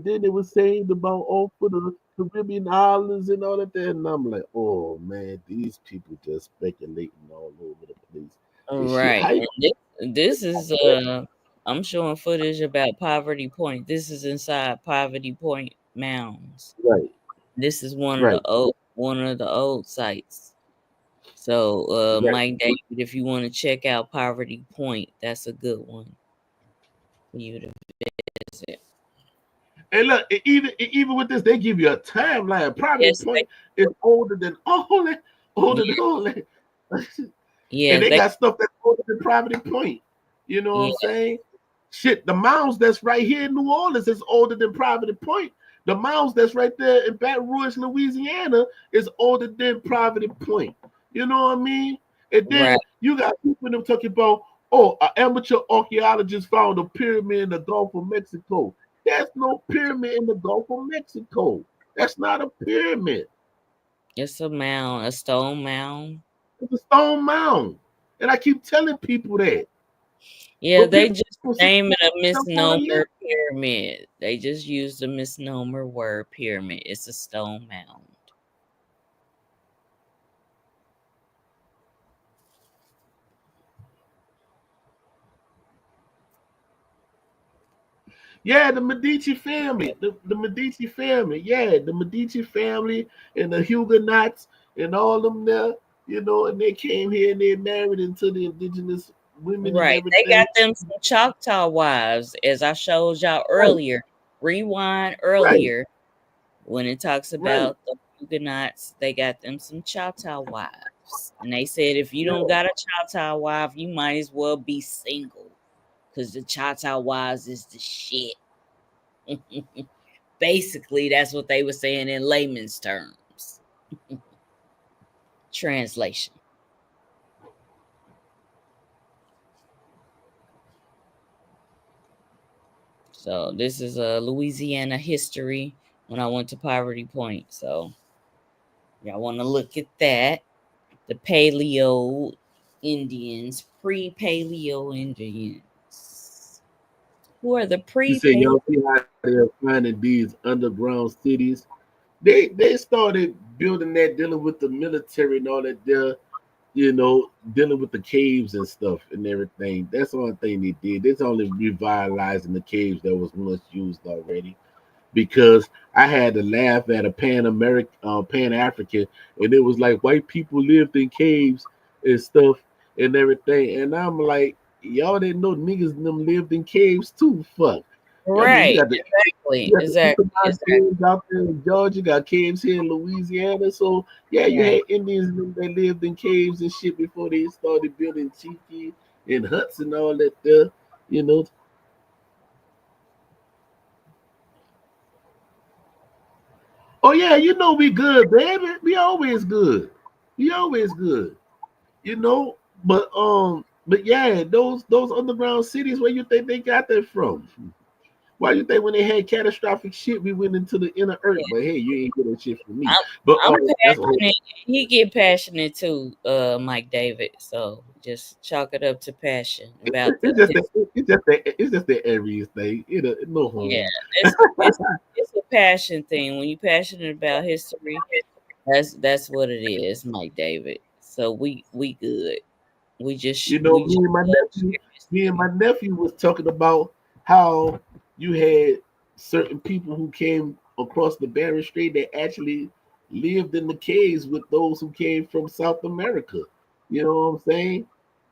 [SPEAKER 2] then they were saying about off of the Caribbean islands and all of that." And I'm like, "Oh man, these people just speculating all over the place and shit."
[SPEAKER 1] Right.
[SPEAKER 2] How you,
[SPEAKER 1] And this is I'm showing footage about Poverty Point. This is inside Poverty Point Mounds.
[SPEAKER 2] right,
[SPEAKER 1] This is
[SPEAKER 2] right,
[SPEAKER 1] one of the old sites. So
[SPEAKER 2] right.
[SPEAKER 1] Mike David, if you want to check out Poverty Point, that's a good one for you to visit.
[SPEAKER 2] And look, even with this, they give you a timeline. Property
[SPEAKER 1] Yes,
[SPEAKER 2] Point is older than all that, older than
[SPEAKER 1] yeah,
[SPEAKER 2] all that. And
[SPEAKER 1] yeah,
[SPEAKER 2] they got stuff that's older than Property Point. You know what I'm
[SPEAKER 1] yeah,
[SPEAKER 2] saying? Shit, the mounds that's right here in New Orleans is older than Property Point. The mounds that's right there in Baton Rouge, Louisiana, is older than Property Point. You know what I mean? And
[SPEAKER 1] right.
[SPEAKER 2] then you got people them talking about, oh, an amateur archaeologist found a pyramid in the Gulf of Mexico. There's no pyramid in the Gulf of Mexico. That's not a pyramid.
[SPEAKER 1] It's a mound, a stone mound.
[SPEAKER 2] It's a stone mound. And I keep telling people that.
[SPEAKER 1] Yeah,
[SPEAKER 2] But
[SPEAKER 1] they
[SPEAKER 2] people
[SPEAKER 1] just
[SPEAKER 2] sit
[SPEAKER 1] name it a
[SPEAKER 2] don't want to listen.
[SPEAKER 1] misnomer pyramid. They just use the misnomer word pyramid. It's a stone mound.
[SPEAKER 2] Yeah, the Medici family. The Medici family. Yeah, the Medici family and the Huguenots and all them there, and they came here and they married into the indigenous women and
[SPEAKER 1] Right. They got
[SPEAKER 2] everything.
[SPEAKER 1] them some Choctaw wives, as I showed y'all
[SPEAKER 2] Right,
[SPEAKER 1] earlier. Rewind
[SPEAKER 2] right,
[SPEAKER 1] earlier when it talks
[SPEAKER 2] right.
[SPEAKER 1] about the Huguenots. They got them some Choctaw wives. And they said if you don't
[SPEAKER 2] Yeah.
[SPEAKER 1] got a Choctaw wife, you might as well be single. Because the Choctaw wives is the shit. Basically, that's what they were saying in layman's terms. Translation. So this is a Louisiana history when I went to Poverty Point. So y'all want to look at that. The Paleo Indians, pre-Paleo Indians. Who are the
[SPEAKER 2] You say
[SPEAKER 1] pre-Paleo?
[SPEAKER 2] y'all see how they're finding these underground cities. They started building that, dealing with the military and all that there, dealing with the caves and stuff and everything. That's the only thing they did. It's only revitalizing the caves that was once used already. Because I had to laugh at a Pan American, Pan African, and it was like white people lived in caves and stuff and everything. And I'm like, y'all didn't know niggas and them lived in caves too. Fuck. Y'all know
[SPEAKER 1] Right.
[SPEAKER 2] you
[SPEAKER 1] Exactly.
[SPEAKER 2] got the
[SPEAKER 1] Exactly.
[SPEAKER 2] Euclid
[SPEAKER 1] Exactly.
[SPEAKER 2] caves out there in Georgia, you got caves here in Louisiana. So yeah, you
[SPEAKER 1] Right.
[SPEAKER 2] had Indians that lived in caves and shit before they started building tiki and huts and all that there. You know. Oh yeah, we good, baby. We always good. We always good. You know. But yeah, those underground cities, where you think they got that from? Why you think when they had catastrophic shit, we went into the inner earth? But hey, you ain't get that shit from me.
[SPEAKER 1] I'm
[SPEAKER 2] But
[SPEAKER 1] I'm
[SPEAKER 2] that's a whole.
[SPEAKER 1] passionate. He get passionate too, Mike David. So just chalk it up to passion about the
[SPEAKER 2] It's just that Aries thing. No
[SPEAKER 1] yeah.
[SPEAKER 2] harm.
[SPEAKER 1] It's a passion thing. When you're passionate about history, that's what it is, Mike David. So we good. We
[SPEAKER 2] Me
[SPEAKER 1] just
[SPEAKER 2] and my
[SPEAKER 1] love
[SPEAKER 2] nephew,
[SPEAKER 1] share
[SPEAKER 2] me and
[SPEAKER 1] history.
[SPEAKER 2] my nephew was talking about how you had certain people who came across the Bering Strait that actually lived in the caves with those who came from South America. You know what I'm saying?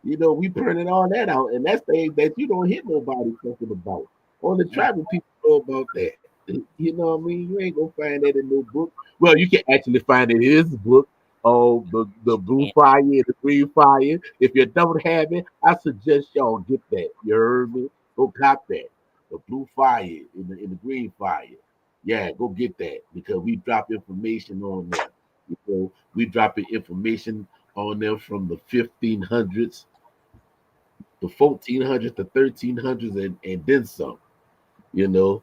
[SPEAKER 2] We printed all that out, and that's thing that you don't hear nobody talking about. Only tribal people know about that. You know what I mean? You ain't gonna find that in no book. Well, you can actually find it in his book. Oh, the blue
[SPEAKER 1] And
[SPEAKER 2] fire and the green fire. If you don't have it, I suggest y'all get that. You heard me? Go cop that. The blue fire and the green fire. Yeah, go get that because we drop information on there. You know, we dropping information on them from the 1500s, the 1400s, the 1300s, and then some. You know,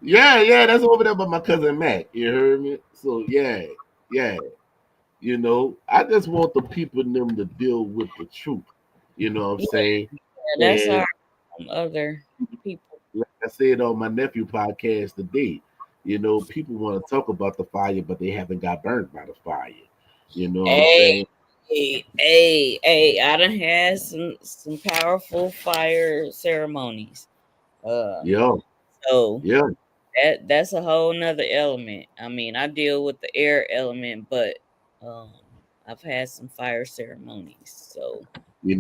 [SPEAKER 2] yeah, that's over there by my cousin Mac. You heard me? So yeah. I just want the people in them to deal with the truth. You know what I'm
[SPEAKER 1] yeah,
[SPEAKER 2] saying?
[SPEAKER 1] that's our
[SPEAKER 2] And
[SPEAKER 1] other people.
[SPEAKER 2] like I said on my nephew podcast today, people want to talk about the fire, but they haven't got burned by the fire. You know what I'm
[SPEAKER 1] Hey,
[SPEAKER 2] saying?
[SPEAKER 1] hey, I done had some powerful fire ceremonies. Uh,
[SPEAKER 2] Yeah,
[SPEAKER 1] so
[SPEAKER 2] yeah.
[SPEAKER 1] that's a whole nother element. I mean, I deal with the air element, but um, I've had some fire ceremonies. So yeah,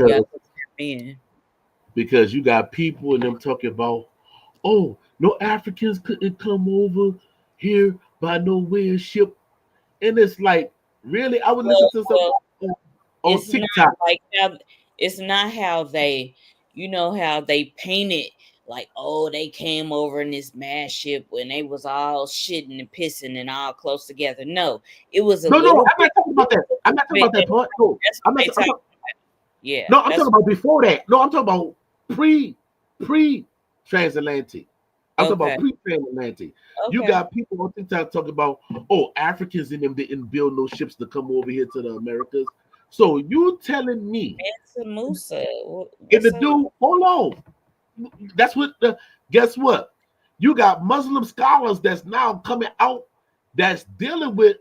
[SPEAKER 1] yeah,
[SPEAKER 2] Because
[SPEAKER 1] in.
[SPEAKER 2] you got people and them talking about, oh, no Africans couldn't come over here by no way ship. And it's like, really? I would listen
[SPEAKER 1] Well,
[SPEAKER 2] to
[SPEAKER 1] well,
[SPEAKER 2] somebody on
[SPEAKER 1] it's not
[SPEAKER 2] TikTok.
[SPEAKER 1] like how it's not how they, how they paint it. Like, oh, they came over in this mass ship when they was all shitting and pissing and all close together. No, it was a
[SPEAKER 2] No,
[SPEAKER 1] little
[SPEAKER 2] I'm
[SPEAKER 1] bit.
[SPEAKER 2] not talking
[SPEAKER 1] It
[SPEAKER 2] about
[SPEAKER 1] was
[SPEAKER 2] that.
[SPEAKER 1] a
[SPEAKER 2] I'm
[SPEAKER 1] little
[SPEAKER 2] not talking
[SPEAKER 1] bit.
[SPEAKER 2] about that part. No,
[SPEAKER 1] That's
[SPEAKER 2] I'm
[SPEAKER 1] what
[SPEAKER 2] not.
[SPEAKER 1] they
[SPEAKER 2] I'm
[SPEAKER 1] talk.
[SPEAKER 2] talking,
[SPEAKER 1] Yeah,
[SPEAKER 2] no, I'm talking
[SPEAKER 1] that's
[SPEAKER 2] about before that. No, I'm talking about pre transatlantic. I'm talking about
[SPEAKER 1] okay.
[SPEAKER 2] pre transatlantic. You
[SPEAKER 1] Okay.
[SPEAKER 2] got people on TikTok talking about, oh, Africans in them didn't build no ships to come over here to the Americas. So you telling me,
[SPEAKER 1] Mansa Musa,
[SPEAKER 2] and the
[SPEAKER 1] what's up with
[SPEAKER 2] dude, hold on, that's what the guess what? You got Muslim scholars that's now coming out that's dealing with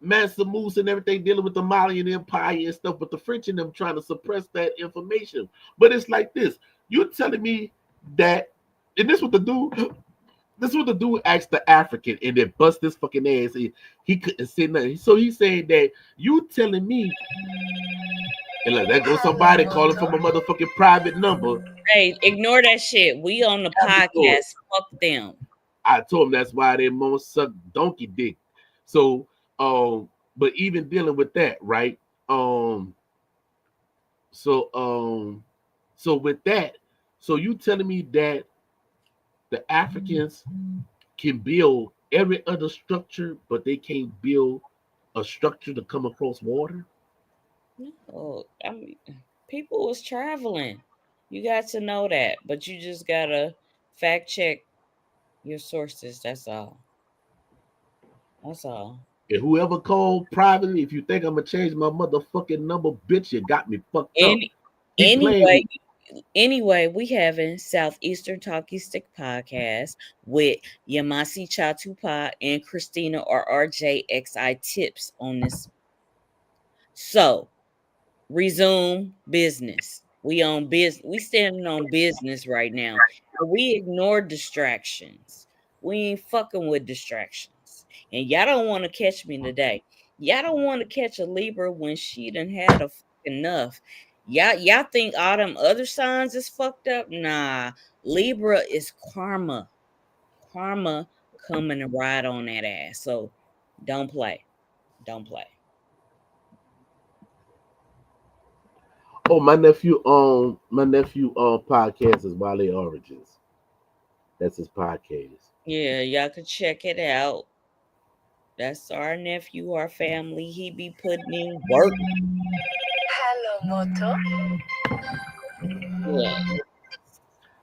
[SPEAKER 2] Mansa Musa and everything, dealing with the Malian Empire and stuff, but the French and them trying to suppress that information. But it's like this: you're telling me that, and this is what the dude asked the African, and then bust this fucking ass. He couldn't say nothing, so he's saying that you telling me, and like that goes somebody calling from a motherfucking private number.
[SPEAKER 1] Hey, ignore that shit. We on the podcast. Fuck them.
[SPEAKER 2] I told him that's why they most suck donkey dick. So, but even dealing with that, right? Um, so, so with that, so you telling me that the Africans can build every other structure, but they can't build a structure to come across water?
[SPEAKER 1] No, I mean, people was traveling. You got to know that, but you just gotta fact check your sources. That's all. That's all.
[SPEAKER 2] And whoever called privately, if you think I'm gonna change my motherfucking number, bitch, you got me fucked up.
[SPEAKER 1] Any
[SPEAKER 2] He playing
[SPEAKER 1] anyway,
[SPEAKER 2] with
[SPEAKER 1] we having Southeastern Talking Stick Podcast with Yvmvse ChitoPa and Christina or RRJXi tips on this. So resume business. We on business. We standing on business right now. And we ignore distractions. We ain't fucking with distractions. And y'all don't want to catch me today. Y'all don't want to catch a Libra when she done had a fucking enough. Y'all think all them other signs is fucked up? Nah. Libra is karma. Karma coming to ride on that ass. So don't play. Don't play.
[SPEAKER 2] oh, my nephew podcast is Wale Origins. That's his podcast.
[SPEAKER 1] Yeah, y'all could check it out. That's our nephew, our family. He be putting in work.
[SPEAKER 3] Hello, Moto.
[SPEAKER 1] Yeah,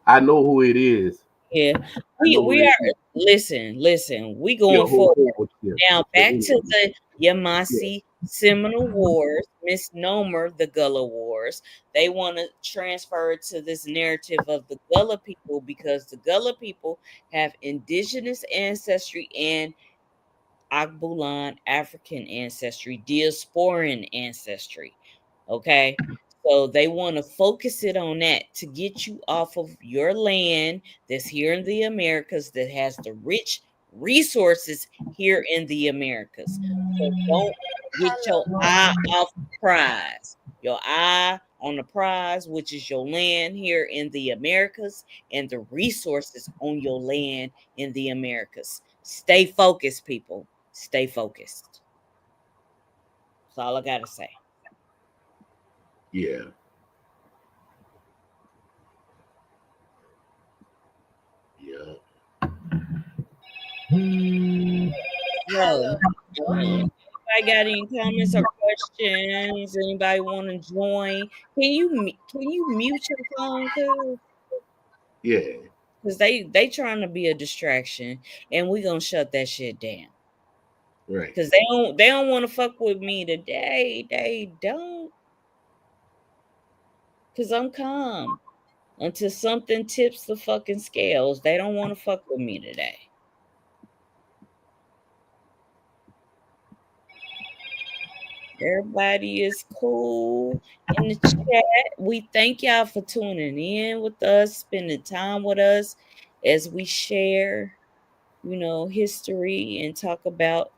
[SPEAKER 2] I know who it is.
[SPEAKER 1] yeah.
[SPEAKER 2] I know who
[SPEAKER 1] We
[SPEAKER 2] it
[SPEAKER 1] are
[SPEAKER 2] is.
[SPEAKER 1] listen. We
[SPEAKER 2] Yeah,
[SPEAKER 1] going
[SPEAKER 2] hold,
[SPEAKER 1] forward.
[SPEAKER 2] hold, yeah.
[SPEAKER 1] Now
[SPEAKER 2] Yeah,
[SPEAKER 1] back to
[SPEAKER 2] anyway,
[SPEAKER 1] the
[SPEAKER 2] yeah.
[SPEAKER 1] Yamasi Seminole Wars, misnomer the Gullah Wars. They want to transfer it to this narrative of the Gullah people because the Gullah people have indigenous ancestry and Agbulan African ancestry, diasporan ancestry. Okay. So they want to focus it on that to get you off of your land that's here in the Americas that has the rich resources here in the Americas. So don't get
[SPEAKER 3] Hello,
[SPEAKER 1] your eye
[SPEAKER 3] Moto.
[SPEAKER 1] off the prize. your eye on the prize, which is your land here in the Americas and the resources on your land in the Americas. Stay focused, people. Stay focused. That's all I got to say.
[SPEAKER 2] Yeah. Yeah.
[SPEAKER 1] So,
[SPEAKER 3] Hello.
[SPEAKER 1] anybody got any comments or questions? Anybody want to join? Can you mute your phone, cuz?
[SPEAKER 2] Yeah.
[SPEAKER 1] Because they trying to be a distraction, and we gonna shut that shit down.
[SPEAKER 2] Right.
[SPEAKER 1] Because they don't want to fuck with me today. They don't. Because I'm calm until something tips the fucking scales. They don't want to fuck with me today. Everybody is cool in the chat. We thank y'all for tuning in with us, spending time with us as we share, history and talk about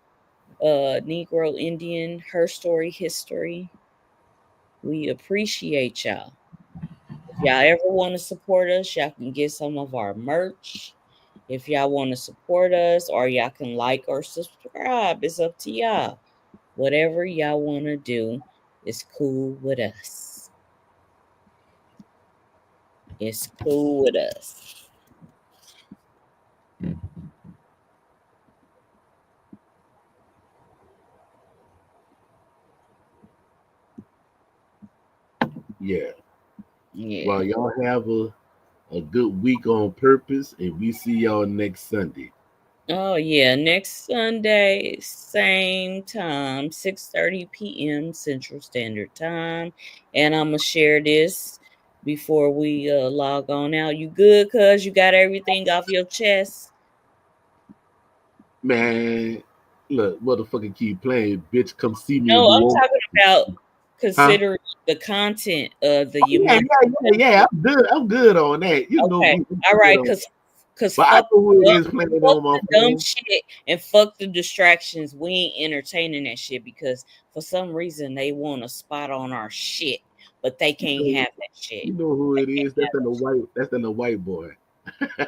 [SPEAKER 1] Negro Indian, her story, history. We appreciate y'all. If y'all ever want to support us, y'all can get some of our merch. If y'all want to support us, or y'all can like or subscribe, it's up to y'all. Whatever y'all want to do is cool with us. It's cool with us.
[SPEAKER 2] Yeah.
[SPEAKER 1] Yeah.
[SPEAKER 2] Well, y'all have a good week on purpose, and we see y'all next Sunday.
[SPEAKER 1] Oh yeah, next Sunday, same time, 6:30 p.m. Central Standard Time. And I'm gonna share this before we log on out. You good, cuz you got everything off your chest?
[SPEAKER 2] Man, look, motherfucker keep playing. Bitch, come see me in
[SPEAKER 1] No,
[SPEAKER 2] New
[SPEAKER 1] I'm
[SPEAKER 2] Orleans.
[SPEAKER 1] talking about
[SPEAKER 2] Huh?
[SPEAKER 1] considering the content of the
[SPEAKER 2] Yeah,
[SPEAKER 1] Yvmvse.
[SPEAKER 2] yeah. I'm good. I'm good on that. You know,
[SPEAKER 1] Okay,
[SPEAKER 2] I'm
[SPEAKER 1] all
[SPEAKER 2] good
[SPEAKER 1] right,
[SPEAKER 2] on that.
[SPEAKER 1] cause
[SPEAKER 2] But I
[SPEAKER 1] fuck
[SPEAKER 2] know who it
[SPEAKER 1] fuck
[SPEAKER 2] is playing
[SPEAKER 1] fuck
[SPEAKER 2] on my
[SPEAKER 1] the dumb
[SPEAKER 2] phone.
[SPEAKER 1] shit and fuck the distractions. We ain't entertaining that shit because for some reason they want a spot on our shit, but they
[SPEAKER 2] You
[SPEAKER 1] can't
[SPEAKER 2] know,
[SPEAKER 1] have that shit.
[SPEAKER 2] you know who
[SPEAKER 1] They
[SPEAKER 2] it
[SPEAKER 1] can't
[SPEAKER 2] is. That's
[SPEAKER 1] have
[SPEAKER 2] in the
[SPEAKER 1] that shit.
[SPEAKER 2] white. That's in the white boy.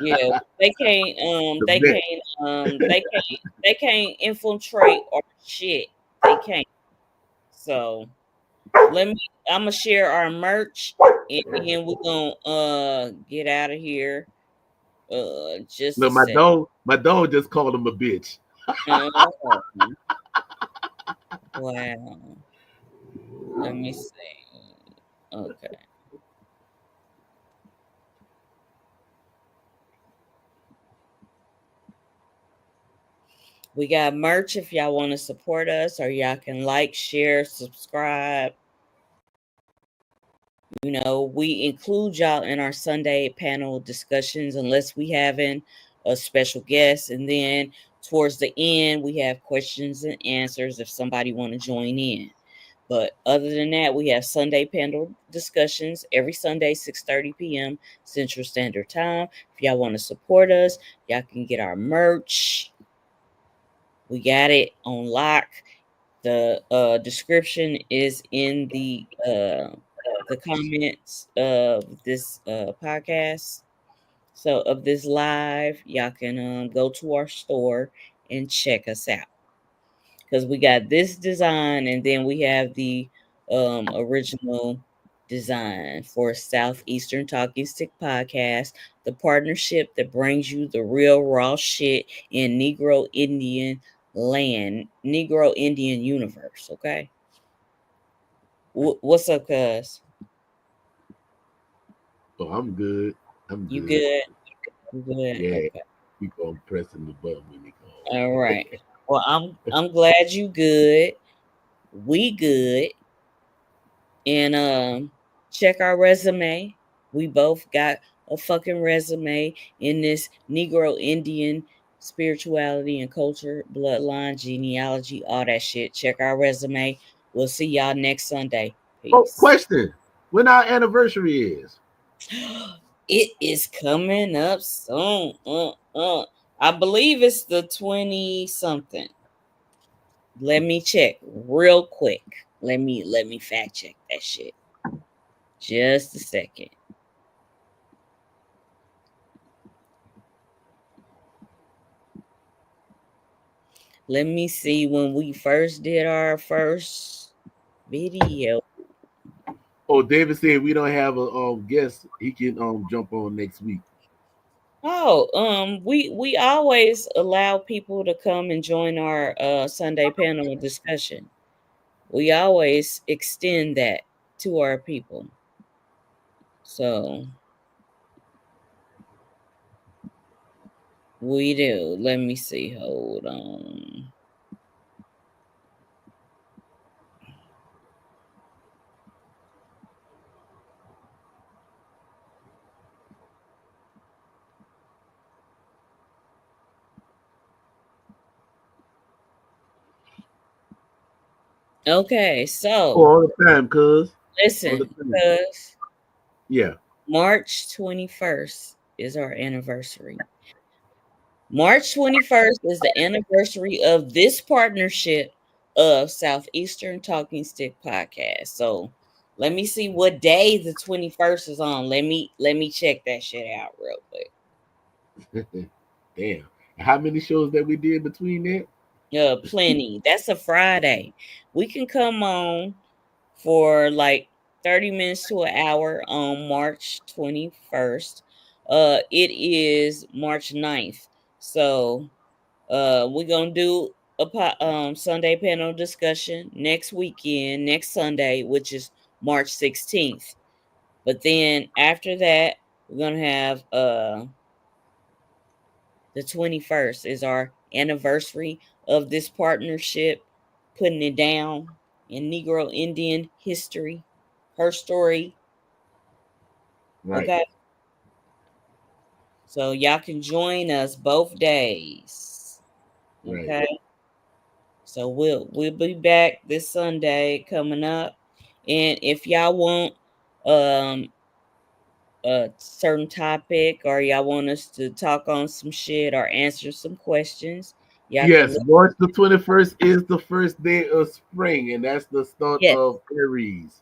[SPEAKER 1] Yeah, they can't
[SPEAKER 2] The Met.
[SPEAKER 1] they can't infiltrate our shit. They can't. So let me I'm gonna share our merch and then we're gonna get out of here. Just
[SPEAKER 2] No,
[SPEAKER 1] a sec.
[SPEAKER 2] my dog just called him a bitch.
[SPEAKER 1] Oh, wow. Let me see. Okay. We got merch if y'all want to support us, or y'all can like, share, subscribe. We include y'all in our Sunday panel discussions unless we having a special guest. And then towards the end, we have questions and answers if somebody want to join in. But other than that, we have Sunday panel discussions every Sunday, 6:30 p.m. Central Standard Time. If y'all want to support us, y'all can get our merch. We got it on lock. The description is in the comments of this podcast. So of this live, y'all can go to our store and check us out. Because we got this design and then we have the original design for Southeastern Talking Stick Podcast, the partnership that brings you the real raw shit in Negro Indian land, Negro Indian universe. Okay, what's up, cuz?
[SPEAKER 2] Oh, I'm good. I'm
[SPEAKER 1] You
[SPEAKER 2] good.
[SPEAKER 1] good? You good?
[SPEAKER 2] Yeah.
[SPEAKER 1] Okay.
[SPEAKER 2] Keep on pressing the button when he
[SPEAKER 1] All
[SPEAKER 2] calls.
[SPEAKER 1] right. Well, I'm glad you good. We good. And check our resume. We both got a fucking resume in this Negro Indian spirituality and culture, bloodline, genealogy, all that shit. Check our resume. We'll see y'all next Sunday.
[SPEAKER 2] Oh,
[SPEAKER 1] Peace.
[SPEAKER 2] question. When our anniversary is?
[SPEAKER 1] It is coming up soon. I believe it's the 20 something. Let me check real quick. Let me fact check that shit. Just a second. Let me see when we first did our first video.
[SPEAKER 2] Oh, David said we don't have a guest. He can jump on next week.
[SPEAKER 1] Oh, we always allow people to come and join our Sunday panel discussion. We always extend that to our people. So we do. Let me see. Hold on. Okay, so
[SPEAKER 2] all the time, cuz. All the
[SPEAKER 1] listen,
[SPEAKER 2] time.
[SPEAKER 1] because
[SPEAKER 2] Yeah.
[SPEAKER 1] March 21st is our anniversary. March 21st is the anniversary of this partnership of Southeastern Talking Stick Podcast. So let me see what day the 21st is on. Let me check that shit out real quick.
[SPEAKER 2] Damn. How many shows that we did between that?
[SPEAKER 1] Plenty. That's a Friday. We can come on for like 30 minutes to an hour on March 21st. It is March 9th. So we're gonna do a Sunday panel discussion next weekend, next Sunday, which is March 16th. But then after that, we're gonna have the 21st is our anniversary of this partnership, putting it down in Negro Indian history, her story.
[SPEAKER 2] Right.
[SPEAKER 1] Okay. So y'all can join us both days.
[SPEAKER 2] Right.
[SPEAKER 1] Okay. So we'll be back this Sunday coming up. And if y'all want um a certain topic, or y'all want us to talk on some shit or answer some questions, y'all can
[SPEAKER 2] Yes,
[SPEAKER 1] look.
[SPEAKER 2] March the 21st is the first day of spring, and that's the start
[SPEAKER 1] Yes.
[SPEAKER 2] of Aries.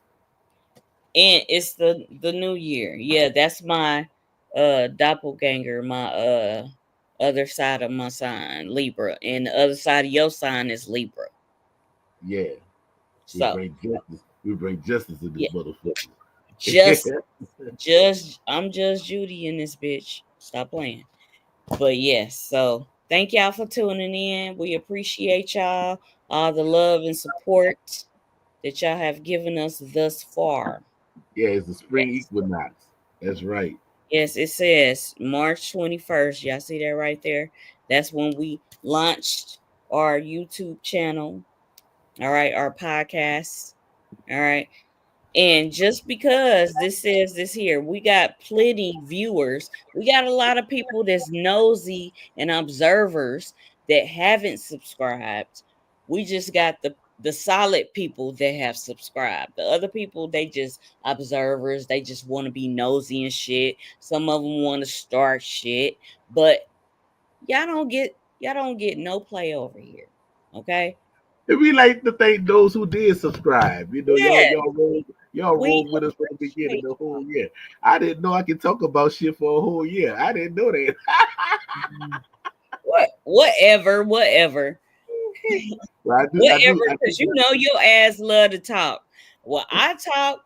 [SPEAKER 1] And it's the new year. Yeah, that's my doppelganger, my other side of my sign, Libra. And the other side of your sign is Libra.
[SPEAKER 2] Yeah. We
[SPEAKER 1] So
[SPEAKER 2] bring justice. We bring justice in this
[SPEAKER 1] yeah,
[SPEAKER 2] motherfucker.
[SPEAKER 1] just I'm just Judy in this bitch. Stop playing. But yes, so thank y'all for tuning in. We appreciate y'all, all the love and support that y'all have given us thus far.
[SPEAKER 2] Yeah, it's the spring
[SPEAKER 1] Yes.
[SPEAKER 2] equinox. That's right.
[SPEAKER 1] Yes, it says March 21st. Y'all see that right there? That's when we launched our YouTube channel. All right, our podcast. All right. And just because this says this here, we got plenty viewers. We got a lot of people that's nosy and observers that haven't subscribed. We just got the solid people that have subscribed. The other people, they just observers. They just want to be nosy and shit. Some of them want to start shit, but y'all don't get no play over here. Okay?
[SPEAKER 2] And we like to thank those who did subscribe. You know, y'all
[SPEAKER 1] Yeah,
[SPEAKER 2] y'all rolled y'all
[SPEAKER 1] we
[SPEAKER 2] rolled with us from the beginning
[SPEAKER 1] appreciate
[SPEAKER 2] the whole year. I didn't know I could talk about shit for a whole year. I didn't know that.
[SPEAKER 1] whatever.
[SPEAKER 2] Well,
[SPEAKER 1] Whatever,
[SPEAKER 2] I do
[SPEAKER 1] because you know your ass love to talk. Well, I talk,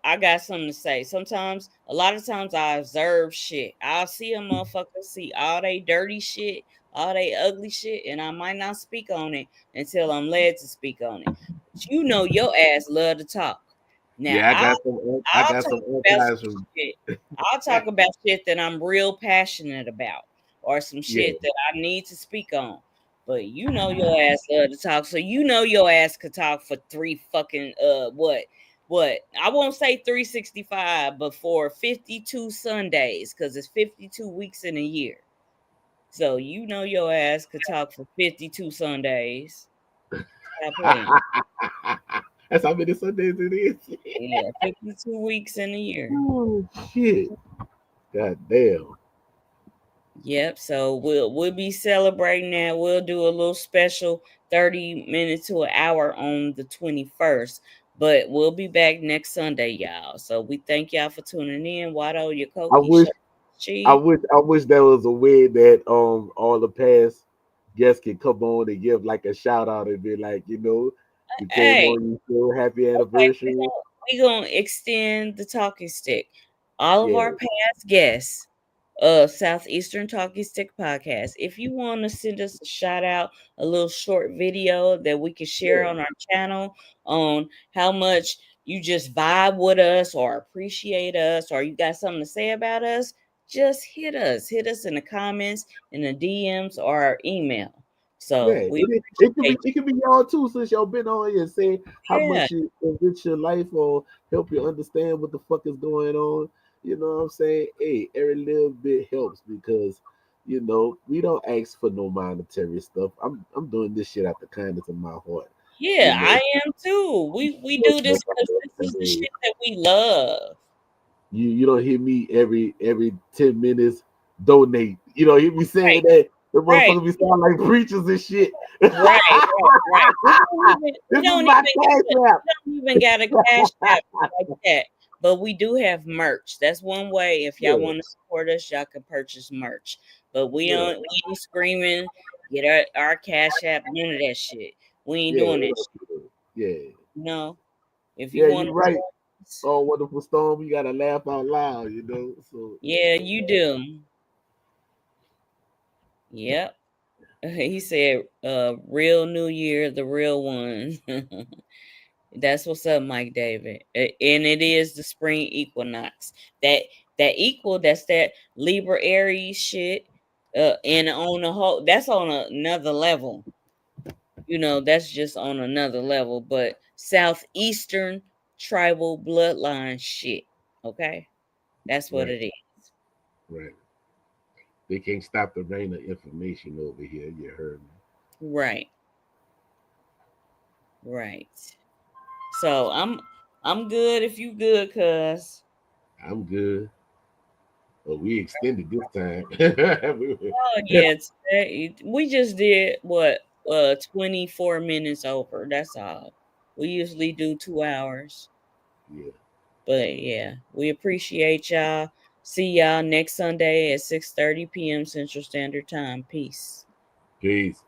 [SPEAKER 1] I got something to say. Sometimes, a lot of times I observe shit. I'll see a motherfucker see all they dirty shit, all they ugly shit, and I might not speak on it until I'm led to speak on it. But you know your ass love to talk. Now
[SPEAKER 2] Yeah, I
[SPEAKER 1] I'll
[SPEAKER 2] got
[SPEAKER 1] talk
[SPEAKER 2] some
[SPEAKER 1] about
[SPEAKER 2] archives
[SPEAKER 1] some
[SPEAKER 2] from
[SPEAKER 1] shit. I'll talk about shit that I'm real passionate about, or some
[SPEAKER 2] yeah.
[SPEAKER 1] shit that I need to speak on. But you know your ass love to talk, so you know your ass could talk for three fucking what? I won't say 365, but for 52 Sundays, because it's 52 weeks in a year. So you know your ass could talk for 52 Sundays. Stop playing.
[SPEAKER 2] That's how many Sundays it is.
[SPEAKER 1] Yeah, 52 weeks in a year.
[SPEAKER 2] Oh shit. God damn.
[SPEAKER 1] Yep. So we'll be celebrating that. We'll do a little special 30 minutes to an hour on the 21st. But we'll be back next Sunday, y'all. So we thank y'all for tuning in. Wado,
[SPEAKER 2] I
[SPEAKER 1] Yokoki,
[SPEAKER 2] wish I
[SPEAKER 1] Chi.
[SPEAKER 2] wish I wish there was a way that all the past guests could come on and give like a shout out and be like, we came
[SPEAKER 1] Hey,
[SPEAKER 2] on your show, happy
[SPEAKER 1] okay,
[SPEAKER 2] anniversary.
[SPEAKER 1] we gonna extend the talking stick. All of
[SPEAKER 2] Yeah,
[SPEAKER 1] our past guests Southeastern Talking Stick Podcast. If you want to send us a shout out, a little short video that we can share
[SPEAKER 2] yeah,
[SPEAKER 1] on our channel on how much you just vibe with us or appreciate us or you got something to say about us, just hit us. Hit us in the comments, in the DMs, or our email.
[SPEAKER 2] yeah.
[SPEAKER 1] So we
[SPEAKER 2] It
[SPEAKER 1] appreciate
[SPEAKER 2] could be y'all too, since y'all been on here saying how
[SPEAKER 1] you. Yeah.
[SPEAKER 2] much it enrich your life or help you understand what the fuck is going on. You know what I'm saying? Hey, every little bit helps because we don't ask for no monetary stuff. I'm doing this shit out the kindness of my heart. You
[SPEAKER 1] Yeah,
[SPEAKER 2] know,
[SPEAKER 1] I am too. We
[SPEAKER 2] no,
[SPEAKER 1] do
[SPEAKER 2] no,
[SPEAKER 1] this because this is the
[SPEAKER 2] hey,
[SPEAKER 1] shit that we love.
[SPEAKER 2] you don't hear me every 10 minutes donate. You don't hear me saying
[SPEAKER 1] Right,
[SPEAKER 2] that. The
[SPEAKER 1] right.
[SPEAKER 2] motherfucker be sound like preachers and shit. this
[SPEAKER 1] Right, right, right. We
[SPEAKER 2] is
[SPEAKER 1] don't
[SPEAKER 2] my
[SPEAKER 1] even
[SPEAKER 2] cash app.
[SPEAKER 1] got a cash app like that. But we do have merch. That's one way. If y'all
[SPEAKER 2] Yeah,
[SPEAKER 1] want to support us, y'all can purchase merch. But
[SPEAKER 2] yeah,
[SPEAKER 1] we ain't screaming, get our cash app, none of that shit. We ain't
[SPEAKER 2] yeah,
[SPEAKER 1] doing that shit.
[SPEAKER 2] yeah,
[SPEAKER 1] No. If you
[SPEAKER 2] yeah.
[SPEAKER 1] want
[SPEAKER 2] You're right.
[SPEAKER 1] to,
[SPEAKER 2] Oh, wonderful storm. You gotta laugh out loud. So
[SPEAKER 1] yeah, you do. Yep. He said, real New Year, the real one. That's what's up, Mike David. And it is the spring equinox. That equal, that's that Libra Aries shit. And on a whole, that's on another level. That's just on another level. But Southeastern tribal bloodline shit. Okay? That's what
[SPEAKER 2] right,
[SPEAKER 1] it is.
[SPEAKER 2] right. They can't stop the rain of information over here. You heard me.
[SPEAKER 1] Right. Right. So I'm good if you good, cuz.
[SPEAKER 2] I'm good. But we extended this time.
[SPEAKER 1] Oh yeah, we just did what 24 minutes over. That's all. We usually do 2 hours.
[SPEAKER 2] Yeah.
[SPEAKER 1] But yeah, we appreciate y'all. See y'all next Sunday at 6:30 p.m. Central Standard Time. Peace.
[SPEAKER 2] Peace.